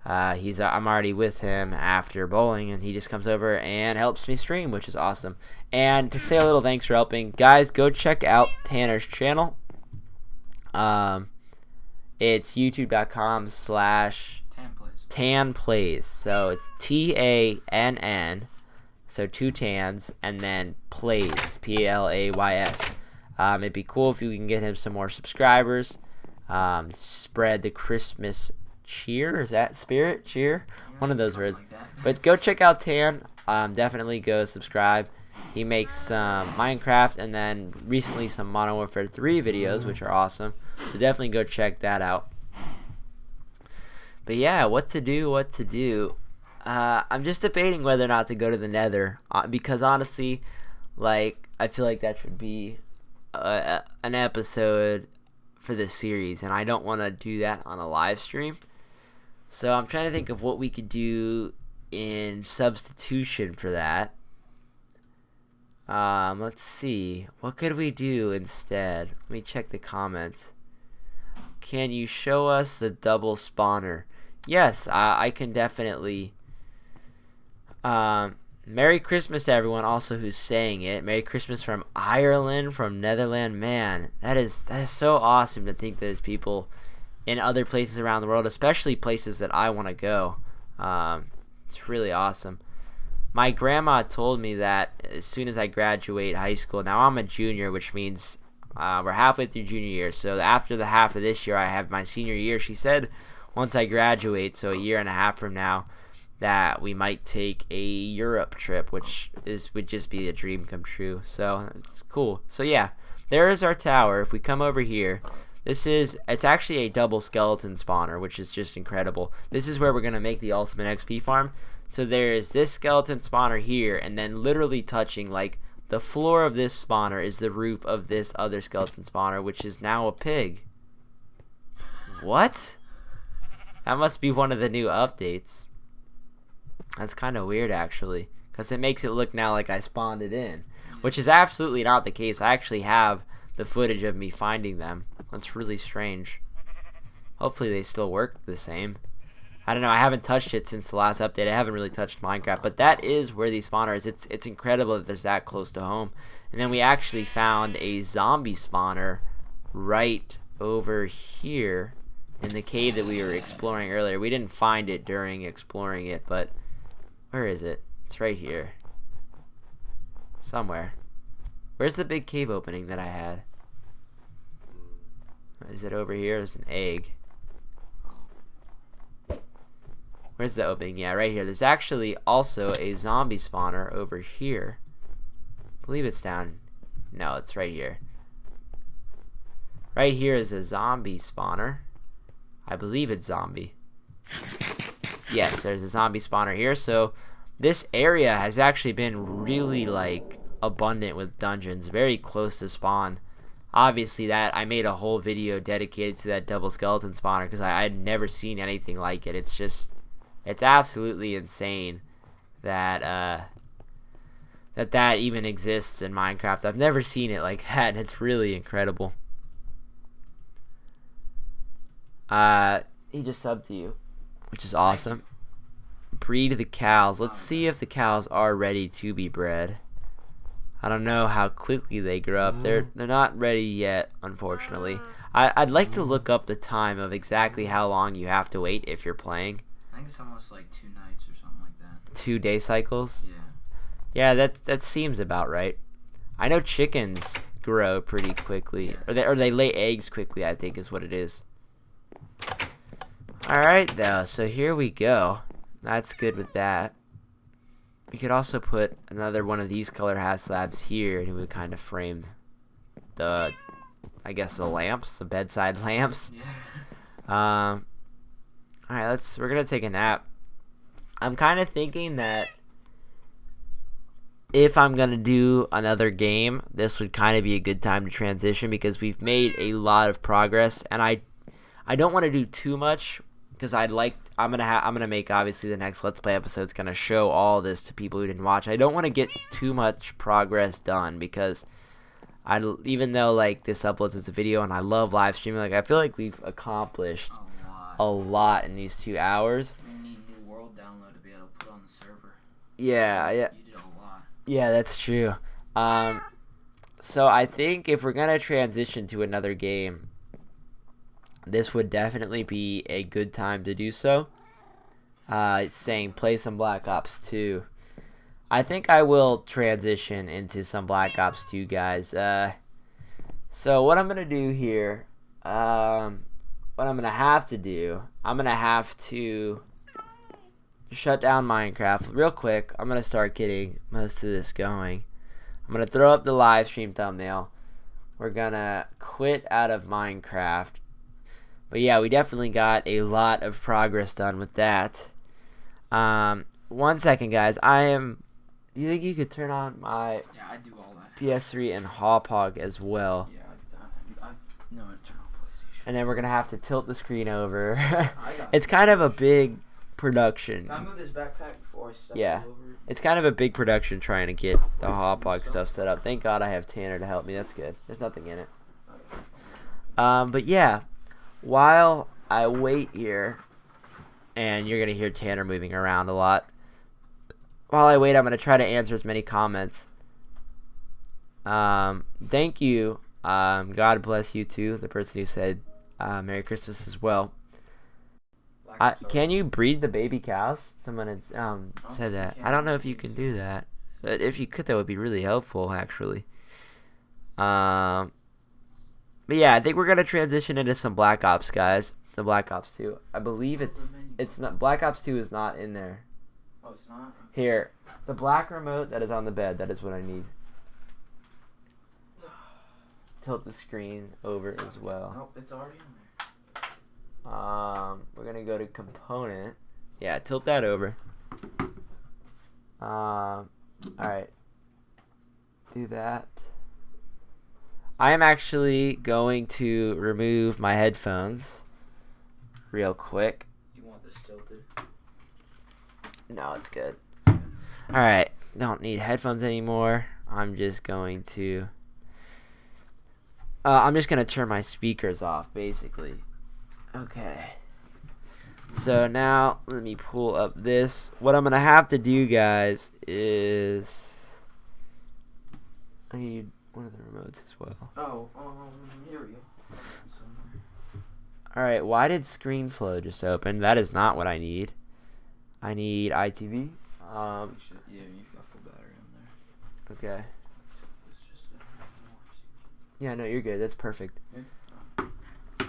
I'm already with him after bowling, and he just comes over and helps me stream, which is awesome. And to say a little thanks for helping, guys, go check out Tanner's channel. It's youtube.com/TanPlays. So it's TANN, so 2 tans, and then plays, PLAYS. It'd be cool if you can get him some more subscribers. Spread the Christmas cheer. Is that spirit? Cheer? One of those words. Like but go check out Tan. Definitely go subscribe. He makes Minecraft and then recently some Modern Warfare 3 videos, which are awesome. So definitely go check that out. But yeah, what to do? I'm just debating whether or not to go to the Nether, because honestly, like, I feel like that should be an episode for this series, and I don't want to do that on a live stream. So I'm trying to think of what we could do in substitution for that. Let's see. What could we do instead? Let me check the comments. Can you show us the double spawner? Yes, I can definitely. Merry Christmas to everyone also who's saying it. Merry Christmas from Ireland, from Netherlands. Man, that is so awesome to think there's people in other places around the world, especially places that I want to go. It's really awesome. My grandma told me that as soon as I graduate high school, now I'm a junior, which means we're halfway through junior year. So after the half of this year, I have my senior year. She said once I graduate, so a year and a half from now, that we might take a Europe trip, which would just be a dream come true. So it's cool. So yeah, there is our tower. If we come over here, it's actually a double skeleton spawner, which is just incredible. This is where we're gonna make the ultimate XP farm. So there is this skeleton spawner here, and then literally touching, like, the floor of this spawner is the roof of this other skeleton spawner, which is now a pig. What? That must be one of the new updates. That's kind of weird, actually, because it makes it look now like I spawned it in, which is absolutely not the case. I actually have the footage of me finding them. That's really strange. Hopefully they still work the same. I don't know. I haven't touched it since the last update. I haven't really touched Minecraft, but that is where the spawner is. It's incredible that there's that close to home. And then we actually found a zombie spawner right over here in the cave that we were exploring earlier. We didn't find it during exploring it, but where is it? It's right here. Somewhere. Where's the big cave opening that I had? Is it over here? There's an egg. Where's the opening? Yeah, right here. There's actually also a zombie spawner over here. I believe it's down. No, it's right here. Right here is a zombie spawner. I believe it's zombie. Yes, there's a zombie spawner here. So this area has actually been really like abundant with dungeons, very close to spawn. Obviously, that I made a whole video dedicated to that double skeleton spawner because I had never seen anything like it. It's absolutely insane that that even exists in Minecraft. I've never seen it like that, and it's really incredible. He just subbed to you, which is awesome. Breed the cows. Let's see if the cows are ready to be bred. I don't know how quickly they grow up. They're not ready yet, unfortunately. I'd like to look up the time of exactly how long you have to wait if you're playing. I think it's almost like 2 nights or something like that. 2 day cycles? Yeah. Yeah, that seems about right. I know chickens grow pretty quickly, Yes. or they lay eggs quickly, I think is what it is. Alright though, so here we go. That's good with that. We could also put another one of these color hat slabs here, and it would kind of frame the, I guess, the lamps, the bedside lamps. Yeah. Alright, we're gonna take a nap. I'm kind of thinking that if I'm gonna do another game, this would kind of be a good time to transition because we've made a lot of progress, and I don't want to do too much because I'm gonna make obviously the next Let's Play episode is gonna show all this to people who didn't watch. I don't want to get too much progress done because even though like this uploads as a video and I love live streaming, like I feel like we've accomplished a lot in these 2 hours. We need new world download to be able to put on the server. Yeah. You did a lot. Yeah, that's true. So I think if we're gonna transition to another game, this would definitely be a good time to do so. It's saying play some Black Ops 2. I think I will transition into some Black Ops 2, guys. So what I'm gonna do here, what I'm gonna have to do, I'm gonna have to shut down Minecraft real quick. I'm gonna start getting most of this going. I'm gonna throw up the live stream thumbnail. We're gonna quit out of Minecraft. But yeah, we definitely got a lot of progress done with that. 1 second, guys. Do you think you could turn on my Yeah, I do all that. PS3 and Hauppauge as well? Yeah, I know how to turn on PlayStation. And then we're gonna have to tilt the screen over. It's kind of a big production. Can I move this backpack before I step Yeah. over? It's kind of a big production trying to get the Hauppauge stuff set up. Thank God I have Tanner to help me. That's good. There's nothing in it. But yeah, while I wait here, and you're gonna hear Tanner moving around a lot. While I wait, I'm gonna try to answer as many comments. Thank you. God bless you too. The person who said Merry Christmas as well. Can you breed the baby cows? Someone had said that. I don't know if you can do that, but if you could, that would be really helpful, actually. But yeah, I think we're gonna transition into some Black Ops, guys. Some Black Ops 2. I believe it's not. Black Ops 2 is not in there. Oh, it's not? Here, the black remote that is on the bed. That is what I need. Tilt the screen over as well. Nope, it's already in there. We're gonna go to component. Yeah, tilt that over. Alright. Do that. I am actually going to remove my headphones real quick. You want this tilted? No, it's good. Alright, don't need headphones anymore. I'm just going to turn my speakers off, basically. Okay. So now, let me pull up this. What I'm going to have to do, guys, is I need one of the remotes as well. Oh, here we go. Alright, why did ScreenFlow just open? That is not what I need. I need ITV. Yeah, you've got full battery on there. Okay. Yeah, no, you're good. That's perfect. Yeah.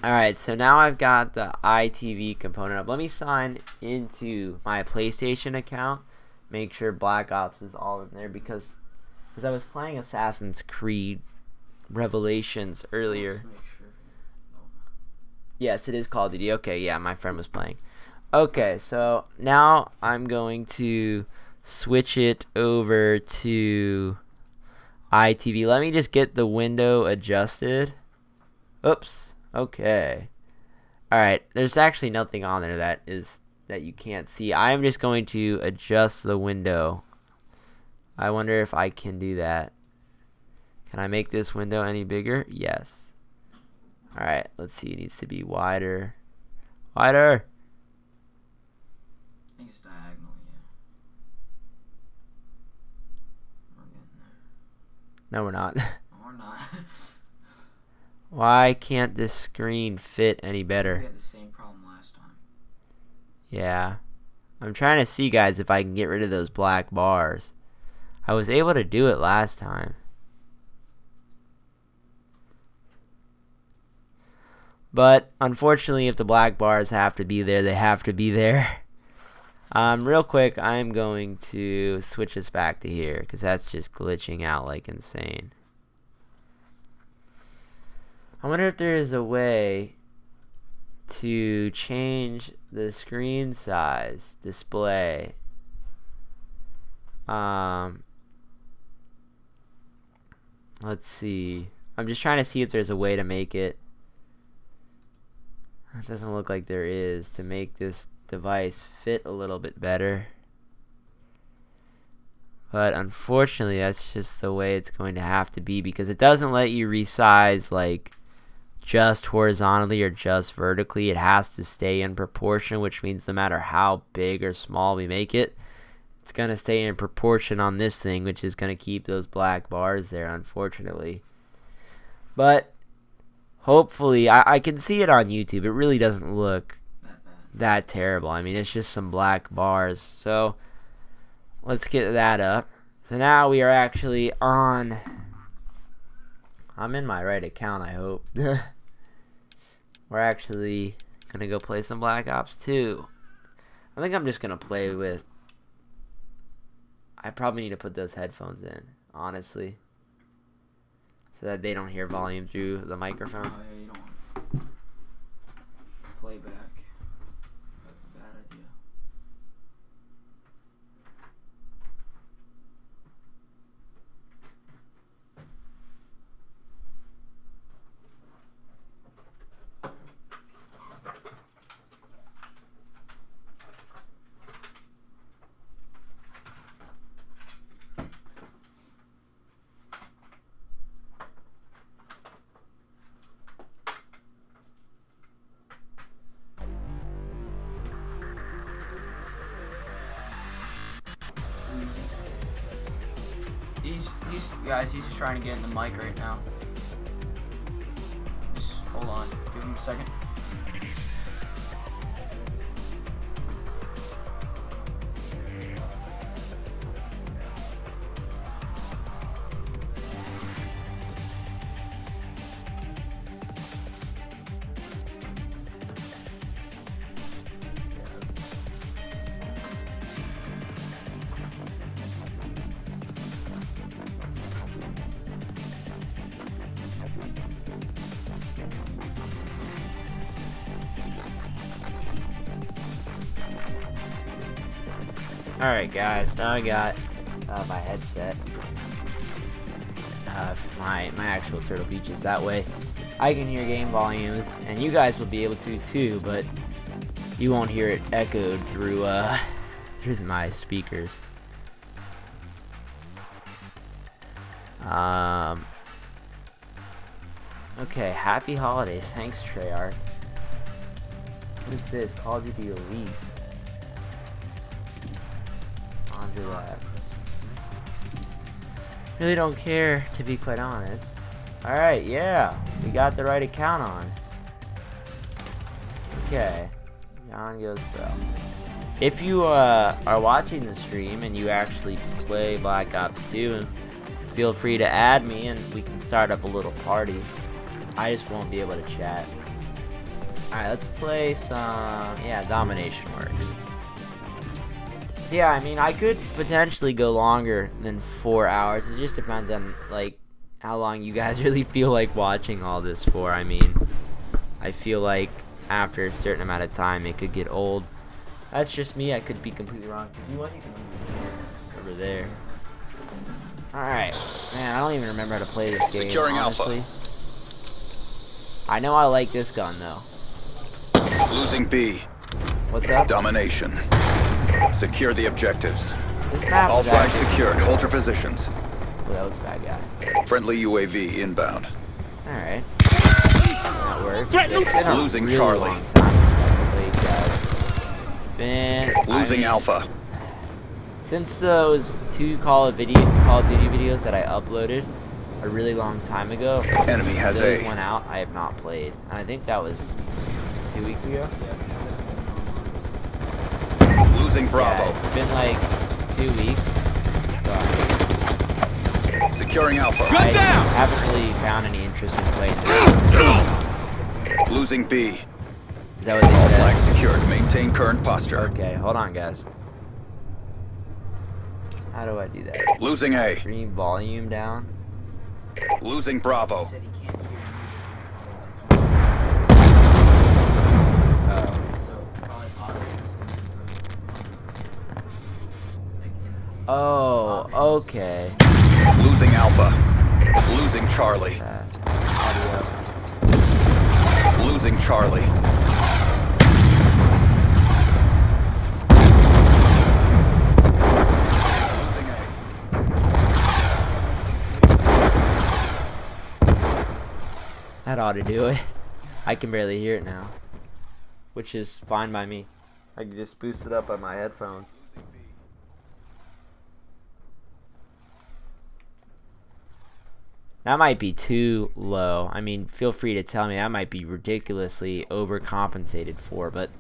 Alright, so now I've got the ITV component up. Let me sign into my PlayStation account. Make sure Black Ops is all in there because I was playing Assassin's Creed Revelations earlier. Let's make sure. Yes, it is Call of Duty. Okay, yeah, my friend was playing. Okay, so now I'm going to switch it over to ITV. Let me just get the window adjusted. Oops. Okay. All right. There's actually nothing on there that you can't see. I'm just going to adjust the window. I wonder if I can do that. Can I make this window any bigger? Yes. All right. Let's see. It needs to be wider. Wider. I think it's diagonal, yeah. We're getting there. No, we're not. Or not. Why can't this screen fit any better? We had the same problem last time. Yeah. I'm trying to see, guys, if I can get rid of those black bars. I was able to do it last time. But unfortunately, if the black bars have to be there, they have to be there. Real quick, I'm going to switch this back to here because that's just glitching out like insane. I wonder if there is a way to change the screen size display. Let's see. I'm just trying to see if there's a way to make it. It doesn't look like there is, to make this device fit a little bit better. But unfortunately, that's just the way it's going to have to be because it doesn't let you resize like just horizontally or just vertically. It has to stay in proportion, which means no matter how big or small we make it, it's going to stay in proportion on this thing, which is going to keep those black bars there, unfortunately. But hopefully, I can see it on YouTube. It really doesn't look that terrible. I mean, it's just some black bars. So let's get that up. So now we are actually on. I'm in my right account, I hope. We're actually going to go play some Black Ops 2. I think I'm just going to play with. I probably need to put those headphones in, honestly, so that they don't hear volume through the microphone. Oh, yeah, you don't want playback. That's a bad idea. He's just trying to get in the mic right now. Just hold on. Give him a second. Alright guys, now I got my headset, my actual Turtle Beaches. That way I can hear game volumes, and you guys will be able to too, but you won't hear it echoed through through my speakers. Okay, happy holidays. Thanks, Treyarch. What is this? Call of Duty Elite. Really don't care, to be quite honest. Alright, yeah, we got the right account on. Okay, Jan goes pro. If you are watching the stream and you actually play Black Ops 2, feel free to add me and we can start up a little party. I just won't be able to chat. Alright, let's play some, Domination works. Yeah, I mean, I could potentially go longer than 4 hours. It just depends on, like, how long you guys really feel like watching all this for. I mean, I feel like after a certain amount of time it could get old. That's just me. I could be completely wrong. If you want, you can move over there. Alright. Man, I don't even remember how to play this game, Securing honestly. Alpha. I know I like this gun, though. Losing B. What's up? Domination. Secure the objectives. This map All is flags actually... secured. Hold your positions. Oh, that was a bad guy. Friendly UAV inbound. Alright. That works. It's been a Losing really Charlie. long time since I played, guys. It's been... Losing Alpha. Since those two Call of Duty videos that I uploaded a really long time ago, Enemy has those A. went out, I have not played. And I think that was 2 weeks ago. Losing Bravo. Yeah, it's been like 2 weeks. So Securing Alpha. I haven't really found any interest in playing this. Losing B. Is that what they All said? flags secured. Maintain current posture. Okay, hold on, guys. How do I do that? Losing A. Stream volume down. Losing Bravo. Said he can't hear me. Oh. So probably audience. Like in Oh, options. okay. Losing Alpha. Losing Charlie. Audio. Losing Charlie. Losing A. That ought to do it. I can barely hear it now, which is fine by me. I can just boost it up on my headphones. That might be too low. I mean, feel free to tell me. That might be ridiculously overcompensated for, but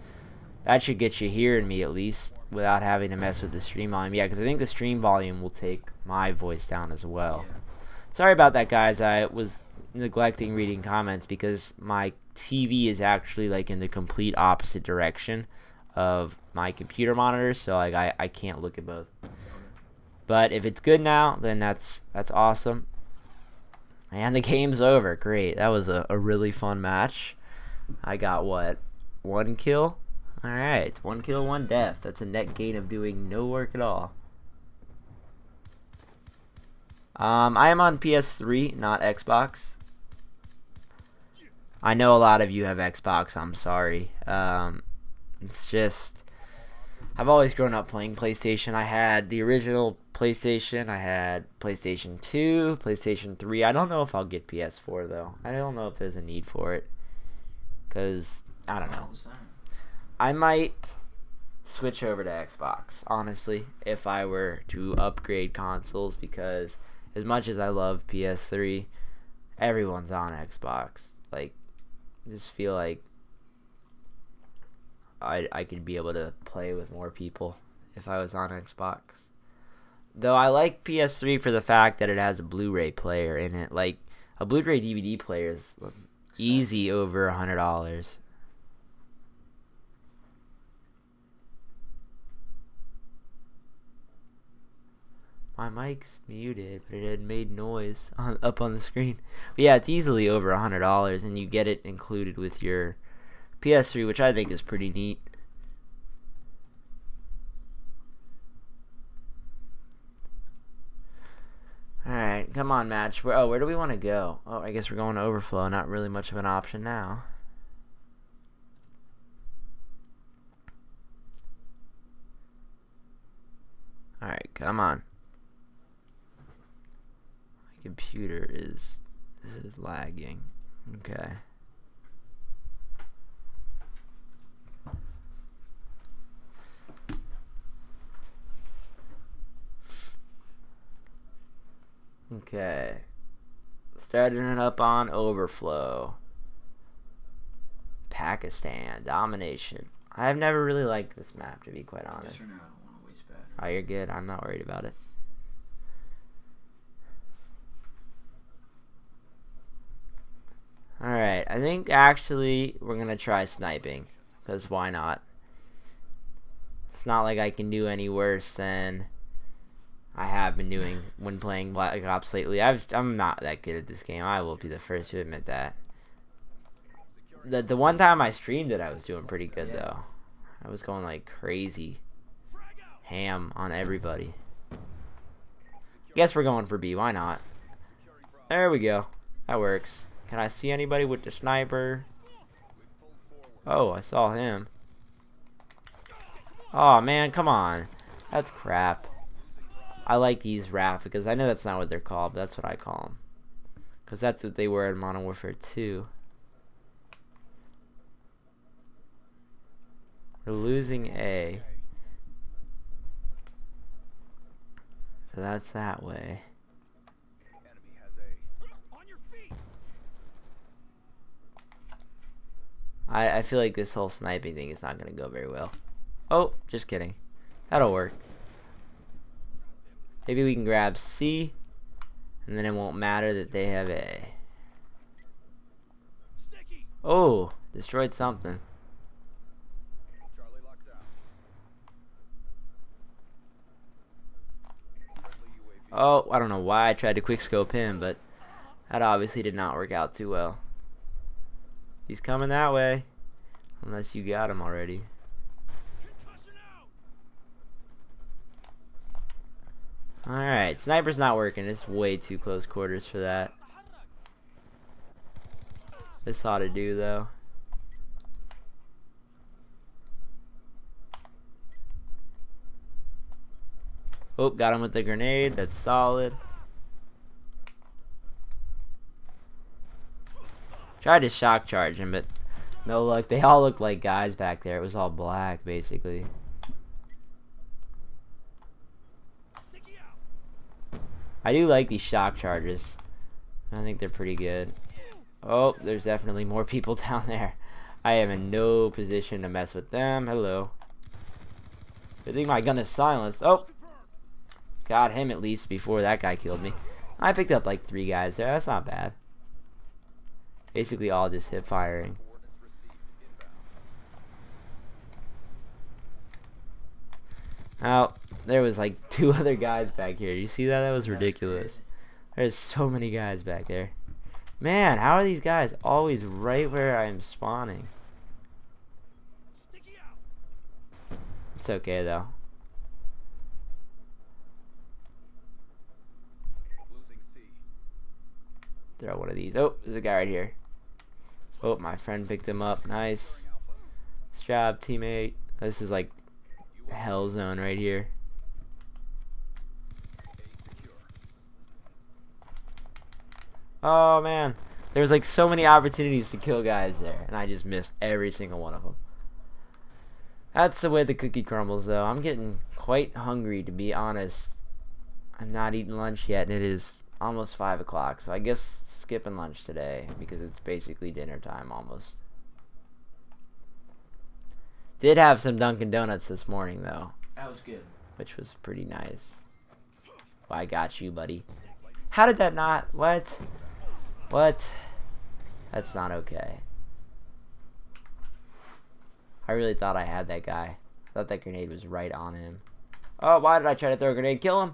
that should get you hearing me at least without having to mess with the stream volume. Yeah, because I think the stream volume will take my voice down as well. Yeah. Sorry about that, guys. I was neglecting reading comments because my TV is actually like in the complete opposite direction of my computer monitor, so like I can't look at both. But if it's good now, then that's awesome. And the game's over. Great. That was a really fun match. I got what? 1 kill? Alright. 1 kill, 1 death. That's a net gain of doing no work at all. I am on PS3, not Xbox. I know a lot of you have Xbox. I'm sorry. It's just... I've always grown up playing PlayStation. I had the original PlayStation. I had PlayStation 2, PlayStation 3. I don't know if I'll get PS4, though. I don't know if there's a need for it. Because, I don't know. I might switch over to Xbox, honestly, if I were to upgrade consoles. Because as much as I love PS3, everyone's on Xbox. Like, I just feel like I could be able to play with more people if I was on Xbox. Though I like PS3 for the fact that it has a Blu-ray player in it. Like, a Blu-ray DVD player is easy over $100. My mic's muted, but it had made noise up on the screen. But yeah, it's easily over $100, and you get it included with your PS3, which I think is pretty neat. Alright, come on, match. Where do we want to go? Oh, I guess we're going to overflow. Not really much of an option now. Alright, come on. My computer is... This is lagging. Okay. Okay. Starting it up on overflow. Pakistan. Domination. I've never really liked this map, to be quite honest. Yes or no? I don't want to waste battery. Oh, you're good. I'm not worried about it. Alright, I think actually we're going to try sniping. Because why not? It's not like I can do any worse than I have been doing when playing Black Ops lately. I'm not that good at this game. I will be the first to admit that. The one time I streamed it, I was doing pretty good Yeah. though. I was going like crazy, ham on everybody. Guess we're going for B. Why not? There we go. That works. Can I see anybody with the sniper? Oh, I saw him. Oh man, come on. That's crap. I like these RAF because I know that's not what they're called, but that's what I call them. Because that's what they were in Modern Warfare 2. We're losing A. So that's that way. Enemy has A. On your feet. I feel like this whole sniping thing is not going to go very well. Oh, just kidding. That'll work. Maybe we can grab C, and then it won't matter that they have A. Oh, destroyed something. Charlie locked down. Friendly UAV. Oh, I don't know why I tried to quickscope him, but that obviously did not work out too well. He's coming that way, unless you got him already. Alright, sniper's not working. It's way too close quarters for that. This ought to do, though. Oh, got him with the grenade. That's solid. Tried to shock charge him, but no luck. They all looked like guys back there. It was all black, basically. I do like these shock charges. I think they're pretty good. Oh, there's definitely more people down there. I am in no position to mess with them. Hello. I think my gun is silenced. Oh, got him at least before that guy killed me. I picked up like 3 guys there. That's not bad. Basically all just hip firing. Coordinates received. Oh, Inbound. there was like 2 other guys back here. You see that? That was That's ridiculous. crazy. There's so many guys back there. Man, how are these guys always right where I'm spawning? It's okay though. Losing C. Throw one of these. Oh, there's a guy right here. Oh, my friend picked him up. Nice. Nice job, teammate. This is like hell zone right here. Oh man, there's like so many opportunities to kill guys there, and I just missed every single one of them. That's the way the cookie crumbles, though. I'm getting quite hungry, to be honest. I'm not eating lunch yet, and it is almost 5 o'clock, so I guess skipping lunch today because it's basically dinner time almost. Did have some Dunkin' Donuts this morning, though, That was good. which was pretty nice. Well, I got you, buddy. How did that not? What? What? That's not okay. I really thought I had that guy. I thought that grenade was right on him. Oh, why did I try to throw a grenade? Kill him!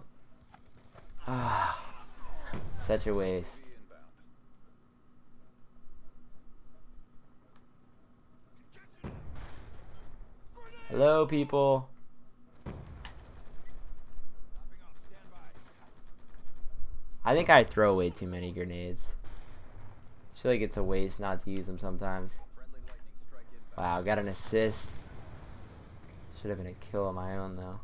Ah, such a waste. Hello, people. I think I throw way too many grenades. I feel like it's a waste not to use them sometimes. Wow, got an assist. Should have been a kill on my own, though.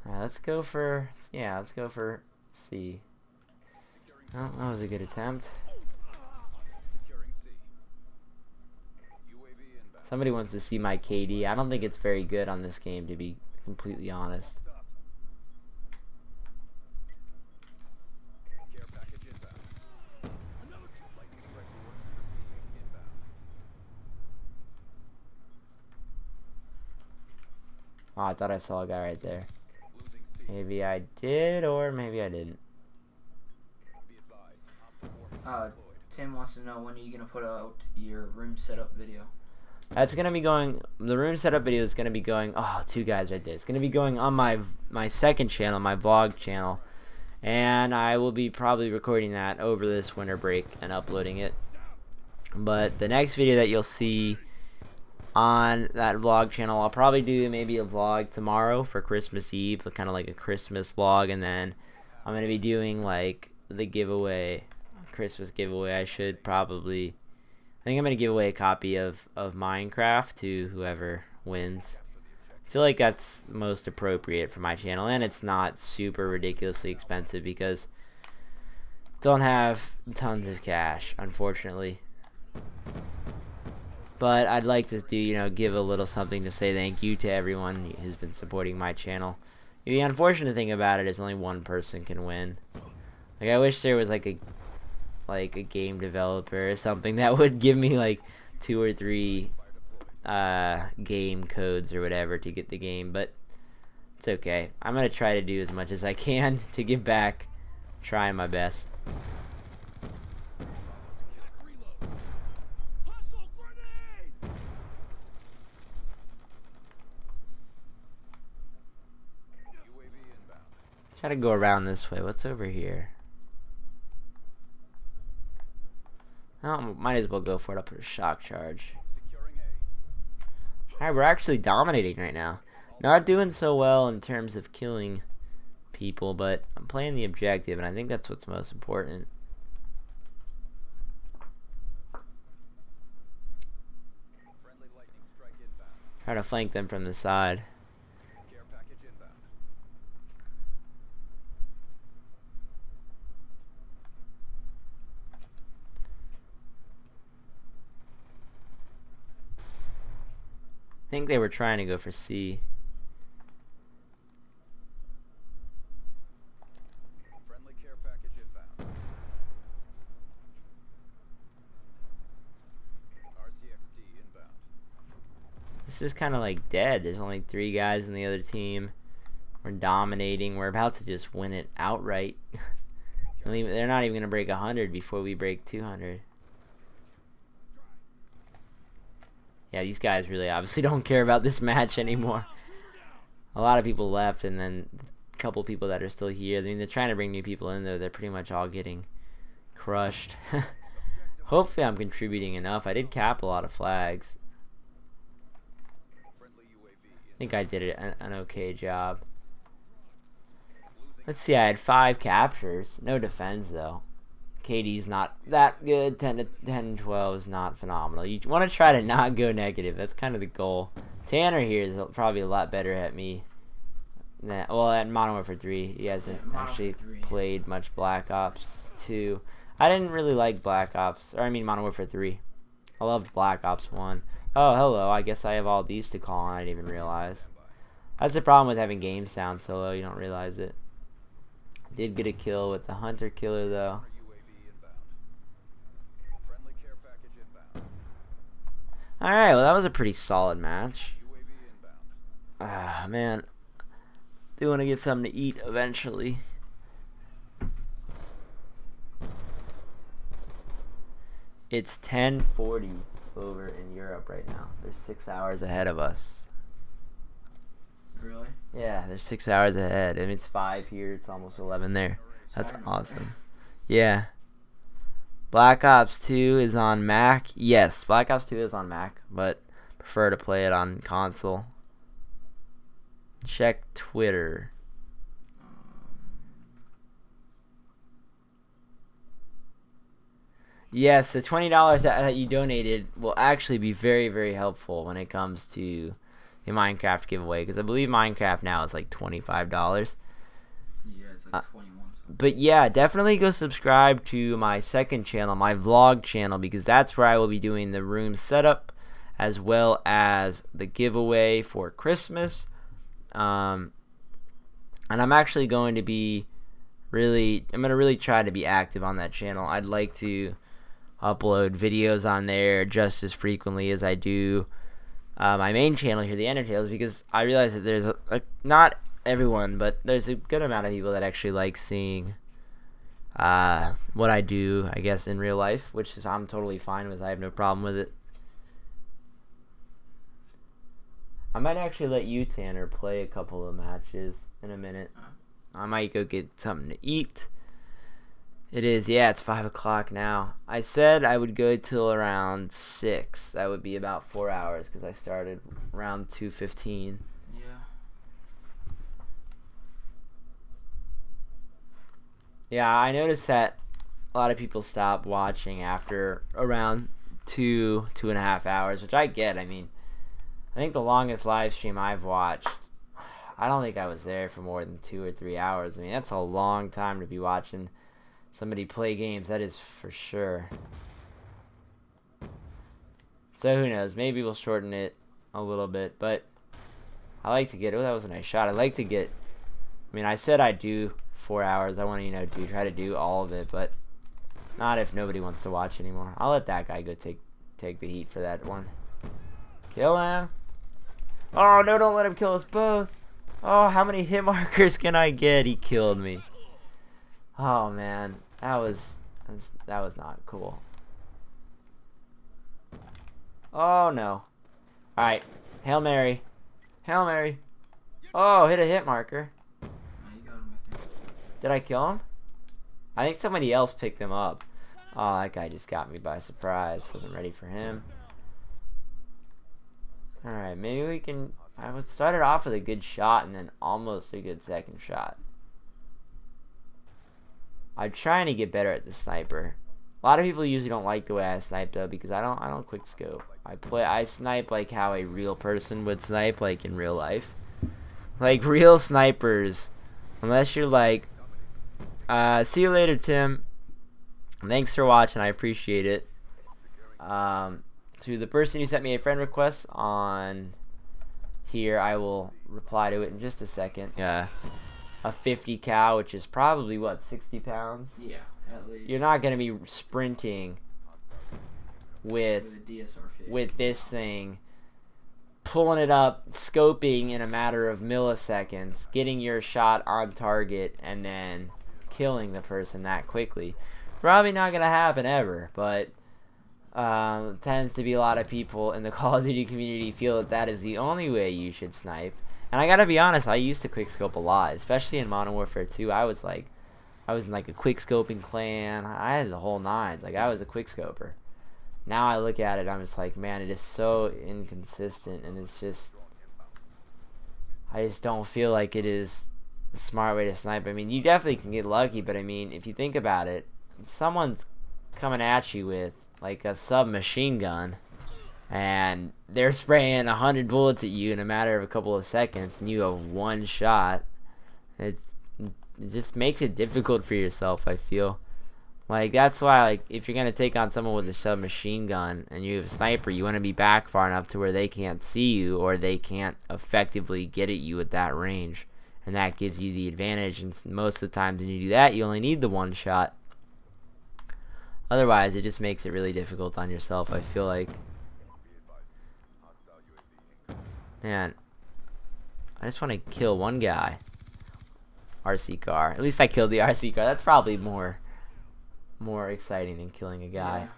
Alright, let's go for... Yeah, let's go for C. Oh, that was a good attempt. Securing C. UAV inbound. Somebody wants to see my KD. I don't think it's very good on this game, to be completely honest. Care package inbound. Lightning strike coordinates received. Inbound. Oh, I thought I saw a guy right there. Losing C. Maybe I did, or maybe I didn't. Be advised. Hostile warheads deployed. Tim wants to know when are you gonna put out your room setup video? That's gonna be going. The room setup video is gonna be going. Oh, 2 guys right there. It's gonna be going on my second channel, my vlog channel, and I will be probably recording that over this winter break and uploading it. But the next video that you'll see on that vlog channel, I'll probably do maybe a vlog tomorrow for Christmas Eve, kind of like a Christmas vlog, and then I'm going to be doing like the giveaway, Christmas giveaway. I think I'm going to give away a copy of Minecraft to whoever wins. I feel like that's most appropriate for my channel, and it's not super ridiculously expensive because I don't have tons of cash, unfortunately. But I'd like to give a little something to say thank you to everyone who's been supporting my channel. The unfortunate thing about it is only one person can win. Like, I wish there was like a game developer or something that would give me like 2 or 3 game codes or whatever to get the game, but it's okay. I'm gonna try to do as much as I can to give back, trying my best. Try to go around this way. What's over here? Oh, might as well go for it. I'll put a shock charge. Alright, we're actually dominating right now. Not doing so well in terms of killing people, but I'm playing the objective, and I think that's what's most important. Try to flank them from the side. I think they were trying to go for C. Friendly care package inbound. RCXD inbound. This is kind of like dead. There's only 3 guys in the other team. We're dominating. We're about to just win it outright. They're not even going to break 100 before we break 200. Yeah, these guys really obviously don't care about this match anymore. A lot of people left, and then a couple people that are still here. I mean, they're trying to bring new people in, though. They're pretty much all getting crushed. Hopefully I'm contributing enough. I did cap a lot of flags. I think I did an okay job. Let's see, I had 5 captures. No defense, though. KD's not that good. 10 and 12 is not phenomenal. You want to try to not go negative. That's kind of the goal. Tanner here is probably a lot better at me. Well, at Modern Warfare 3, he hasn't actually played much Black Ops 2. I didn't really like Black Ops, or I mean Modern Warfare 3. I loved Black Ops 1. Oh, hello. I guess I have all these to call on. I didn't even realize. That's the problem with having game sound so low. You don't realize it. Did get a kill with the Hunter Killer, though. Alright, well, that was a pretty solid match. Ah, man. Do want to get something to eat eventually. It's 10:40 over in Europe right now. They're 6 hours ahead of us. Really? Yeah, they're 6 hours ahead. I mean, it's 5 here. It's almost 11 there. That's Sorry. awesome. Yeah. Black Ops 2 is on Mac. Yes, Black Ops 2 is on Mac, but prefer to play it on console. Check Twitter. Yes, the $20 that you donated will actually be very, very helpful when it comes to the Minecraft giveaway, because I believe Minecraft now is like $25. Yeah, it's like 21 something. But yeah, definitely go subscribe to my second channel, my vlog channel, because that's where I will be doing the room setup as well as the giveaway for Christmas. And I'm actually going to be I'm going to really try to be active on that channel. I'd like to upload videos on there just as frequently as I do my main channel here, TheEnderTales, because I realize that there's not everyone, but there's a good amount of people that actually like seeing what I do, I guess, in real life, which is I'm totally fine with. I have no problem with it. I might actually let you, Tanner, play a couple of matches in a minute. I might go get something to eat. It is, yeah, it's 5 o'clock now. I said I would go till around 6. That would be about 4 hours because I started around 2:15. Yeah. Yeah, I noticed that a lot of people stop watching after around 2.5 hours, which I get. I mean, I think the longest live stream I've watched, I don't think I was there for more than 2 or 3 hours. I mean, that's a long time to be watching somebody play games, that is for sure. So who knows? Maybe we'll shorten it a little bit, but I like to get. Oh, that was a nice shot. I like to get. I mean, I said I'd do 4 hours. I want to, try to do all of it, but not if nobody wants to watch anymore. I'll let that guy go take the heat for that one. Kill him. Oh no! Don't let him kill us both. Oh, how many hit markers can I get? He killed me. Oh man, that was not cool. Oh no. Alright. Hail Mary. Hail Mary. Oh, hit a hit marker. Oh, you got him, I think. Did I kill him? I think somebody else picked him up. Oh, that guy just got me by surprise. Wasn't ready for him. Alright, maybe we can. I would started off with a good shot and then almost a good second shot. I'm trying to get better at the sniper. A lot of people usually don't like the way I snipe though, because I don't quick scope. I snipe like how a real person would snipe, like in real life. Like real snipers, unless you're like, see you later, Tim. Thanks for watching. I appreciate it. To the person who sent me a friend request on here, I will reply to it in just a second. Yeah. A 50 cal, which is probably what, 60 pounds? Yeah, at least. You're not going to be sprinting with a DSR 50. with this thing, pulling it up, scoping in a matter of milliseconds, getting your shot on target, and then killing the person that quickly. Probably not going to happen ever, but tends to be a lot of people in the Call of Duty community feel that that is the only way you should snipe. And I gotta be honest, I used to quickscope a lot, especially in Modern Warfare 2. I was in like a quickscoping clan. I had the whole nines. Like I was a quickscoper. Now I look at it, I'm just like, man, it is so inconsistent, and it's just, I just don't feel like it is a smart way to snipe. I mean, you definitely can get lucky, but I mean, if you think about it, someone's coming at you with like a submachine gun, and they're spraying 100 bullets at you in a matter of a couple of seconds, and you have one shot. It just makes it difficult for yourself, I feel. Like, that's why, like, if you're going to take on someone with a submachine gun and you have a sniper, you want to be back far enough to where they can't see you or they can't effectively get at you at that range. And that gives you the advantage, and most of the time when you do that, you only need the one shot. Otherwise, it just makes it really difficult on yourself, I feel like. Man, I just want to kill one guy. RC car. At least I killed the RC car. That's probably more exciting than killing a guy.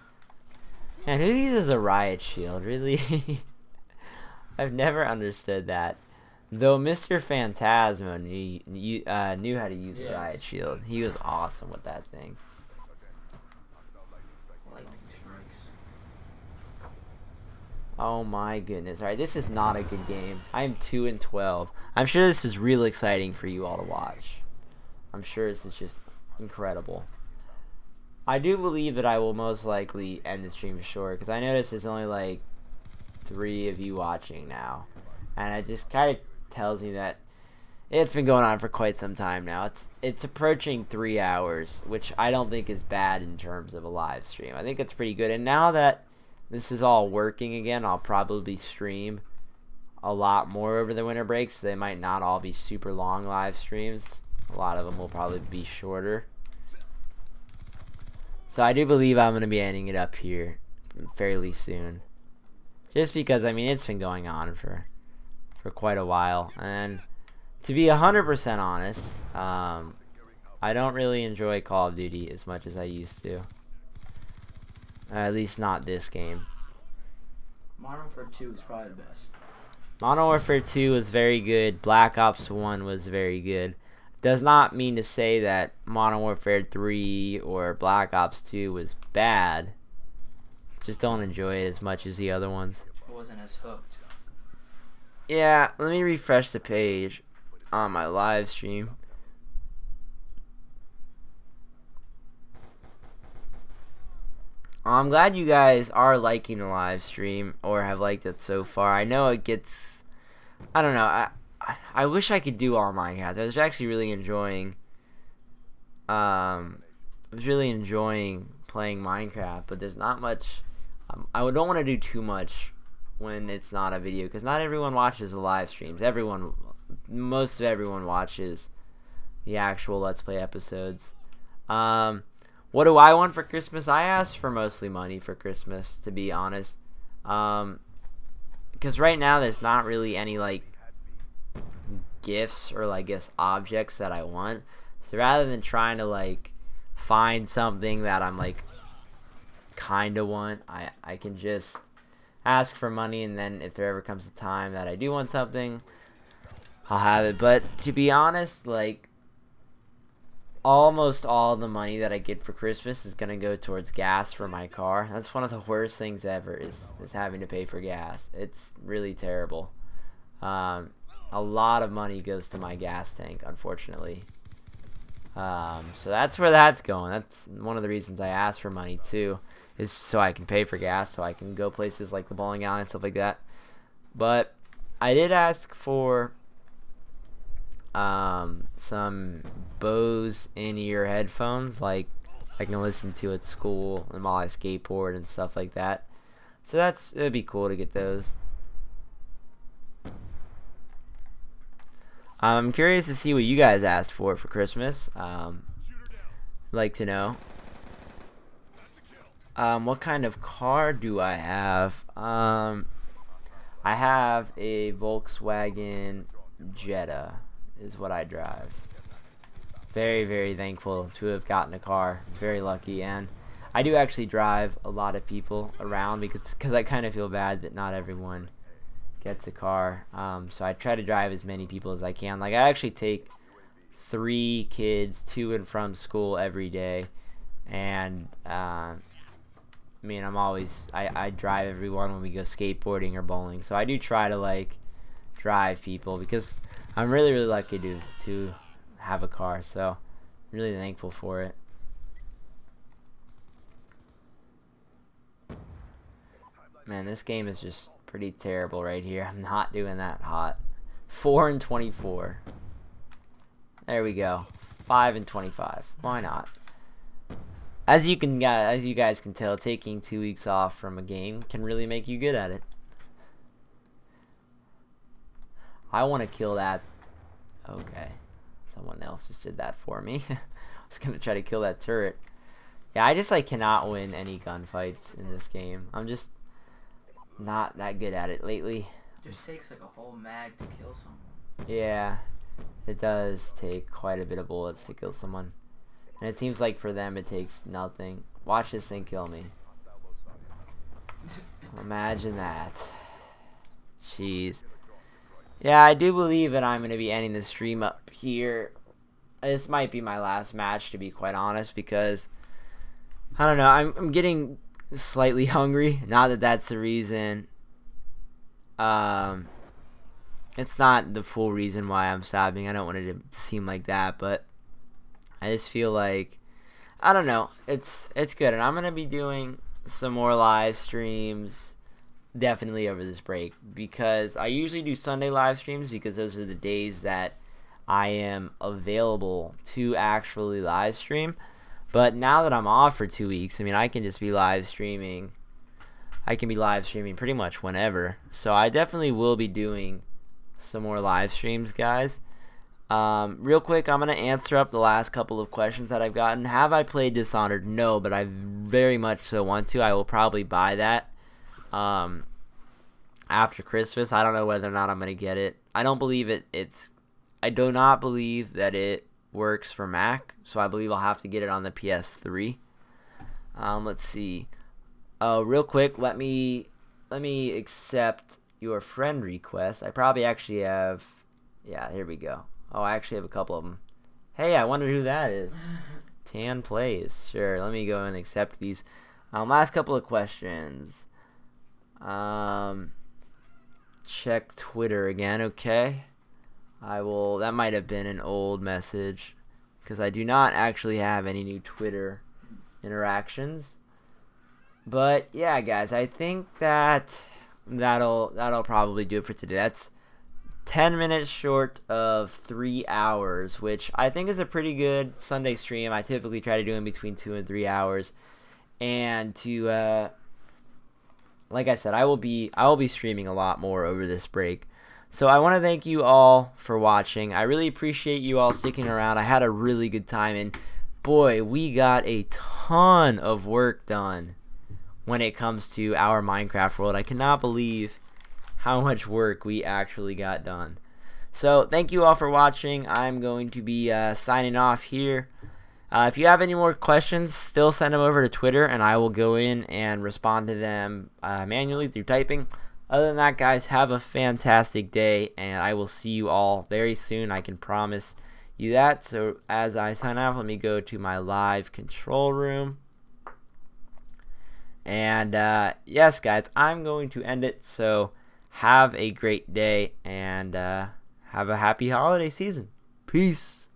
Yeah. And who uses a riot shield? Really? I've never understood that. Though Mr. Phantasmo knew how to use a riot shield. He was awesome with that thing. Lightning strikes. Oh my goodness. Alright, this is not a good game. I am 2-12. I'm sure this is real exciting for you all to watch. I'm sure this is just incredible. I do believe that I will most likely end the stream short, because I notice there's only like 3 of you watching now. And it just kind of tells me that it's been going on for quite some time now. It's approaching 3 hours, which I don't think is bad in terms of a live stream. I think it's pretty good. And now that this is all working again, I'll probably stream a lot more over the winter break, so they might not all be super long live streams. A lot of them will probably be shorter. So I do believe I'm going to be ending it up here fairly soon. Just because, I mean, it's been going on for quite a while. And to be 100% honest, I don't really enjoy Call of Duty as much as I used to. At least not this game. Modern Warfare 2 is probably the best. Modern Warfare 2 was very good. Black Ops 1 was very good. Does not mean to say that Modern Warfare 3 or Black Ops 2 was bad. Just don't enjoy it as much as the other ones. I wasn't as hooked. Yeah, let me refresh the page on my live stream. I'm glad you guys are liking the live stream or have liked it so far. I know it gets, I don't know, I wish I could do all Minecraft. I was actually really enjoying playing Minecraft, but there's not much. I don't want to do too much when it's not a video, because not everyone watches the live streams. Most of everyone watches the actual Let's Play episodes. What do I want for Christmas? I asked for mostly money for Christmas, to be honest. Because right now there's not really any like gifts or I guess objects that I want. So rather than trying to like find something that I'm like kind of want, I can just ask for money, and then if there ever comes a time that I do want something, I'll have it. But to be honest, like almost all the money that I get for Christmas is gonna go towards gas for my car. That's one of the worst things ever, is having to pay for gas. It's really terrible. A lot of money goes to my gas tank, unfortunately. So that's where that's going. That's one of the reasons I ask for money too, is so I can pay for gas, so I can go places like the bowling alley and stuff like that. But I did ask for some Bose in-ear headphones, like I can listen to at school and while I skateboard and stuff like that. So it'd be cool to get those. I'm curious to see what you guys asked for Christmas. Like to know. What kind of car do I have? I have a Volkswagen Jetta is what I drive. Very, very thankful to have gotten a car. Very lucky. And I do actually drive a lot of people around, because I kind of feel bad that not everyone gets a car. So I try to drive as many people as I can. Like, I actually take 3 kids to and from school every day, and I mean, I drive everyone when we go skateboarding or bowling. So I do try to like drive people, because I'm really, really lucky to have a car. So I'm really thankful for it. Man, this game is just pretty terrible right here. I'm not doing that hot. 4 and 24. There we go. 5 and 25. Why not? As you guys can tell, taking 2 weeks off from a game can really make you good at it. I want to kill that. Okay. Someone else just did that for me. I was going to try to kill that turret. Yeah, I just cannot win any gunfights in this game. I'm just not that good at it lately. Just takes like a whole mag to kill someone. Yeah, it does take quite a bit of bullets to kill someone. And it seems like for them it takes nothing. Watch this thing kill me. Imagine that. Jeez. Yeah, I do believe that I'm going to be ending the stream up here. This might be my last match, to be quite honest, because I don't know, I'm getting slightly hungry. Not that that's the reason. It's not the full reason why I'm stopping. I don't want it to seem like that, but I just feel like, I don't know, it's good. And I'm going to be doing some more live streams definitely over this break, because I usually do Sunday live streams, because those are the days that I am available to actually live stream. But now that I'm off for 2 weeks, I mean, I can just be live streaming. I can be live streaming pretty much whenever. So I definitely will be doing some more live streams, guys. Real quick, I'm going to answer up the last couple of questions that I've gotten. Have I played Dishonored? No, but I very much so want to. I will probably buy that after Christmas. I don't know whether or not I'm going to get it. I don't believe I do not believe that it works for Mac, so I believe I'll have to get it on the PS3. Let's see. Oh, real quick, let me accept your friend request. I probably actually have, yeah, here we go. Oh, I actually have a couple of them. Hey, I wonder who that is. Tan plays. Sure, let me go and accept these. Last couple of questions. Check Twitter again, okay? That might have been an old message, because I do not actually have any new Twitter interactions. But yeah, guys, I think that'll probably do it for today. That's 10 minutes short of 3 hours, which I think is a pretty good Sunday stream. I typically try to do in between 2 and 3 hours. And like I said, I will be streaming a lot more over this break. So I want to thank you all for watching. I really appreciate you all sticking around. I had a really good time, and boy, we got a ton of work done when it comes to our Minecraft world. I cannot believe how much work we actually got done. So thank you all for watching. I'm going to be signing off here. If you have any more questions, still send them over to Twitter, and I will go in and respond to them manually through typing. Other than that, guys, have a fantastic day, and I will see you all very soon. I can promise you that. So as I sign off, let me go to my live control room. And yes, guys, I'm going to end it. So have a great day, and have a happy holiday season. Peace.